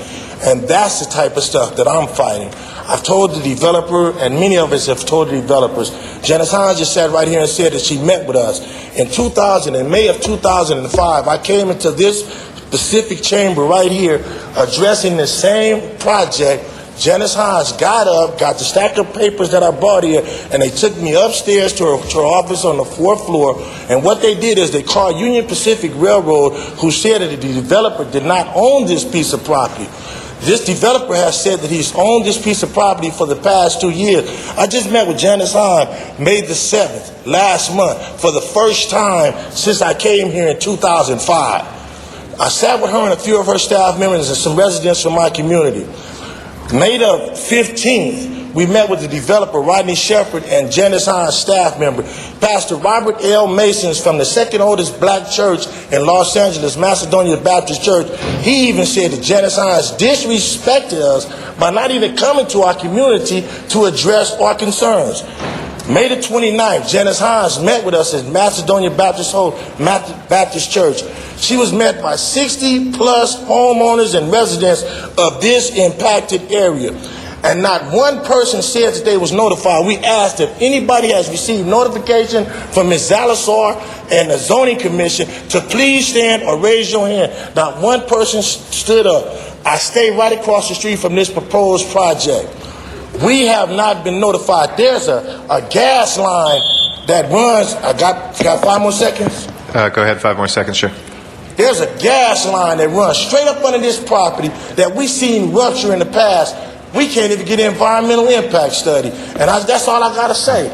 And that's the type of stuff that I'm fighting. I've told the developer, and many of us have told the developers. Janice Hines just sat right here and said that she met with us. In May of 2005, I came into this specific chamber right here addressing the same project. Janice Hines got up, got the stack of papers that I brought here, and they took me upstairs to her office on the 4th floor. And what they did is they called Union Pacific Railroad, who said that the developer did not own this piece of property. This developer has said that he's owned this piece of property for the past 2 years. I just met with Janice Hines May the 7th, last month, for the first time since I came here in 2005. I sat with her and a few of her staff members and some residents from my community. May the 15th, we met with the developer Rodney Shepard and Janice Hines staff member. Pastor Robert L. Masons from the second oldest black church in Los Angeles, Macedonia Baptist Church, he even said that Janice Hines disrespected us by not even coming to our community to address our concerns. May the 29th, Janice Hines met with us at Macedonia Baptist Church. She was met by 60-plus homeowners and residents of this impacted area. And not one person said that they was notified. We asked if anybody has received notification from Ms. Zalazar and the Zoning Commission to please stand or raise your hand. Not one person stood up. I stay right across the street from this proposed project. We have not been notified. There's a gas line that runs, I got 5 more seconds? Go ahead, 5 more seconds, sure. There's a gas line that runs straight up under this property that we seen rupture in the past. We can't even get an environmental impact study. And that's all I got to say.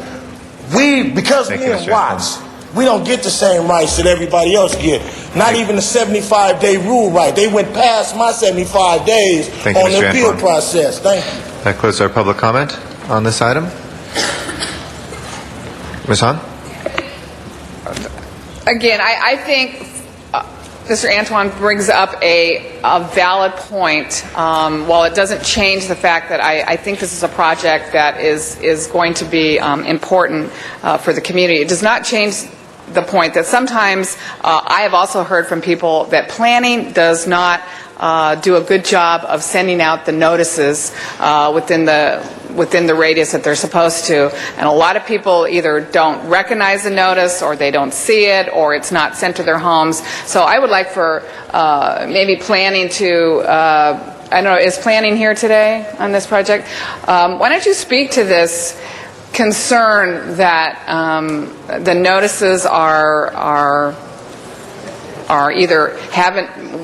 Because we in Watts, we don't get the same rights that everybody else get. Not even the 75-day rule right. They went past my 75 days on the appeal process. Thank you. That closes our public comment on this item. Ms. Hahn? Again, I think Mr. Antoine brings up a valid point. While it doesn't change the fact that I think this is a project that is going to be important for the community, it does not change the point that sometimes I have also heard from people that planning does not do a good job of sending out the notices within the radius that they're supposed to. And a lot of people either don't recognize the notice, or they don't see it, or it's not sent to their homes. So I would like for maybe planning to, I don't know, is planning here today on this project? Why don't you speak to this concern that the notices are either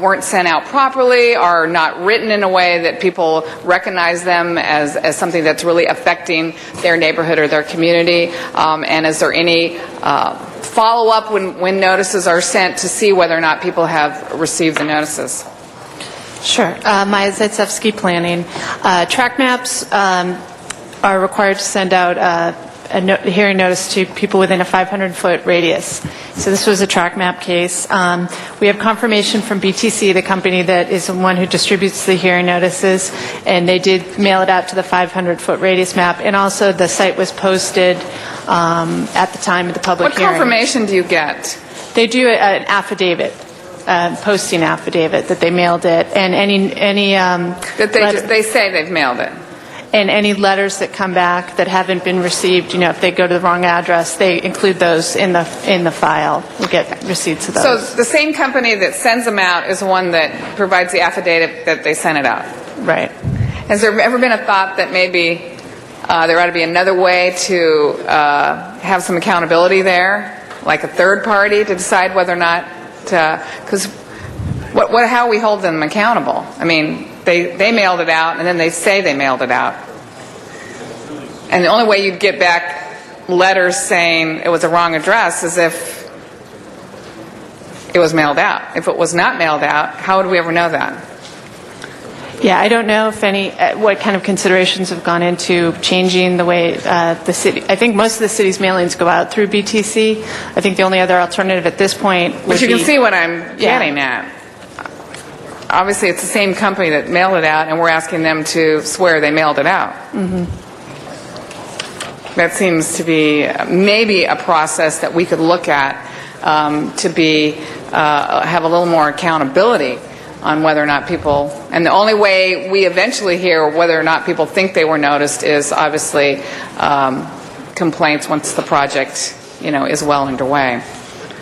weren't sent out properly, or not written in a way that people recognize them as something that's really affecting their neighborhood or their community? And is there any follow-up when notices are sent to see whether or not people have received the notices? Sure. Maya Zaitsevsky, Planning. Track maps are required to send out a hearing notice to people within a 500-foot radius. So this was a track map case. We have confirmation from BTC, the company that is the one who distributes the hearing notices, and they did mail it out to the 500-foot radius map. And also the site was posted at the time of the public hearing. What confirmation do you get? They do an affidavit. Posting affidavit that they mailed it, and any that they say they've mailed it. And any letters that come back that haven't been received, if they go to the wrong address, they include those in the file. We get receipts of those. So the same company that sends them out is the one that provides the affidavit that they sent it out. Right. Has there ever been a thought that maybe there ought to be another way to have some accountability there, like a third party to decide whether or not? Because how we hold them accountable? I mean, they mailed it out, and then they say they mailed it out. And the only way you'd get back letters saying it was a wrong address is if it was mailed out. If it was not mailed out, how would we ever know that? Yeah, I don't know if what kind of considerations have gone into changing the way the city. I think most of the city's mailings go out through BTC. I think the only other alternative at this point would be... But you can see what I'm getting at. Obviously, it's the same company that mailed it out, and we're asking them to swear they mailed it out. Mm-hmm. That seems to be maybe a process that we could look at to have a little more accountability on whether or not people, and the only way we eventually hear whether or not people think they were noticed is obviously complaints once the project, is well underway.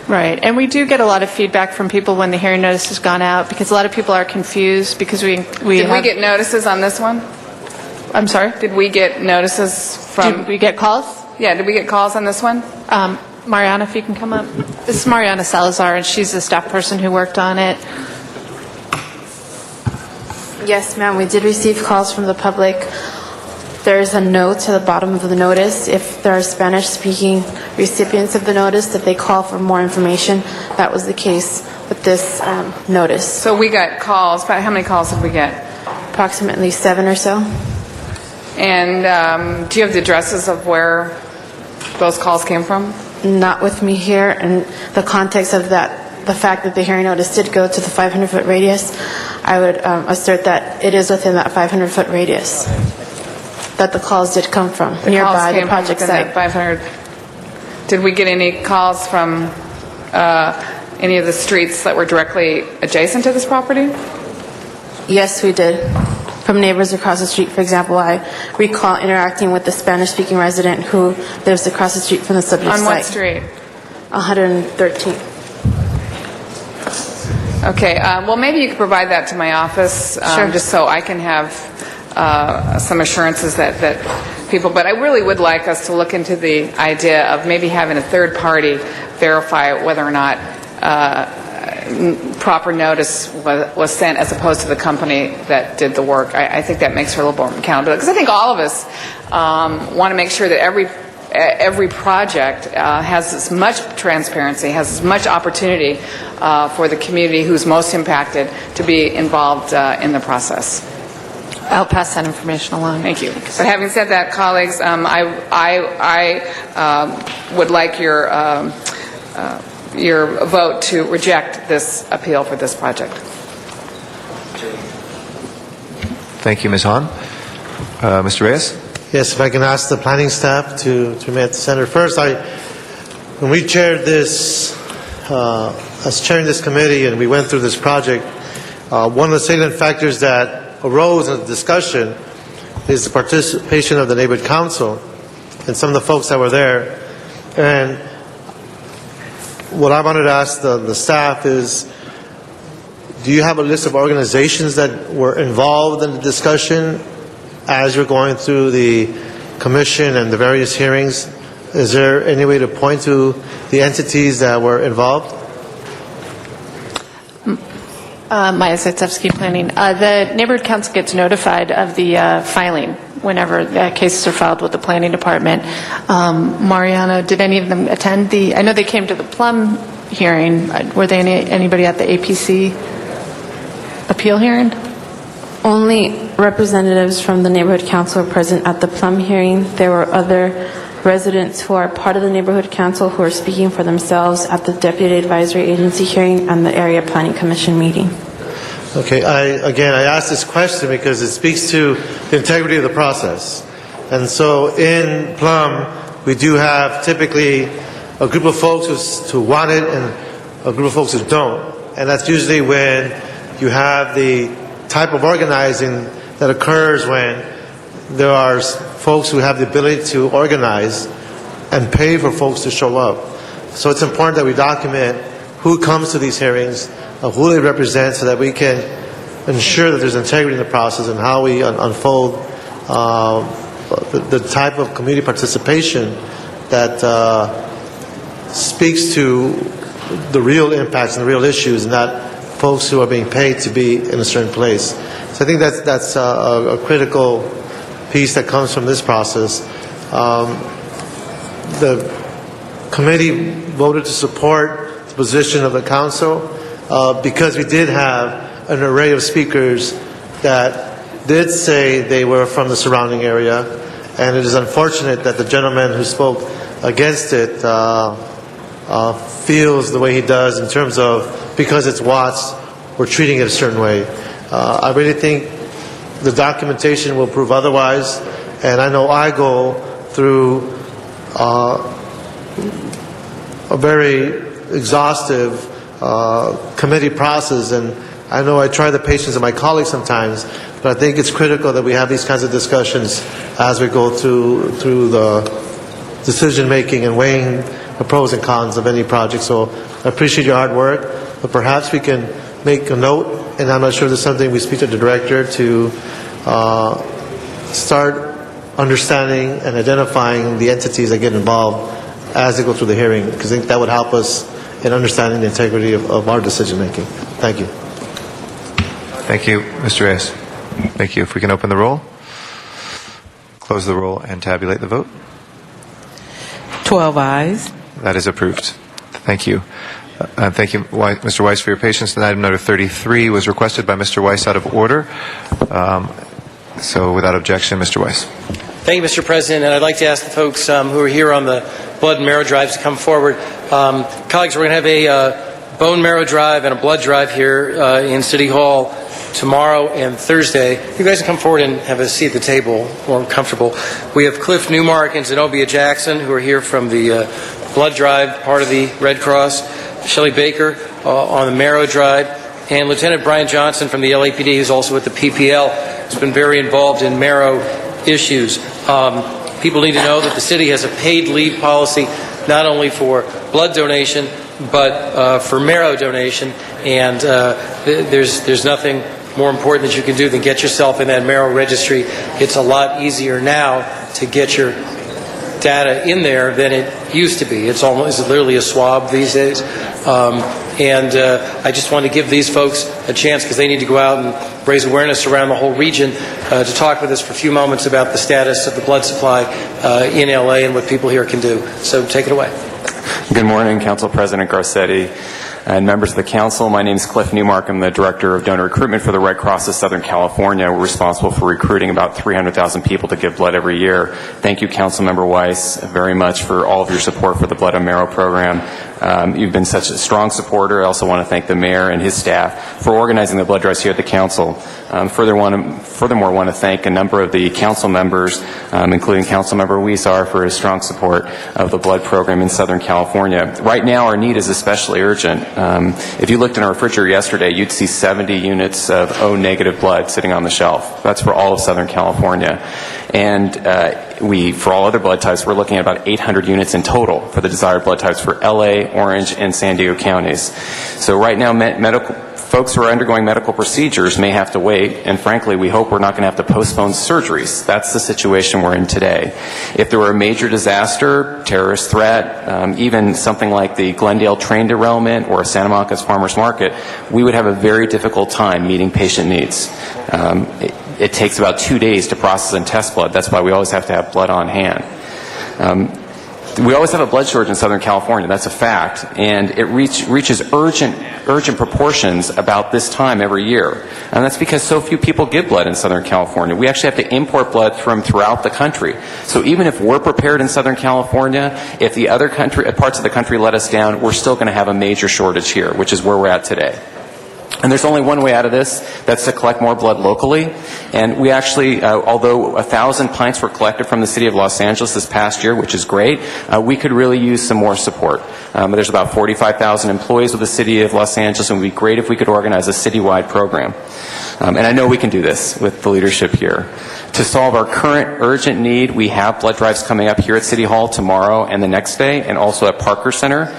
Right, and we do get a lot of feedback from people when the hearing notice has gone out, because a lot of people are confused because we Did we get notices on this one? I'm sorry? Did we get notices from... Did we get calls? Yeah, did we get calls on this one? Mariana, if you can come up. This is Mariana Salazar, and she's the staff person who worked on it. Yes, ma'am, we did receive calls from the public. There's a note to the bottom of the notice. If there are Spanish-speaking recipients of the notice, that they call for more information. That was the case with this notice. So we got calls, but how many calls did we get? approximately 7 or so. And do you have the addresses of where those calls came from? Not with me here, and the context of that, the fact that the hearing notice did go to the 500-foot radius, I would assert that it is within that 500-foot radius that the calls did come from, nearby the project site. 500. Did we get any calls from any of the streets that were directly adjacent to this property? Yes, we did. From neighbors across the street, for example, I recall interacting with the Spanish-speaking resident who lives across the street from the subject site. On what street? 113. Okay, well, maybe you could provide that to my office, just so I can have some assurances that people, but I really would like us to look into the idea of maybe having a third party verify whether or not proper notice was sent as opposed to the company that did the work. I think that makes her a little more accountable, because I think all of us want to make sure that every project has as much transparency, has as much opportunity for the community who's most impacted to be involved in the process. I'll pass that information along. Thank you. But having said that, colleagues, I would like your vote to reject this appeal for this project. Thank you, Ms. Hahn. Mr. Reyes? Yes, if I can ask the planning staff to remain at the center. First, when we chaired this, as chairing this committee and we went through this project, one of the salient factors that arose in the discussion is the participation of the neighborhood council and some of the folks that were there. And what I wanted to ask the staff is, do you have a list of organizations that were involved in the discussion as you're going through the commission and the various hearings? Is there any way to point to the entities that were involved? Maya Zaitsevsky, Planning. The Neighborhood Council gets notified of the filing whenever cases are filed with the Planning Department. Mariana, did any of them attend I know they came to the Plum hearing. Were there anybody at the APC appeal hearing? Only representatives from the Neighborhood Council were present at the Plum hearing. There were other residents who are part of the Neighborhood Council who are speaking for themselves at the Deputy Advisory Agency hearing and the Area Planning Commission meeting. Okay, I asked this question because it speaks to the integrity of the process. And so in Plum, we do have typically a group of folks who want it and a group of folks who don't. And that's usually when you have the type of organizing that occurs when there are folks who have the ability to organize and pay for folks to show up. So it's important that we document who comes to these hearings, who they represent, so that we can ensure that there's integrity in the process and how we unfold the type of community participation that speaks to the real impacts and the real issues, and not folks who are being paid to be in a certain place. So I think that's a critical piece that comes from this process. The committee voted to support the position of the council because we did have an array of speakers that did say they were from the surrounding area, and it is unfortunate that the gentleman who spoke against it feels the way he does in terms of, because it's Watts, we're treating it a certain way. I really think the documentation will prove otherwise, and I know I go through a very exhaustive committee process, and I know I try the patience of my colleagues sometimes, but I think it's critical that we have these kinds of discussions as we go through the decision making and weighing the pros and cons of any project. So I appreciate your hard work, but perhaps we can make a note, and I'm not sure there's something we speak to the director to start understanding and identifying the entities that get involved as they go through the hearing, because I think that would help us in understanding the integrity of our decision making. Thank you. Thank you, Mr. Reyes. Thank you. If we can open the roll, close the roll, and tabulate the vote. 12 ayes. That is approved. Thank you. Thank you, Mr. Weiss, for your patience. And item number 33 was requested by Mr. Weiss out of order. So without objection, Mr. Weiss. Thank you, Mr. President. And I'd like to ask the folks who are here on the blood and marrow drives to come forward. Colleagues, we're going to have a bone marrow drive and a blood drive here in City Hall tomorrow and Thursday. You guys can come forward and have a seat at the table, more comfortable. We have Cliff Newmark and Zenobia Jackson, who are here from the blood drive, part of the Red Cross. Shelley Baker on the marrow drive, and Lieutenant Brian Johnson from the LAPD, who's also with the PPL, has been very involved in marrow issues. People need to know that the city has a paid leave policy, not only for blood donation, but for marrow donation, and there's nothing more important that you can do than get yourself in that marrow registry. It's a lot easier now to get your data in there than it used to be. It's literally a swab these days. I just want to give these folks a chance, because they need to go out and raise awareness around the whole region, to talk with us for a few moments about the status of the blood supply in LA and what people here can do. So take it away. Good morning, Council President Garcetti and members of the Council. My name is Cliff Newmark. I'm the Director of Donor Recruitment for the Red Cross of Southern California. We're responsible for recruiting about 300,000 people to give blood every year. Thank you, Councilmember Weiss, very much for all of your support for the Blood and Marrow program. You've been such a strong supporter. I also want to thank the Mayor and his staff for organizing the blood drives here at the Council. Furthermore, want to thank a number of the Council members, including Councilmember Weisar, for his strong support of the blood program in Southern California. Right now, our need is especially urgent. If you looked in our refrigerator yesterday, you'd see 70 units of O-negative blood sitting on the shelf. That's for all of Southern California. And for all other blood types, we're looking at about 800 units in total for the desired blood types for LA, Orange, and San Diego counties. So right now, folks who are undergoing medical procedures may have to wait, and frankly, we hope we're not going to have to postpone surgeries. That's the situation we're in today. If there were a major disaster, terrorist threat, even something like the Glendale train derailment or Santa Monica's Farmers Market, we would have a very difficult time meeting patient needs. It takes about 2 days to process and test blood. That's why we always have to have blood on hand. We always have a blood shortage in Southern California. That's a fact, and it reaches urgent proportions about this time every year. And that's because so few people give blood in Southern California. We actually have to import blood from throughout the country. So even if we're prepared in Southern California, if the other parts of the country let us down, we're still going to have a major shortage here, which is where we're at today. And there's only one way out of this, that's to collect more blood locally. And we actually, although 1,000 pints were collected from the city of Los Angeles this past year, which is great, we could really use some more support. There's about 45,000 employees with the city of Los Angeles, and it would be great if we could organize a citywide program. And I know we can do this with the leadership here. To solve our current urgent need, we have blood drives coming up here at City Hall tomorrow and the next day, and also at Parker Center.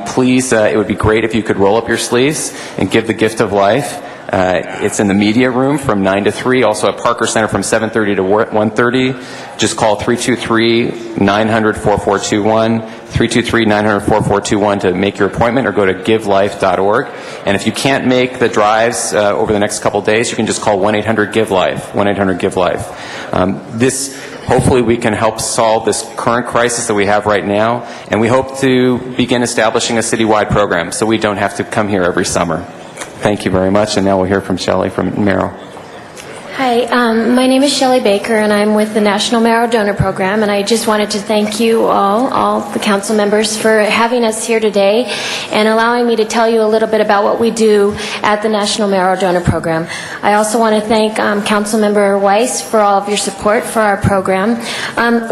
Please, it would be great if you could roll up your sleeves and give the gift of life. It's in the media room from 9 to 3, also at Parker Center from 7:30 to 1:30. Just call 323-900-4421, 323-900-4421 to make your appointment, or go to givelife.org. And if you can't make the drives over the next couple days, you can just call 1-800-GIVE-LIFE, 1-800-GIVE-LIFE. Hopefully we can help solve this current crisis that we have right now, and we hope to begin establishing a citywide program so we don't have to come here every summer. Thank you very much, and now we'll hear from Shelley from Marrow. Hi, my name is Shelley Baker, and I'm with the National Marrow Donor Program, and I just wanted to thank you all the council members, for having us here today and allowing me to tell you a little bit about what we do at the National Marrow Donor Program. I also want to thank Councilmember Weiss for all of your support for our program.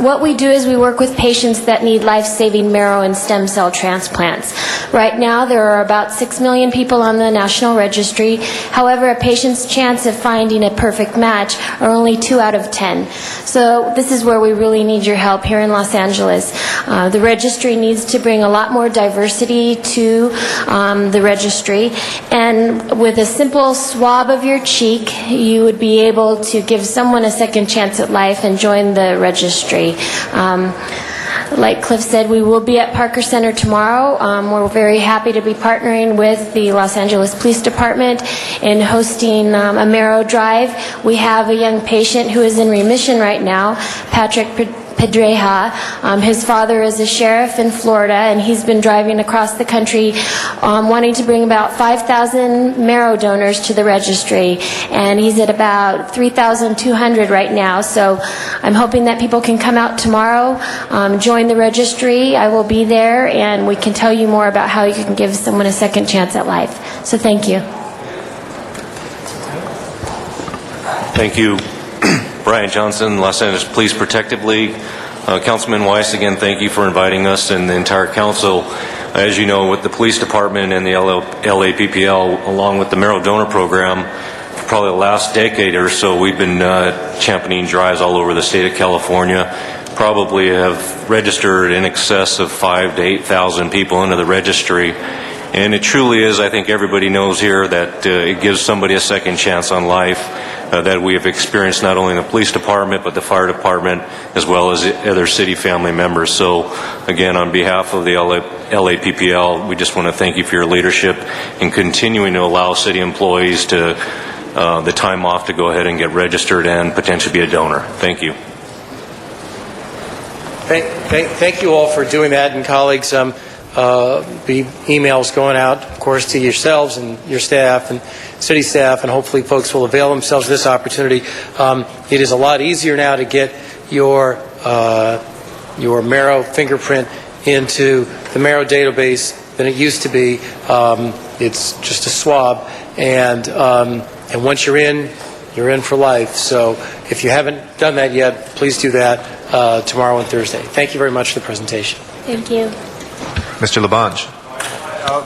What we do is we work with patients that need life-saving marrow and stem cell transplants. Right now, there are about 6 million people on the National Registry. However, a patient's chance of finding a perfect match are only 2 out of 10. So this is where we really need your help here in Los Angeles. The registry needs to bring a lot more diversity to the registry, and with a simple swab of your cheek, you would be able to give someone a second chance at life and join the registry. Like Cliff said, we will be at Parker Center tomorrow. We're very happy to be partnering with the Los Angeles Police Department in hosting a Marrow Drive. We have a young patient who is in remission right now, Patrick Pedreja. His father is a sheriff in Florida, and he's been driving across the country wanting to bring about 5,000 marrow donors to the registry, and he's at about 3,200 right now. So I'm hoping that people can come out tomorrow, join the registry. I will be there, and we can tell you more about how you can give someone a second chance at life. So thank you. Thank you. Brian Johnson, Los Angeles Police Protective League. Councilman Weiss, again, thank you for inviting us and the entire council. As you know, with the police department and the LAPPL, along with the Marrow Donor Program, for probably the last decade or so, we've been championing drives all over the state of California. Probably have registered in excess of 5,000 to 8,000 people into the registry. And it truly is, I think everybody knows here, that it gives somebody a second chance on life. That we have experienced not only in the police department but the fire department as well as other city family members. So again, on behalf of the LAPPL, we just want to thank you for your leadership in continuing to allow city employees to the time off to go ahead and get registered and potentially be a donor. Thank you. Thank you all for doing that, and colleagues. Be emails going out, of course, to yourselves and your staff and city staff, and hopefully folks will avail themselves of this opportunity. It is a lot easier now to get your marrow fingerprint into the Marrow database than it used to be. It's just a swab, and once you're in for life. So if you haven't done that yet, please do that tomorrow and Thursday. Thank you very much for the presentation. Thank you. Mr. Labange.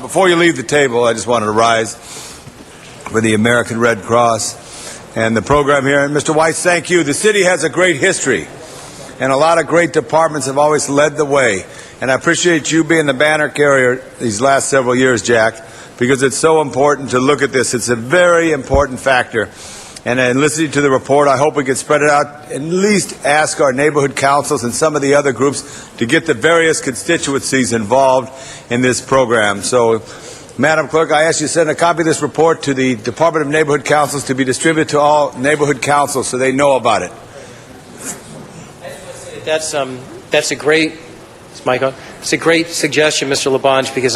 Before you leave the table, I just wanted to rise for the American Red Cross and the program here. And Mr. Weiss, thank you. The city has a great history, and a lot of great departments have always led the way. And I appreciate you being the banner carrier these last several years, Jack, because it's so important to look at this. It's a very important factor. And in listening to the report, I hope we can spread it out, at least ask our neighborhood councils and some of the other groups to get the various constituencies involved in this program. So, Madam Clerk, I ask you to send a copy of this report to the Department of Neighborhood Councils to be distributed to all neighborhood councils so they know about it. That's a great, is Mike on? It's a great suggestion, Mr. Labange, because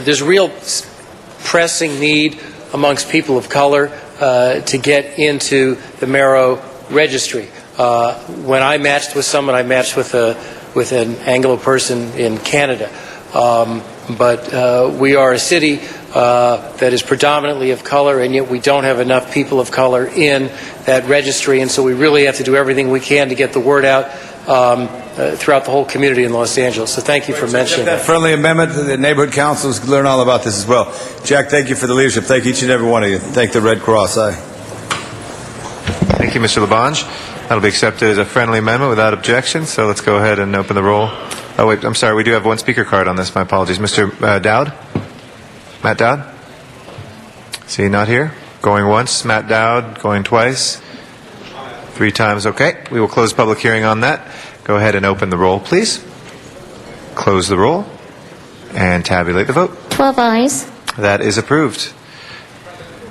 there's real pressing need amongst people of color to get into the Marrow registry. When I matched with someone, I matched with an Anglo person in Canada. But we are a city that is predominantly of color, and yet we don't have enough people of color in that registry, and so we really have to do everything we can to get the word out throughout the whole community in Los Angeles. So thank you for mentioning that. Friendly amendment, the neighborhood councils learn all about this as well. Jack, thank you for the leadership. Thank each and every one of you. Thank the Red Cross. Thank you, Mr. Labange. That'll be accepted as a friendly amendment without objection, so let's go ahead and open the roll. Oh, wait, I'm sorry, we do have one speaker card on this. My apologies. Mr. Dowd? Matt Dowd? See, not here. Going once. Matt Dowd, going twice. 3 times, okay. We will close public hearing on that. Go ahead and open the roll, please. Close the roll and tabulate the vote. 12 ayes. That is approved.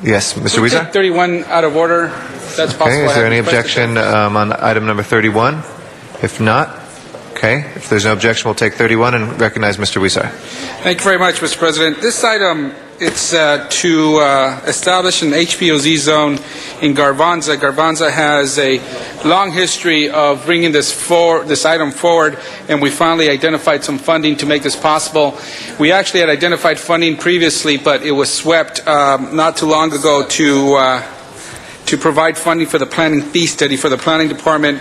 Yes, Mr. Weezer? Take 31 out of order. If that's possible. Okay, is there any objection on item number 31? If not, okay. If there's no objection, we'll take 31 and recognize Mr. Weezer. Thank you very much, Mr. President. This item, it's to establish an HPOZ zone in Garvanza. Garvanza has a long history of bringing this item forward, and we finally identified some funding to make this possible. We actually had identified funding previously, but it was swept not too long ago to provide funding for the planning fee study for the planning department.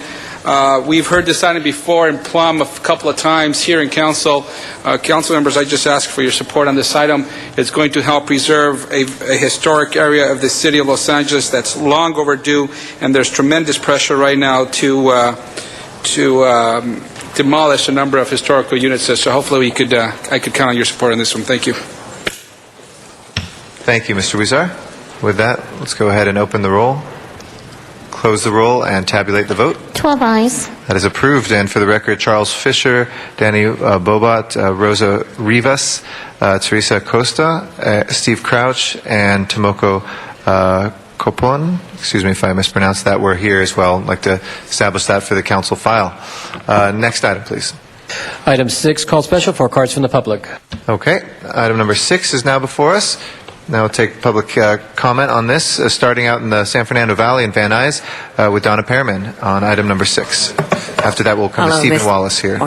We've heard this item before in Plum a couple of times here in council. Council members, I just ask for your support on this item. It's going to help preserve a historic area of the city of Los Angeles that's long overdue, and there's tremendous pressure right now to demolish a number of historical units. So hopefully I could count on your support on this one. Thank you. Thank you, Mr. Weezer. With that, let's go ahead and open the roll, close the roll, and tabulate the vote. 12 ayes. That is approved. And for the record, Charles Fisher, Danny Bobat, Rosa Rivas, Teresa Costa, Steve Crouch, and Tomoko Copon, excuse me if I mispronounced that, were here as well. I'd like to establish that for the council file. Next item, please. Item 6, called special for cards from the public. Okay. Item number 6 is now before us. Now we'll take public comment on this, starting out in the San Fernando Valley in Van Nuys with Donna Pearman on item number 6. After that, we'll come to Stephen Wallace here.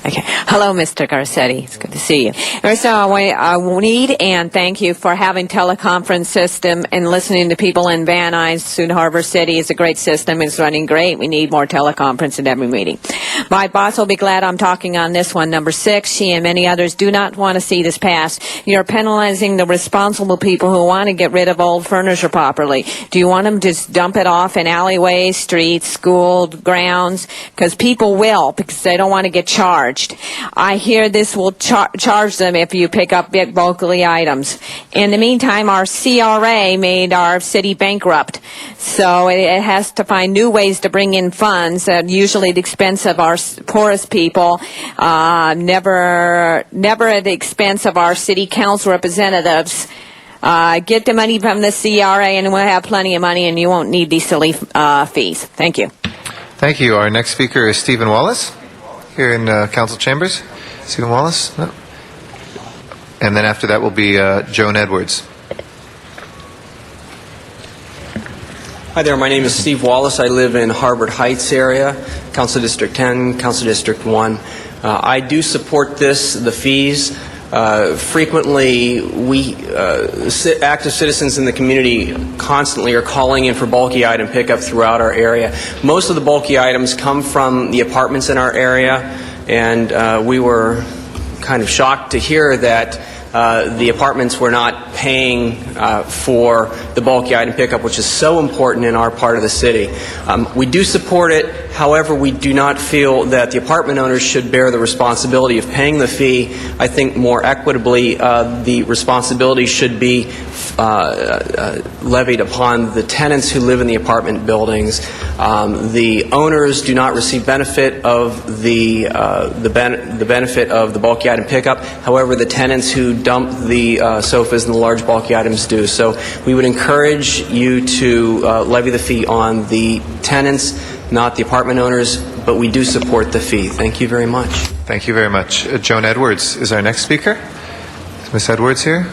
Okay. Hello, Mr. Garcetti. It's good to see you. First of all, I need and thank you for having teleconference system and listening to people in Van Nuys, Soon Harbor City. It's a great system. It's running great. We need more teleconference in every meeting. My boss will be glad I'm talking on this one. Number 6, she and many others do not want to see this passed. You're penalizing the responsible people who want to get rid of old furniture properly. Do you want them to just dump it off in alleyways, streets, school grounds? Because people will, because they don't want to get charged. I hear this will charge them if you pick up big bulky items. In the meantime, our CRA made our city bankrupt, so it has to find new ways to bring in funds, usually at the expense of our poorest people, never at the expense of our city council representatives. Get the money from the CRA and we'll have plenty of money and you won't need these silly fees. Thank you. Thank you. Our next speaker is Stephen Wallace here in council chambers. Stephen Wallace? No. And then after that will be Joan Edwards. Hi there, my name is Steve Wallace. I live in Harvard Heights area, Council District 10, Council District 1. I do support the fees. Frequently, we active citizens in the community constantly are calling in for bulky item pickup throughout our area. Most of the bulky items come from the apartments in our area, and we were kind of shocked to hear that the apartments were not paying for the bulky item pickup, which is so important in our part of the city. We do support it. However, we do not feel that the apartment owners should bear the responsibility of paying the fee. I think more equitably, the responsibility should be levied upon the tenants who live in the apartment buildings. The owners do not receive benefit of the benefit of the bulky item pickup. However, the tenants who dump the sofas and the large bulky items do. So we would encourage you to levy the fee on the tenants, not the apartment owners, but we do support the fee. Thank you very much. Thank you very much. Joan Edwards is our next speaker. Is Ms. Edwards here?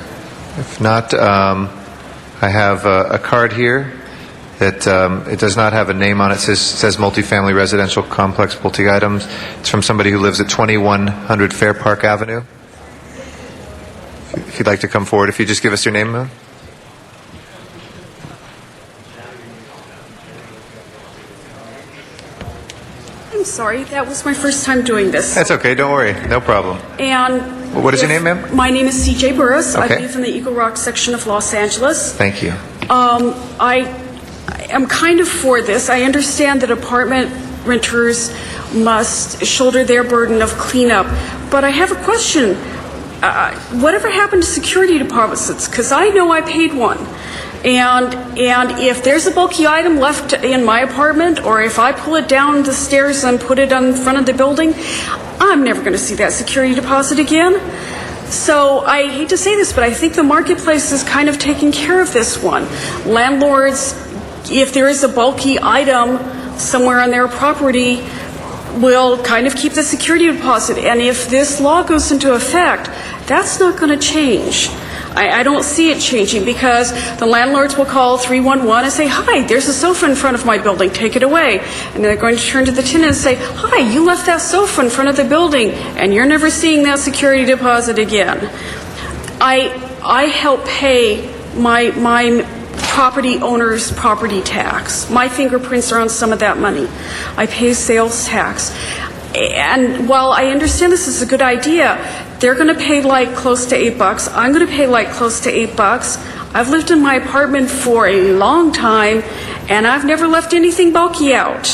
If not, I have a card here that it does not have a name on it. It says multifamily residential complex bulky items. It's from somebody who lives at 2100 Fair Park Avenue. If you'd like to come forward, if you just give us your name, ma'am. I'm sorry, that was my first time doing this. That's okay, don't worry, no problem. And what is your name, ma'am? My name is CJ Burris. Okay. I live in the Eagle Rock section of Los Angeles. Thank you. I am kind of for this. I understand that apartment renters must shoulder their burden of cleanup, but I have a question. Whatever happened to security deposits? Because I know I paid one. And if there's a bulky item left in my apartment, or if I pull it down the stairs and put it in front of the building, I'm never going to see that security deposit again. So I hate to say this, but I think the marketplace is kind of taking care of this one. Landlords, if there is a bulky item somewhere on their property, will kind of keep the security deposit. And if this law goes into effect, that's not going to change. I don't see it changing, because the landlords will call 311 and say, hi, there's a sofa in front of my building, take it away. And they're going to turn to the tenant and say, hi, you left that sofa in front of the building, and you're never seeing that security deposit again. I help pay my property owner's property tax. My fingerprints are on some of that money. I pay sales tax. And while I understand this is a good idea, they're going to pay like close to $8. I'm going to pay like close to $8. I've lived in my apartment for a long time, and I've never left anything bulky out.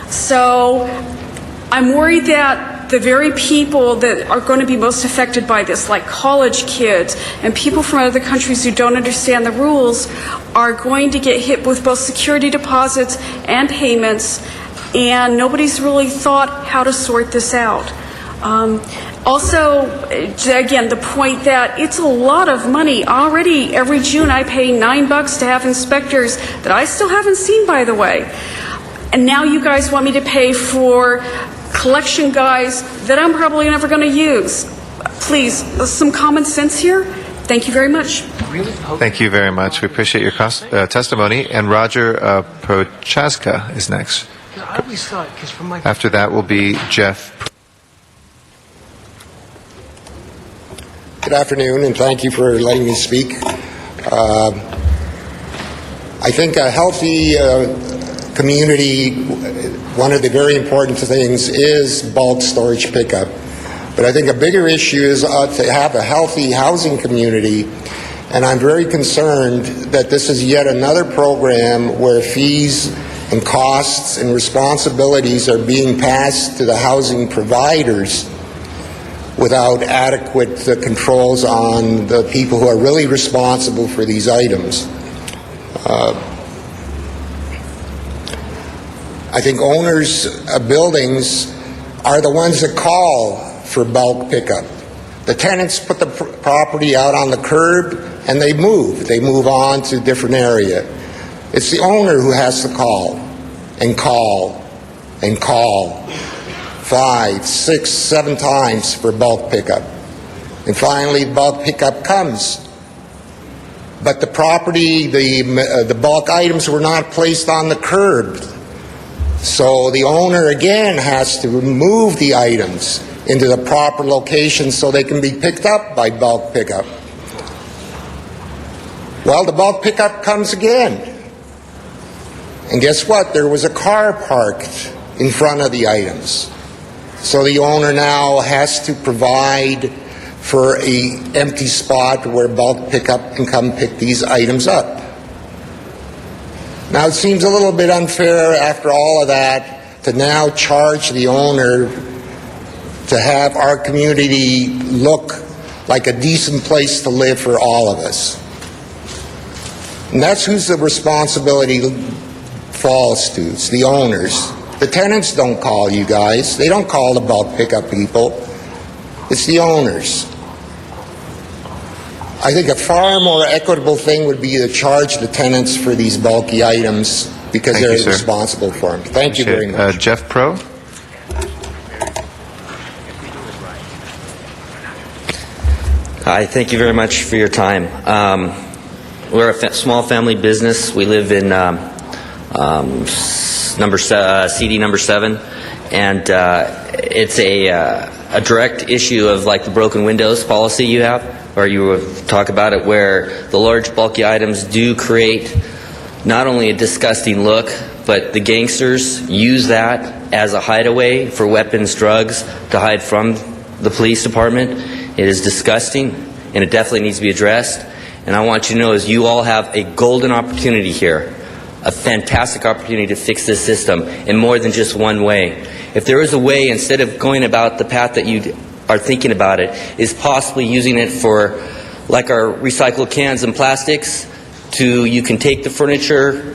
So I'm worried that the very people that are going to be most affected by this, like college kids and people from other countries who don't understand the rules, are going to get hit with both security deposits and payments, and nobody's really thought how to sort this out. Also, again, the point that it's a lot of money. Already, every June I pay $9 to have inspectors that I still haven't seen, by the way. And now you guys want me to pay for collection guys that I'm probably never going to use. Please, some common sense here. Thank you very much. Thank you very much. We appreciate your testimony. And Roger Prochaska is next. After that will be Jeff. Good afternoon, and thank you for letting me speak. I think a healthy community, one of the very important things is bulk storage pickup. But I think a bigger issue is to have a healthy housing community, and I'm very concerned that this is yet another program where fees and costs and responsibilities are being passed to the housing providers without adequate controls on the people who are really responsible for these items. I think owners of buildings are the ones that call for bulk pickup. The tenants put the property out on the curb and they move on to a different area. It's the owner who has to call and call and call 5, 6, 7 times for bulk pickup. And finally, bulk pickup comes. But the property, the bulk items were not placed on the curb. So the owner again has to move the items into the proper location so they can be picked up by bulk pickup. Well, the bulk pickup comes again. And guess what? There was a car parked in front of the items. So the owner now has to provide for an empty spot where bulk pickup can come pick these items up. Now it seems a little bit unfair after all of that to now charge the owner to have our community look like a decent place to live for all of us. And that's whose the responsibility falls to. It's the owners. The tenants don't call you guys. They don't call the bulk pickup people. It's the owners. I think a far more equitable thing would be to charge the tenants for these bulky items because they're responsible for them. Thank you very much. Jeff Pro. Hi, thank you very much for your time. We're a small family business. We live in CD number 7, and it's a direct issue of like the broken windows policy you have, or you talk about it, where the large bulky items do create not only a disgusting look, but the gangsters use that as a hideaway for weapons, drugs, to hide from the police department. It is disgusting, and it definitely needs to be addressed. And I want you to know is you all have a golden opportunity here, a fantastic opportunity to fix this system in more than just one way. If there is a way, instead of going about the path that you are thinking about it, is possibly using it for, like our recycled cans and plastics, to you can take the furniture,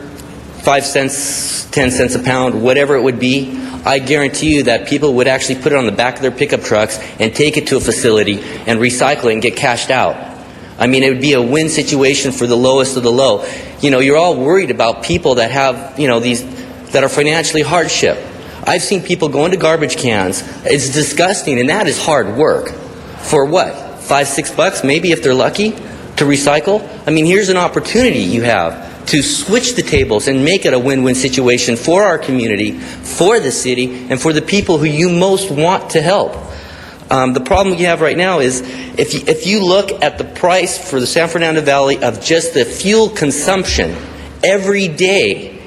5 cents, 10 cents a pound, whatever it would be. I guarantee you that people would actually put it on the back of their pickup trucks and take it to a facility and recycle it and get cashed out. I mean, it would be a win situation for the lowest of the low. You know, you're all worried about people that have, you know, these, that are financially hardship. I've seen people go into garbage cans. It's disgusting, and that is hard work. For what? $5, $6, maybe if they're lucky, to recycle? I mean, here's an opportunity you have to switch the tables and make it a win-win situation for our community, for the city, and for the people who you most want to help. The problem you have right now is if you look at the price for the San Fernando Valley of just the fuel consumption every day,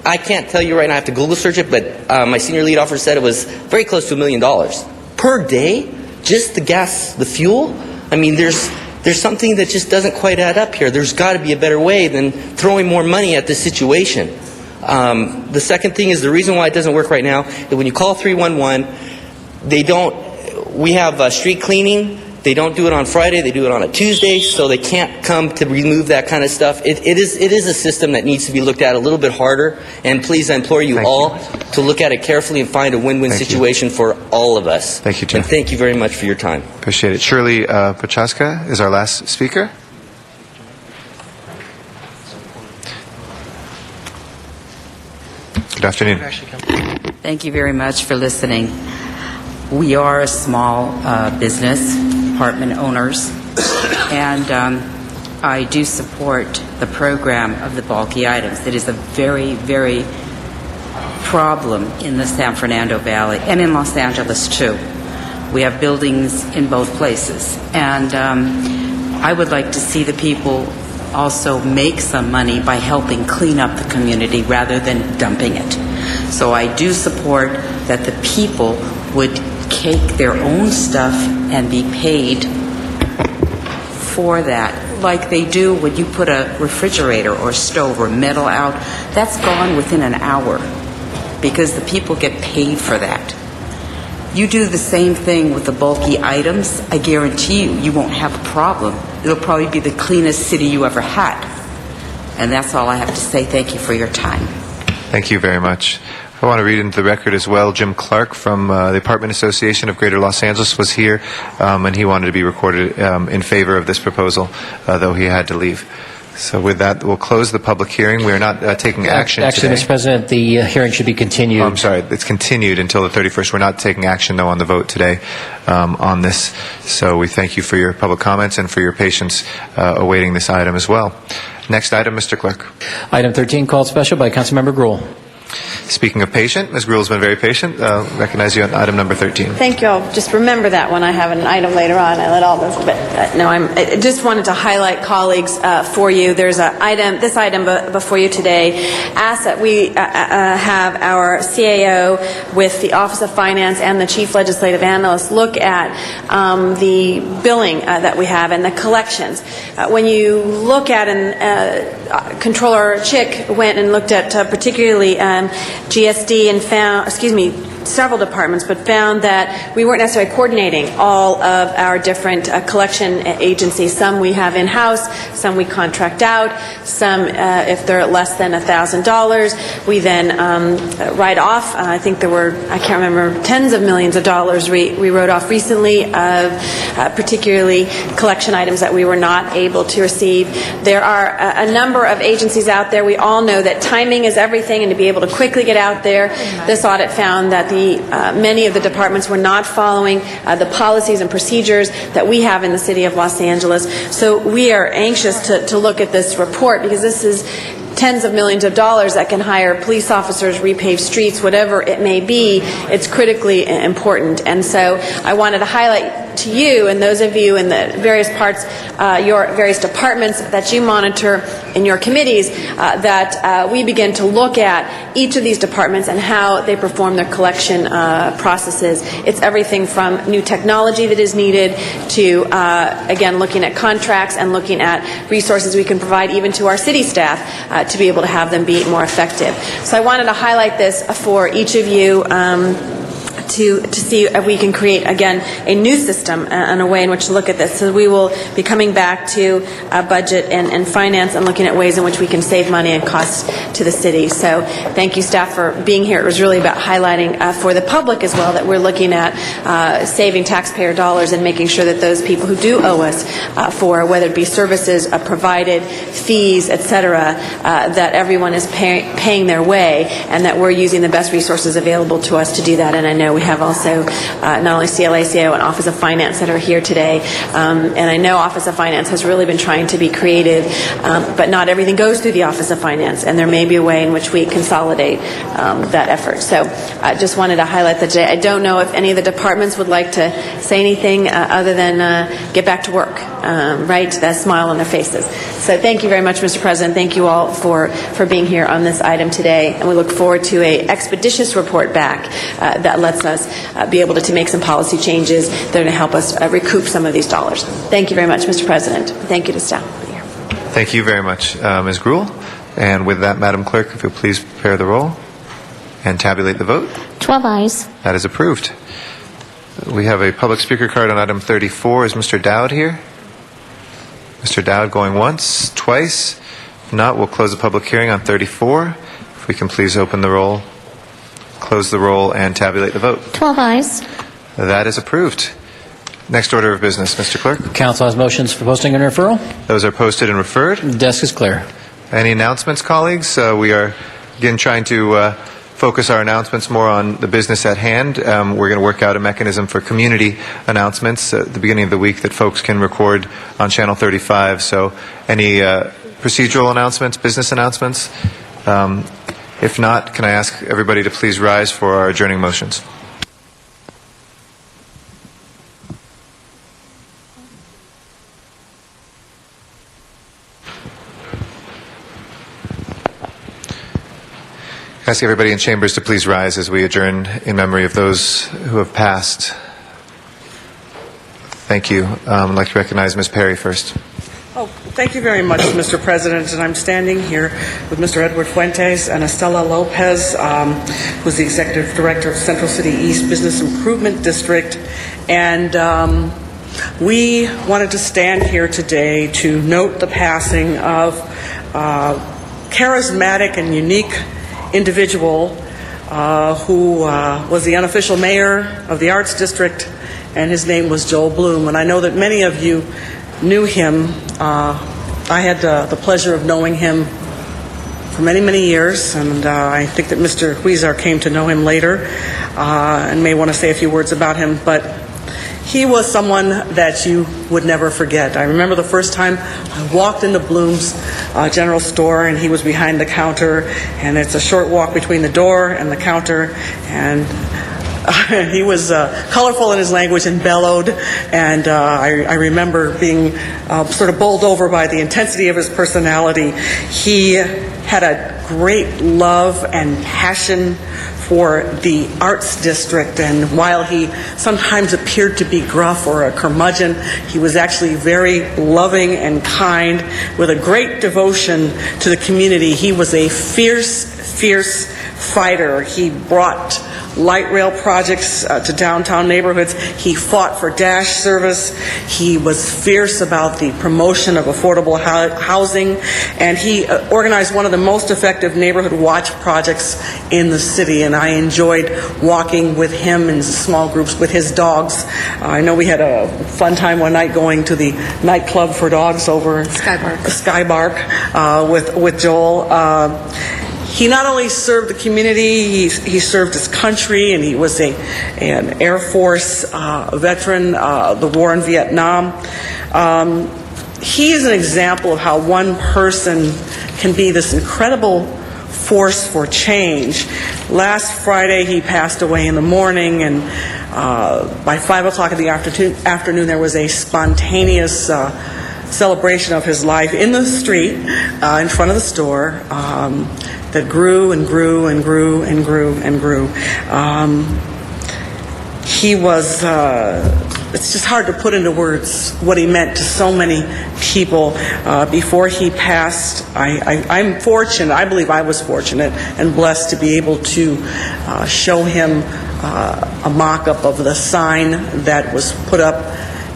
I can't tell you right now, I have to Google search it, but my senior lead officer said it was very close to $1 million per day, just the gas, the fuel. I mean, there's something that just doesn't quite add up here. There's got to be a better way than throwing more money at this situation. The second thing is the reason why it doesn't work right now is when you call 311, we have street cleaning. They don't do it on Friday, they do it on a Tuesday, so they can't come to remove that kind of stuff. It is a system that needs to be looked at a little bit harder, and please, I implore you all to look at it carefully and find a win-win situation for all of us. Thank you, Jeff. And thank you very much for your time. Appreciate it. Shirley Prochaska is our last speaker. Good afternoon. Thank you very much for listening. We are a small business, apartment owners, and I do support the program of the bulky items. It is a very, very problem in the San Fernando Valley and in Los Angeles too. We have buildings in both places, and I would like to see the people also make some money by helping clean up the community rather than dumping it. So I do support that the people would take their own stuff and be paid for that, like they do when you put a refrigerator or stove or metal out. That's gone within an hour because the people get paid for that. You do the same thing with the bulky items, I guarantee you won't have a problem. It'll probably be the cleanest city you ever had. And that's all I have to say. Thank you for your time. Thank you very much. I want to read into the record as well, Jim Clark from the Apartment Association of Greater Los Angeles was here, and he wanted to be recorded in favor of this proposal, though he had to leave. So with that, we'll close the public hearing. We are not taking action Actually, today. Mr. President, the hearing should be continued. Oh, I'm sorry. It's continued until the 31st. We're not taking action, though, on the vote today on this. So we thank you for your public comments and for your patience awaiting this item as well. Next item, Mr. Clerk. Item 13, called special by Councilmember Gruhl. Speaking of patient, Ms. Gruhl has been very patient. Recognize you on item number 13. Thank you. I'll just remember that when I have an item later on. I let all this, but no, I just wanted to highlight, colleagues, for you. There's this item before you today asks that we have our CAO with the Office of Finance and the Chief Legislative Analyst look at the billing that we have and the collections. When you look at, and Controller Chick went and looked at particularly GSD and found, several departments, but found that we weren't necessarily coordinating all of our different collection agencies. Some we have in-house, some we contract out, some, if they're less than $1,000, we then write off. I think there were, I can't remember, tens of millions of dollars we wrote off recently of particularly collection items that we were not able to receive. There are a number of agencies out there. We all know that timing is everything, and to be able to quickly get out there, this audit found that many of the departments were not following the policies and procedures that we have in the city of Los Angeles. So we are anxious to look at this report, because this is tens of millions of dollars that can hire police officers, repave streets, whatever it may be. It's critically important. And so I wanted to highlight to you and those of you in the various parts, your various departments that you monitor in your committees, that we begin to look at each of these departments and how they perform their collection processes. It's everything from new technology that is needed to, again, looking at contracts and looking at resources we can provide even to our city staff to be able to have them be more effective. So I wanted to highlight this for each of you to see if we can create, again, a new system and a way in which to look at this. So we will be coming back to budget and finance and looking at ways in which we can save money and costs to the city. So thank you, staff, for being here. It was really about highlighting for the public as well that we're looking at saving taxpayer dollars and making sure that those people who do owe us for, whether it be services provided, fees, et cetera, that everyone is paying their way, and that we're using the best resources available to us to do that. And I know we have also not only CLACO and Office of Finance that are here today, and I know Office of Finance has really been trying to be creative, but not everything goes through the Office of Finance, and there may be a way in which we consolidate that effort. So I just wanted to highlight that today. I don't know if any of the departments would like to say anything other than get back to work, right? That smile on their faces. So thank you very much, Mr. President. Thank you all for being here on this item today, and we look forward to an expeditious report back that lets us be able to make some policy changes that are going to help us recoup some of these dollars. Thank you very much, Mr. President. Thank you to staff. Thank you very much, Ms. Gruhl. And with that, Madam Clerk, if you'll please prepare the roll and tabulate the vote. 12 ayes. That is approved. We have a public speaker card on item 34. Is Mr. Dowd here? Mr. Dowd going once, twice? If not, we'll close the public hearing on 34. If we can please open the roll, close the roll, and tabulate the vote. 12 ayes. That is approved. Next order of business, Mr. Clerk. Council has motions for posting and referral. Those are posted and referred. The desk is clear. Any announcements, colleagues? We are, again, trying to focus our announcements more on the business at hand. We're going to work out a mechanism for community announcements at the beginning of the week that folks can record on Channel 35. So any procedural announcements, business announcements? If not, can I ask everybody to please rise for our adjourning motions? I ask everybody in chambers to please rise as we adjourn in memory of those who have passed. Thank you. I'd like to recognize Ms. Perry first. Oh, thank you very much, Mr. President. And I'm standing here with Mr. Edward Fuentes and Estela Lopez, who's the Executive Director of Central City East Business Improvement District. And we wanted to stand here today to note the passing of charismatic and unique individual who was the unofficial mayor of the Arts District, and his name was Joel Bloom. And I know that many of you knew him. I had the pleasure of knowing him for many, many years, and I think that Mr. Huizar came to know him later and may want to say a few words about him, but he was someone that you would never forget. I remember the first time I walked into Bloom's general store, and he was behind the counter, and it's a short walk between the door and the counter, and he was colorful in his language and bellowed, and I remember being sort of bowled over by the intensity of his personality. He had a great love and passion for the Arts District, and while he sometimes appeared to be gruff or a curmudgeon, he was actually very loving and kind with a great devotion to the community. He was a fierce fighter. He brought light rail projects to downtown neighborhoods. He fought for DASH service. He was fierce about the promotion of affordable housing, and he organized one of the most effective neighborhood watch projects in the city, and I enjoyed walking with him in small groups with his dogs. I know we had a fun time one night going to the nightclub for dogs over Skybark with Joel. He not only served the community, he served his country, and he was an Air Force veteran, the war in Vietnam. He is an example of how one person can be this incredible force for change. Last Friday, he passed away in the morning, and by 5 o'clock in the afternoon, there was a spontaneous celebration of his life in the street in front of the store that grew and grew and grew and grew and grew. He was, it's just hard to put into words what he meant to so many people. Before he passed, I'm fortunate, I believe I was fortunate and blessed to be able to show him a mock-up of the sign that was put up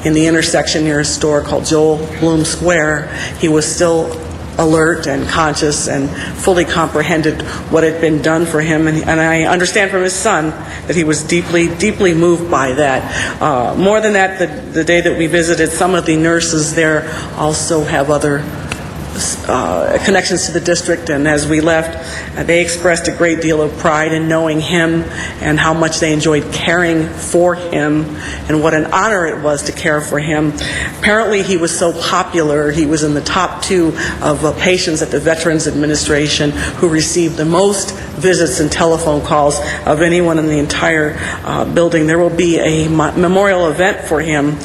in the intersection near a store called Joel Bloom Square. He was still alert and conscious and fully comprehended what had been done for him, and I understand from his son that he was deeply, deeply moved by that. More than that, the day that we visited, some of the nurses there also have other connections to the district, and as we left, they expressed a great deal of pride in knowing him and how much they enjoyed caring for him and what an honor it was to care for him. Apparently, he was so popular, he was in the top 2 of patients at the Veterans Administration who received the most visits and telephone calls of anyone in the entire building. There will be a memorial event for him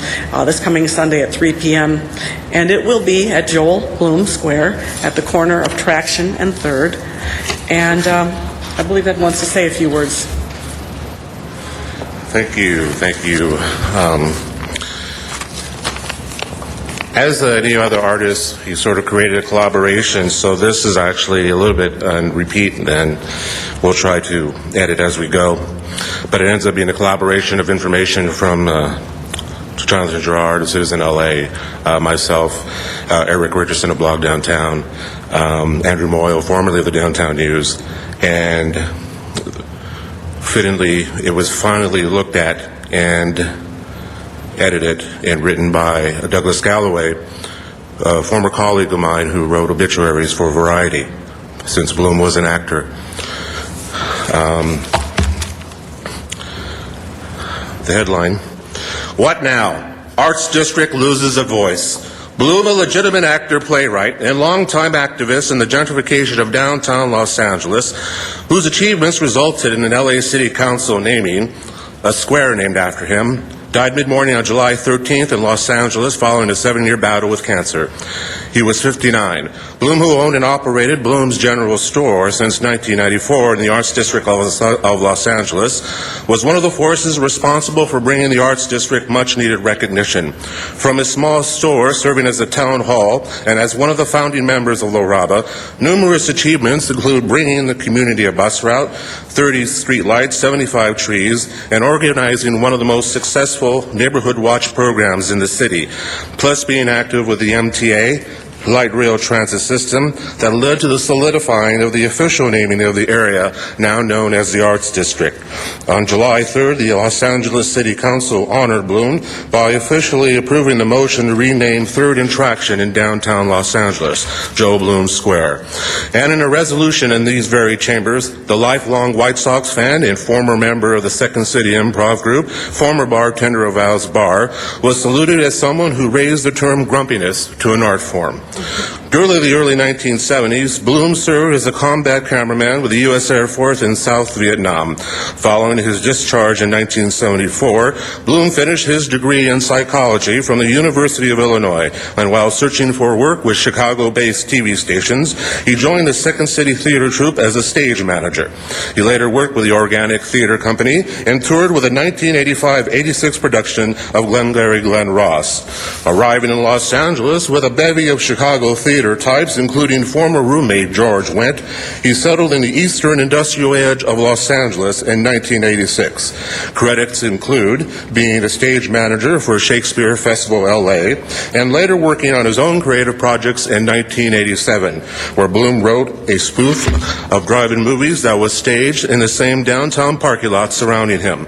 this coming Sunday at 3 p.m., and it will be at Joel Bloom Square at the corner of Traction and 3rd. And I believe Ed wants to say a few words. Thank you. As any other artist, he sort of created a collaboration, so this is actually a little bit repeat, and we'll try to edit as we go. But it ends up being a collaboration of information from Jonathan Gerard, a citizen LA, myself, Eric Richardson of Blog Downtown, Andrew Moyle, formerly of the Downtown News, and fittingly, it was finally looked at and edited and written by Douglas Galloway, a former colleague of mine who wrote obituaries for Variety, since Bloom was an actor. The headline, "What Now? Arts District Loses a Voice." Bloom, a legitimate actor, playwright, and longtime activist in the gentrification of downtown Los Angeles, whose achievements resulted in an LA City Council naming a square named after him, died mid-morning on July 13th in Los Angeles following a 7-year battle with cancer. He was 59. Bloom, who owned and operated Bloom's General Store since 1994 in the Arts District of Los Angeles, was one of the forces responsible for bringing the Arts District much-needed recognition. From his small store serving as a town hall and as one of the founding members of La Raba, numerous achievements include bringing the community a bus route, 30 street lights, 75 trees, and organizing one of the most successful neighborhood watch programs in the city, plus being active with the MTA, light rail transit system that led to the solidifying of the official naming of the area now known as the Arts District. On July 3rd, the Los Angeles City Council honored Bloom by officially approving the motion to rename 3rd and Traction in downtown Los Angeles, Joe Bloom Square. And in a resolution in these very chambers, the lifelong White Sox fan and former member of the Second City Improv Group, former bartender of Al's Bar, was saluted as someone who raised the term grumpiness to an art form. During the early 1970s, Bloom served as a combat cameraman with the U.S. Air Force in South Vietnam. Following his discharge in 1974, Bloom finished his degree in psychology from the University of Illinois, and while searching for work with Chicago-based TV stations, he joined the Second City Theater Troupe as a stage manager. He later worked with the Organic Theater Company and toured with a 1985-86 production of Glengarry Glen Ross. Arriving in Los Angeles with a bevy of Chicago theater types, including former roommate George Wendt, he settled in the eastern industrial edge of Los Angeles in 1986. Credits include being a stage manager for Shakespeare Festival LA and later working on his own creative projects in 1987, where Bloom wrote a spoof of drive-in movies that was staged in the same downtown parking lot surrounding him.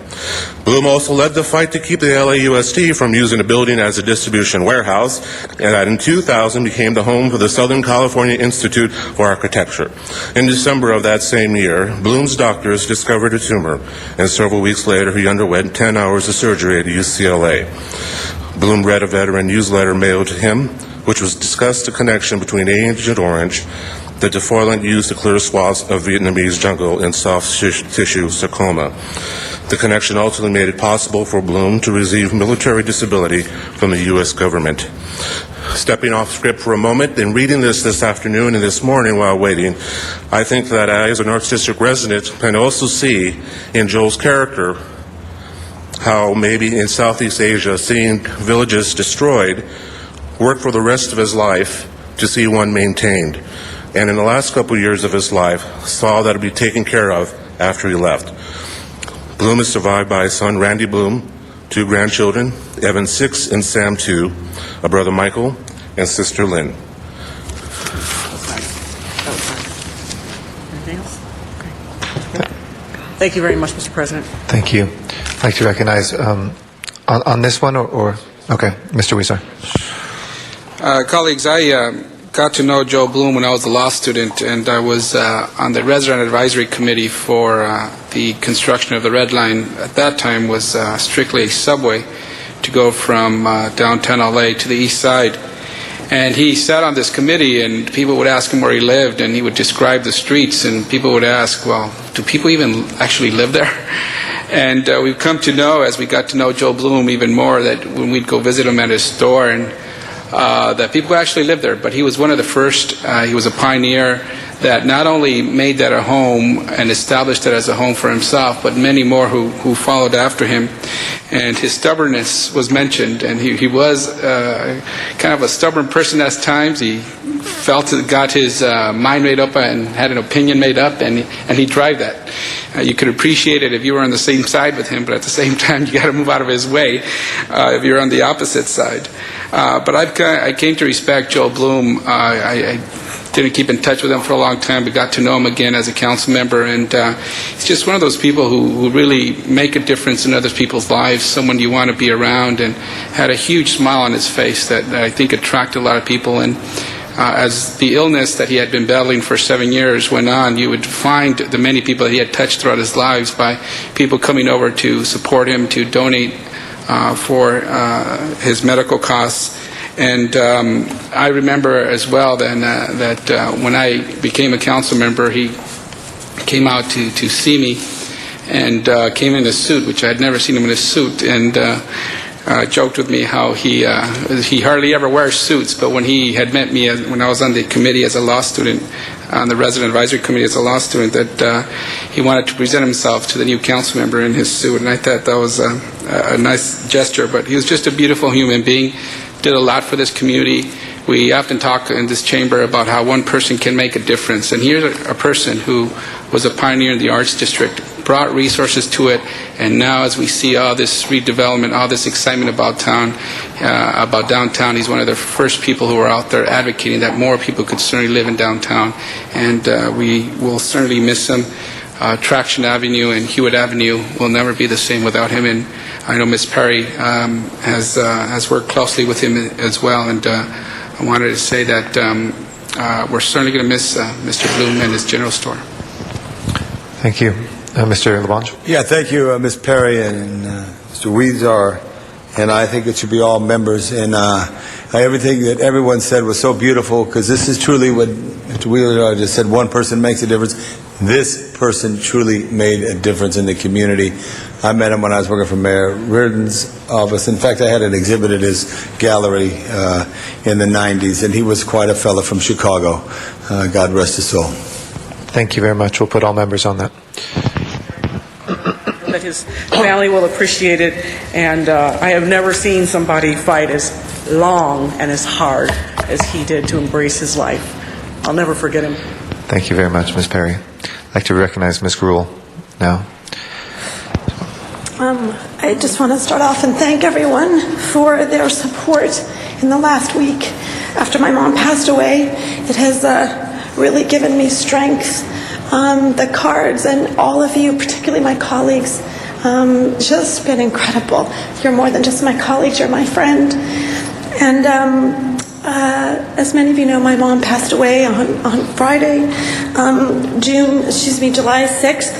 Bloom also led the fight to keep the LAUSD from using the building as a distribution warehouse, and that in 2000 became the home for the Southern California Institute for Architecture. In December of that same year, Bloom's doctors discovered a tumor, and several weeks later he underwent 10 hours of surgery at UCLA. Bloom read a veteran newsletter mailed to him, which was discussed the connection between Agent Orange, the defoliant used to clear swaths of Vietnamese jungle in soft tissue sarcoma. The connection ultimately made it possible for Bloom to receive military disability from the U.S. government. Stepping off script for a moment and reading this afternoon and this morning while waiting, I think that I, as an Arts District resident, can also see in Joel's character how maybe in Southeast Asia, seeing villages destroyed, worked for the rest of his life to see one maintained. And in the last couple of years of his life, saw that it would be taken care of after he left. Bloom is survived by his son, Randy Bloom, 2 grandchildren, Evan 6 and Sam 2, a brother Michael, and sister Lynn. Anything else? Okay. Thank you very much, Mr. President. Thank you. I'd like to recognize on this one or okay, Mr. Weeser. Colleagues, I got to know Joe Bloom when I was a law student, and I was on the resident advisory committee for the construction of the Red Line. At that time was strictly a subway to go from downtown LA to the east side. And he sat on this committee, and people would ask him where he lived, and he would describe the streets, and people would ask, well, do people even actually live there? And we've come to know, as we got to know Joe Bloom even more, that when we'd go visit him at his store, and that people actually lived there. But he was one of the first, he was a pioneer that not only made that a home and established it as a home for himself, but many more who followed after him. And his stubbornness was mentioned, and he was kind of a stubborn person at times. He got his mind made up and had an opinion made up, and he tried that. You could appreciate it if you were on the same side with him, but at the same time, you got to move out of his way if you're on the opposite side. But I came to respect Joel Bloom. I didn't keep in touch with him for a long time, but got to know him again as a council member, and he's just one of those people who really make a difference in other people's lives, someone you want to be around, and had a huge smile on his face that I think attracted a lot of people. And as the illness that he had been battling for 7 years went on, you would find the many people he had touched throughout his lives by people coming over to support him, to donate for his medical costs. And I remember as well then that when I became a council member, he came out to see me and came in a suit, which I had never seen him in a suit, and joked with me how he hardly ever wears suits, but when he had met me when I was on the committee as a law student, on the resident advisory committee as a law student, that he wanted to present himself to the new council member in his suit, and I thought that was a nice gesture. But he was just a beautiful human being, did a lot for this community. We often talk in this chamber about how one person can make a difference, and here's a person who was a pioneer in the Arts District, brought resources to it, and now as we see all this redevelopment, all this excitement about downtown, he's one of the first people who are out there advocating that more people could certainly live in downtown, and we will certainly miss him. Traction Avenue and Hewitt Avenue will never be the same without him, and I know Ms. Perry has worked closely with him as well, and I wanted to say that we're certainly going to miss Mr. Bloom and his general store. Thank you. Mr. LaBonge? Yeah, thank you, Ms. Perry and Mr. Weezer, and I think it should be all members. And everything that everyone said was so beautiful, because this is truly what Mr. Wheeler just said, one person makes a difference. This person truly made a difference in the community. I met him when I was working for Mayor Reardon's office. In fact, I had an exhibit at his gallery in the 90s, and he was quite a fellow from Chicago. God rest his soul. Thank you very much. We'll put all members on that. That his family will appreciate it, and I have never seen somebody fight as long and as hard as he did to embrace his life. I'll never forget him. Thank you very much, Ms. Perry. I'd like to recognize Ms. Gruhl now. I just want to start off and thank everyone for their support in the last week after my mom passed away. It has really given me strength. The cards and all of you, particularly my colleagues, just been incredible. You're more than just my colleagues, you're my friend. And as many of you know, my mom passed away on Friday, July 6th,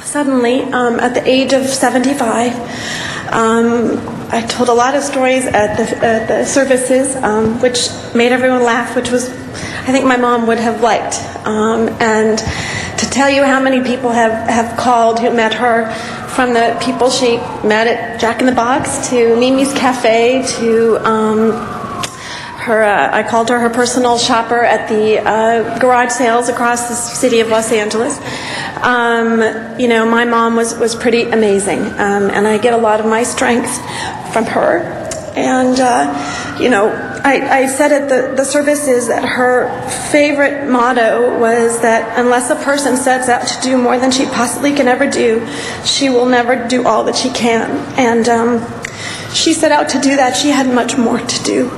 suddenly at the age of 75. I told a lot of stories at the services, which made everyone laugh, which was, I think my mom would have liked. And to tell you how many people have called who met her, from the people she met at Jack in the Box to Mimi's Cafe to I called her personal shopper at the garage sales across the city of Los Angeles. My mom was pretty amazing, and I get a lot of my strength from her. And, I said at the services that her favorite motto was that unless a person sets out to do more than she possibly can ever do, she will never do all that she can. And she set out to do that. She had much more to do.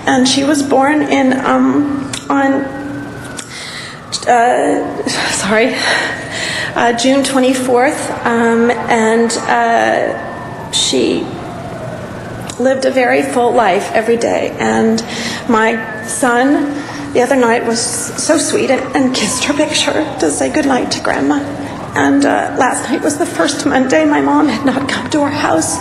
And she was born in June 24th, and she lived a very full life every day. And my son the other night was so sweet and kissed her picture to say goodnight to Grandma. And last night was the first Monday my mom had not come to our house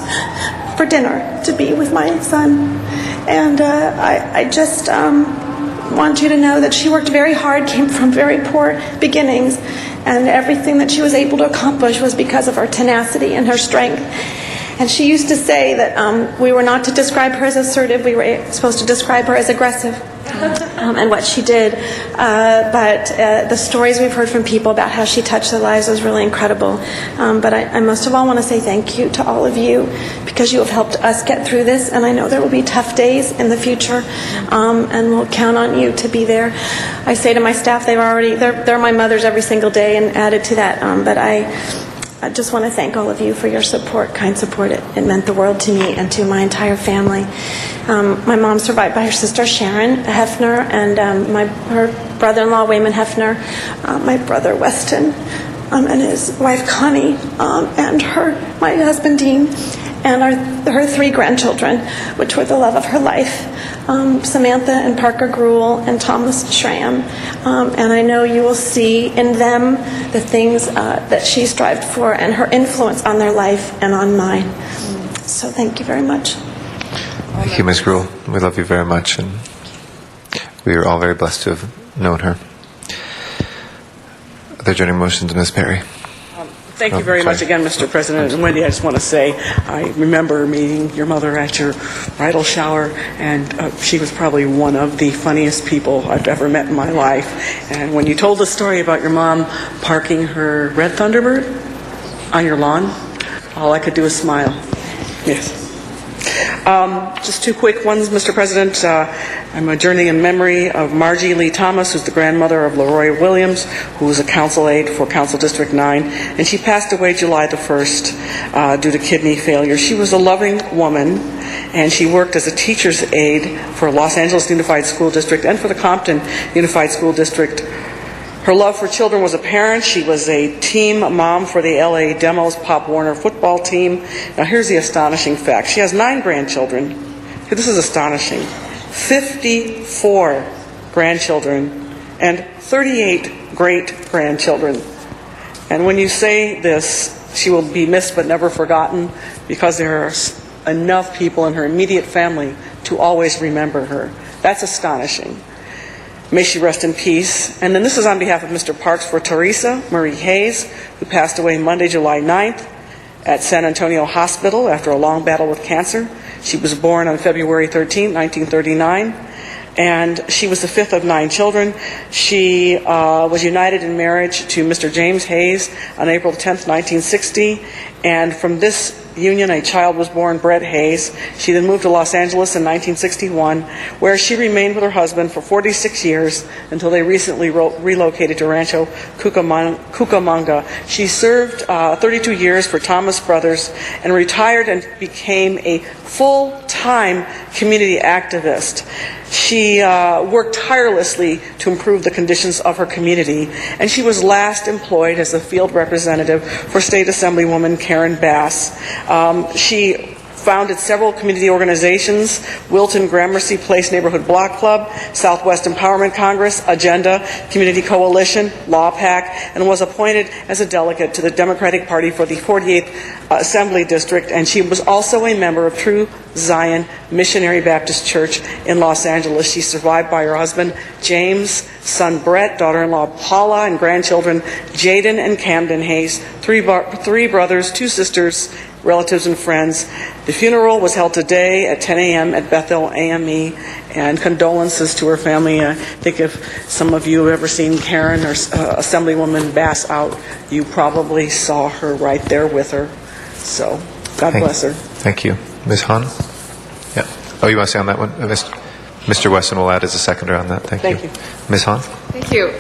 for dinner to be with my son. And I just want you to know that she worked very hard, came from very poor beginnings, and everything that she was able to accomplish was because of her tenacity and her strength. And she used to say that we were not to describe her as assertive, we were supposed to describe her as aggressive. and what she did. But the stories we've heard from people about how she touched their lives was really incredible. But I most of all want to say thank you to all of you because you have helped us get through this, and I know there will be tough days in the future, and we'll count on you to be there. I say to my staff, they're my mothers every single day, and added to that. But I just want to thank all of you for your support, kind support. It meant the world to me and to my entire family. My mom's survived by her sister Sharon Hefner and her brother-in-law Wayman Hefner, my brother Weston, and his wife Connie, and my husband Dean, and her 3 grandchildren, which were the love of her life. Samantha and Parker Gruel and Thomas Schramm. And I know you will see in them the things that she strived for and her influence on their life and on mine. So thank you very much. Thank you, Ms. Gruel. We love you very much, and we are all very blessed to have known her. Are there adjourning motions, Ms. Perry? Thank you very much again, Mr. President. And Wendy, I just want to say I remember meeting your mother at your bridal shower, and she was probably one of the funniest people I've ever met in my life. And when you told the story about your mom parking her red Thunderbird on your lawn, all I could do was smile. Yes. Just 2 quick ones, Mr. President. I'm adjourning in memory of Margie Lee Thomas, who's the grandmother of Leroy Williams, who was a council aide for Council District 9, and she passed away July the 1st due to kidney failure. She was a loving woman, and she worked as a teacher's aide for Los Angeles Unified School District and for the Compton Unified School District. Her love for children was apparent. She was a team mom for the LA Demos Pop Warner football team. Now here's the astonishing fact. She has 9 grandchildren. This is astonishing. 54 grandchildren and 38 great-grandchildren. And when you say this, she will be missed but never forgotten because there are enough people in her immediate family to always remember her. That's astonishing. May she rest in peace. And then this is on behalf of Mr. Parks for Teresa Marie Hayes, who passed away Monday, July 9th at San Antonio Hospital after a long battle with cancer. She was born on February 13, 1939, and she was the 5th of 9 children. She was united in marriage to Mr. James Hayes on April 10th, 1960, and from this union, a child was born, Brett Hayes. She then moved to Los Angeles in 1961, where she remained with her husband for 46 years until they recently relocated to Rancho Cucamonga. She served 32 years for Thomas Brothers and retired and became a full-time community activist. She worked tirelessly to improve the conditions of her community, and she was last employed as a field representative for State Assemblywoman Karen Bass. She founded several community organizations: Wilton Gramercy Place Neighborhood Block Club, Southwest Empowerment Congress, Agenda, Community Coalition, Law PAC, and was appointed as a delegate to the Democratic Party for the 48th Assembly District. And she was also a member of True Zion Missionary Baptist Church in Los Angeles. She's survived by her husband, James, son Brett, daughter-in-law Paula, and grandchildren Jaden and Camden Hayes, 3 brothers, 2 sisters, relatives and friends. The funeral was held today at 10 a.m. at Bethel AME, and condolences to her family. I think if some of you have ever seen Karen or Assemblywoman Bass out, you probably saw her right there with her. So, God bless her. Thank you. Ms. Hahn? Yeah. Oh, you want to say on that one? Mr. Wesson will add as a seconder on that. Thank you. Ms. Hahn? Thank you.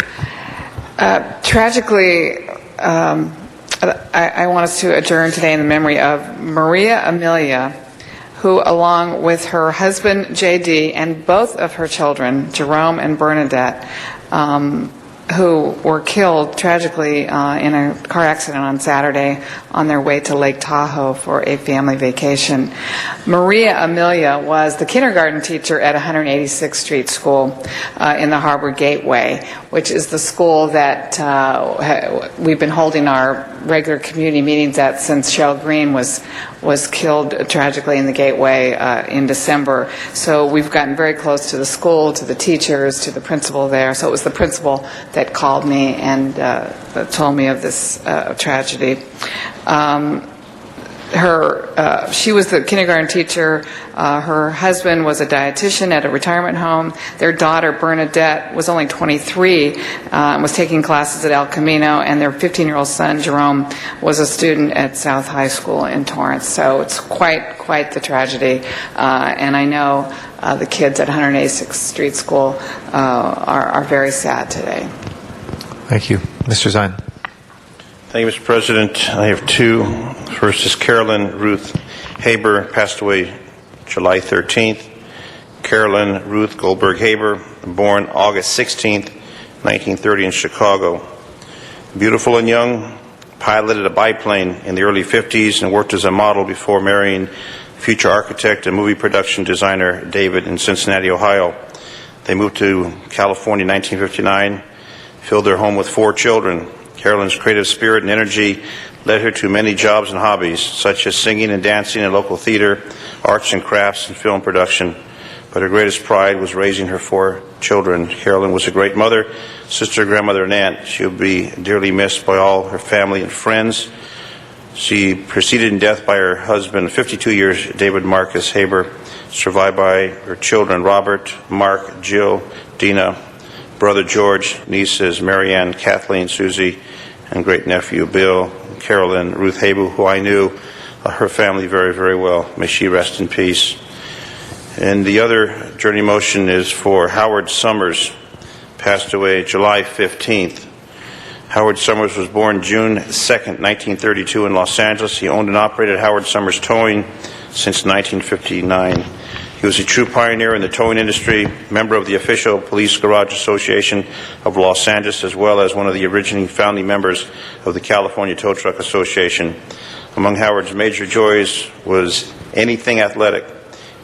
Tragically, I want us to adjourn today in the memory of Maria Amelia, who, along with her husband, J.D., and both of her children, Jerome and Bernadette, who were killed tragically in a car accident on Saturday on their way to Lake Tahoe for a family vacation. Maria Amelia was the kindergarten teacher at 186th Street School in the Harbor Gateway, which is the school that we've been holding our regular community meetings at since Cheryl Green was killed tragically in the Gateway in December. So we've gotten very close to the school, to the teachers, to the principal there. So it was the principal that called me and told me of this tragedy. she was the kindergarten teacher. Her husband was a dietitian at a retirement home. Their daughter, Bernadette, was only 23 and was taking classes at El Camino, and their 15-year-old son, Jerome, was a student at South High School in Torrance. So it's quite the tragedy. And I know the kids at 186th Street School are very sad today. Thank you. Mr. Zine. Thank you, Mr. President. I have two. First is Carolyn Ruth Haber, passed away July 13th. Carolyn Ruth Goldberg Haber, born August 16th, 1930 in Chicago. Beautiful and young, piloted a biplane in the early 50s and worked as a model before marrying future architect and movie production designer David in Cincinnati, Ohio. They moved to California in 1959, filled their home with 4 children. Carolyn's creative spirit and energy led her to many jobs and hobbies, such as singing and dancing in local theater, arts and crafts, and film production. But her greatest pride was raising her 4 children. Carolyn was a great mother, sister, grandmother, and aunt. She will be dearly missed by all her family and friends. She preceded in death by her husband, 52 years, David Marcus Haber, survived by her children, Robert, Mark, Jill, Dina, brother George, nieces Marianne, Kathleen, Susie, and great-nephew Bill, Carolyn Ruth Haber, who I knew her family very, very well. May she rest in peace. And the other journey motion is for Howard Summers, passed away July 15th. Howard Summers was born June 2nd, 1932 in Los Angeles. He owned and operated Howard Summers Towing since 1959. He was a true pioneer in the towing industry, member of the official Police Garage Association of Los Angeles, as well as one of the originating founding members of the California Tow Truck Association. Among Howard's major joys was anything athletic.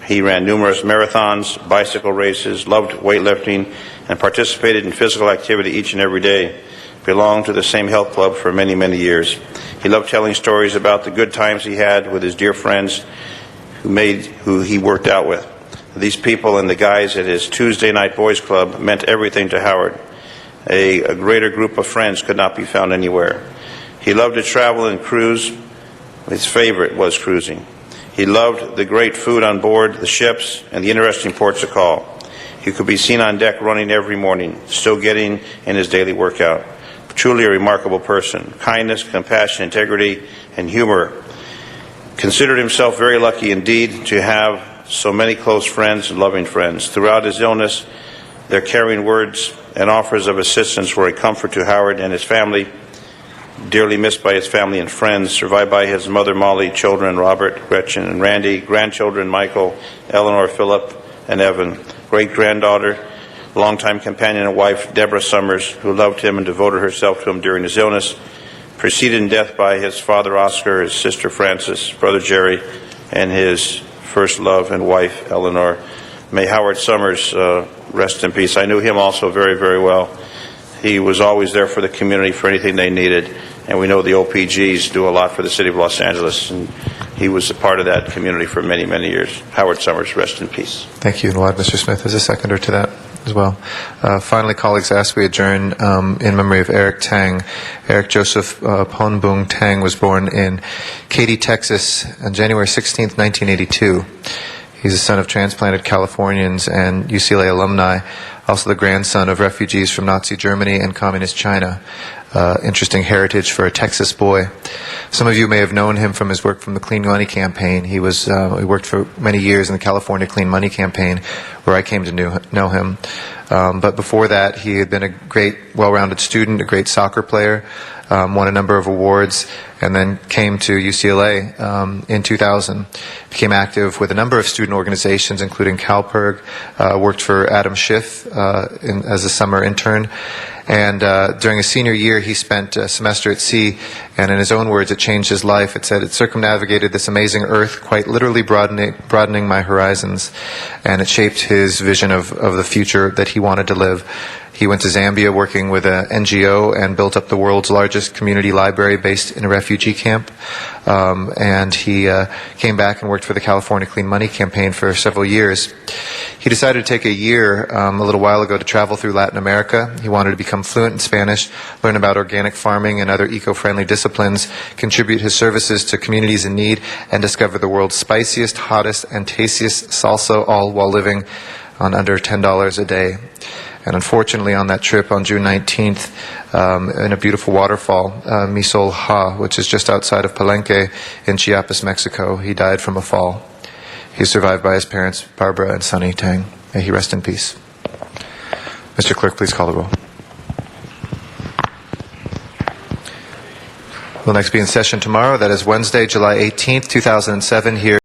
He ran numerous marathons, bicycle races, loved weightlifting, and participated in physical activity each and every day. Belonged to the same health club for many, many years. He loved telling stories about the good times he had with his dear friends who he worked out with. These people and the guys at his Tuesday Night Boys Club meant everything to Howard. A greater group of friends could not be found anywhere. He loved to travel and cruise. His favorite was cruising. He loved the great food on board the ships and the interesting ports of call. He could be seen on deck running every morning, still getting in his daily workout. Truly a remarkable person. Kindness, compassion, integrity, and humor. Considered himself very lucky indeed to have so many close friends and loving friends. Throughout his illness, their caring words and offers of assistance were a comfort to Howard and his family, dearly missed by his family and friends, survived by his mother Molly, children Robert, Gretchen, and Randy, grandchildren Michael, Eleanor, Philip, and Evan, great-granddaughter, longtime companion and wife Deborah Summers, who loved him and devoted herself to him during his illness, preceded in death by his father Oscar, his sister Frances, brother Jerry, and his first love and wife Eleanor. May Howard Summers rest in peace. I knew him also very, very well. He was always there for the community for anything they needed, and we know the OPGs do a lot for the city of Los Angeles, and he was a part of that community for many, many years. Howard Summers, rest in peace. Thank you. And we'll add Mr. Smith as a seconder to that as well. Finally, colleagues, ask we adjourn in memory of Eric Tang. Eric Joseph Ponbung Tang was born in Katy, Texas on January 16th, 1982. He's the son of transplanted Californians and UCLA alumni, also the grandson of refugees from Nazi Germany and Communist China. Interesting heritage for a Texas boy. Some of you may have known him from his work from the Clean Money Campaign. He worked for many years in the California Clean Money Campaign, where I came to know him. But before that, he had been a great, well-rounded student, a great soccer player, won a number of awards, and then came to UCLA in 2000. Became active with a number of student organizations, including CalPERG, worked for Adam Schiff as a summer intern. And during his senior year, he spent a semester at sea, and in his own words, it changed his life. It said, "It circumnavigated this amazing earth, quite literally broadening my horizons, and it shaped his vision of the future that he wanted to live." He went to Zambia working with an NGO and built up the world's largest community library based in a refugee camp. And he came back and worked worked for the California Clean Money campaign for several years. He decided to take a year a little while ago to travel through Latin America. He wanted to become fluent in Spanish, learn about organic farming and other eco-friendly disciplines, contribute his services to communities in need, and discover the world's spiciest, hottest, and tastiest salsa, all while living on under $10 a day. And unfortunately, on that trip on June 19th, in a beautiful waterfall, Misol Ha, which is just outside of Palenque in Chiapas, Mexico, he died from a fall. He is survived by his parents, Barbara and Sonny Tang. May he rest in peace. Mr. Clerk, please call the roll. We'll next be in session tomorrow. That is Wednesday, July 18th, 2007, here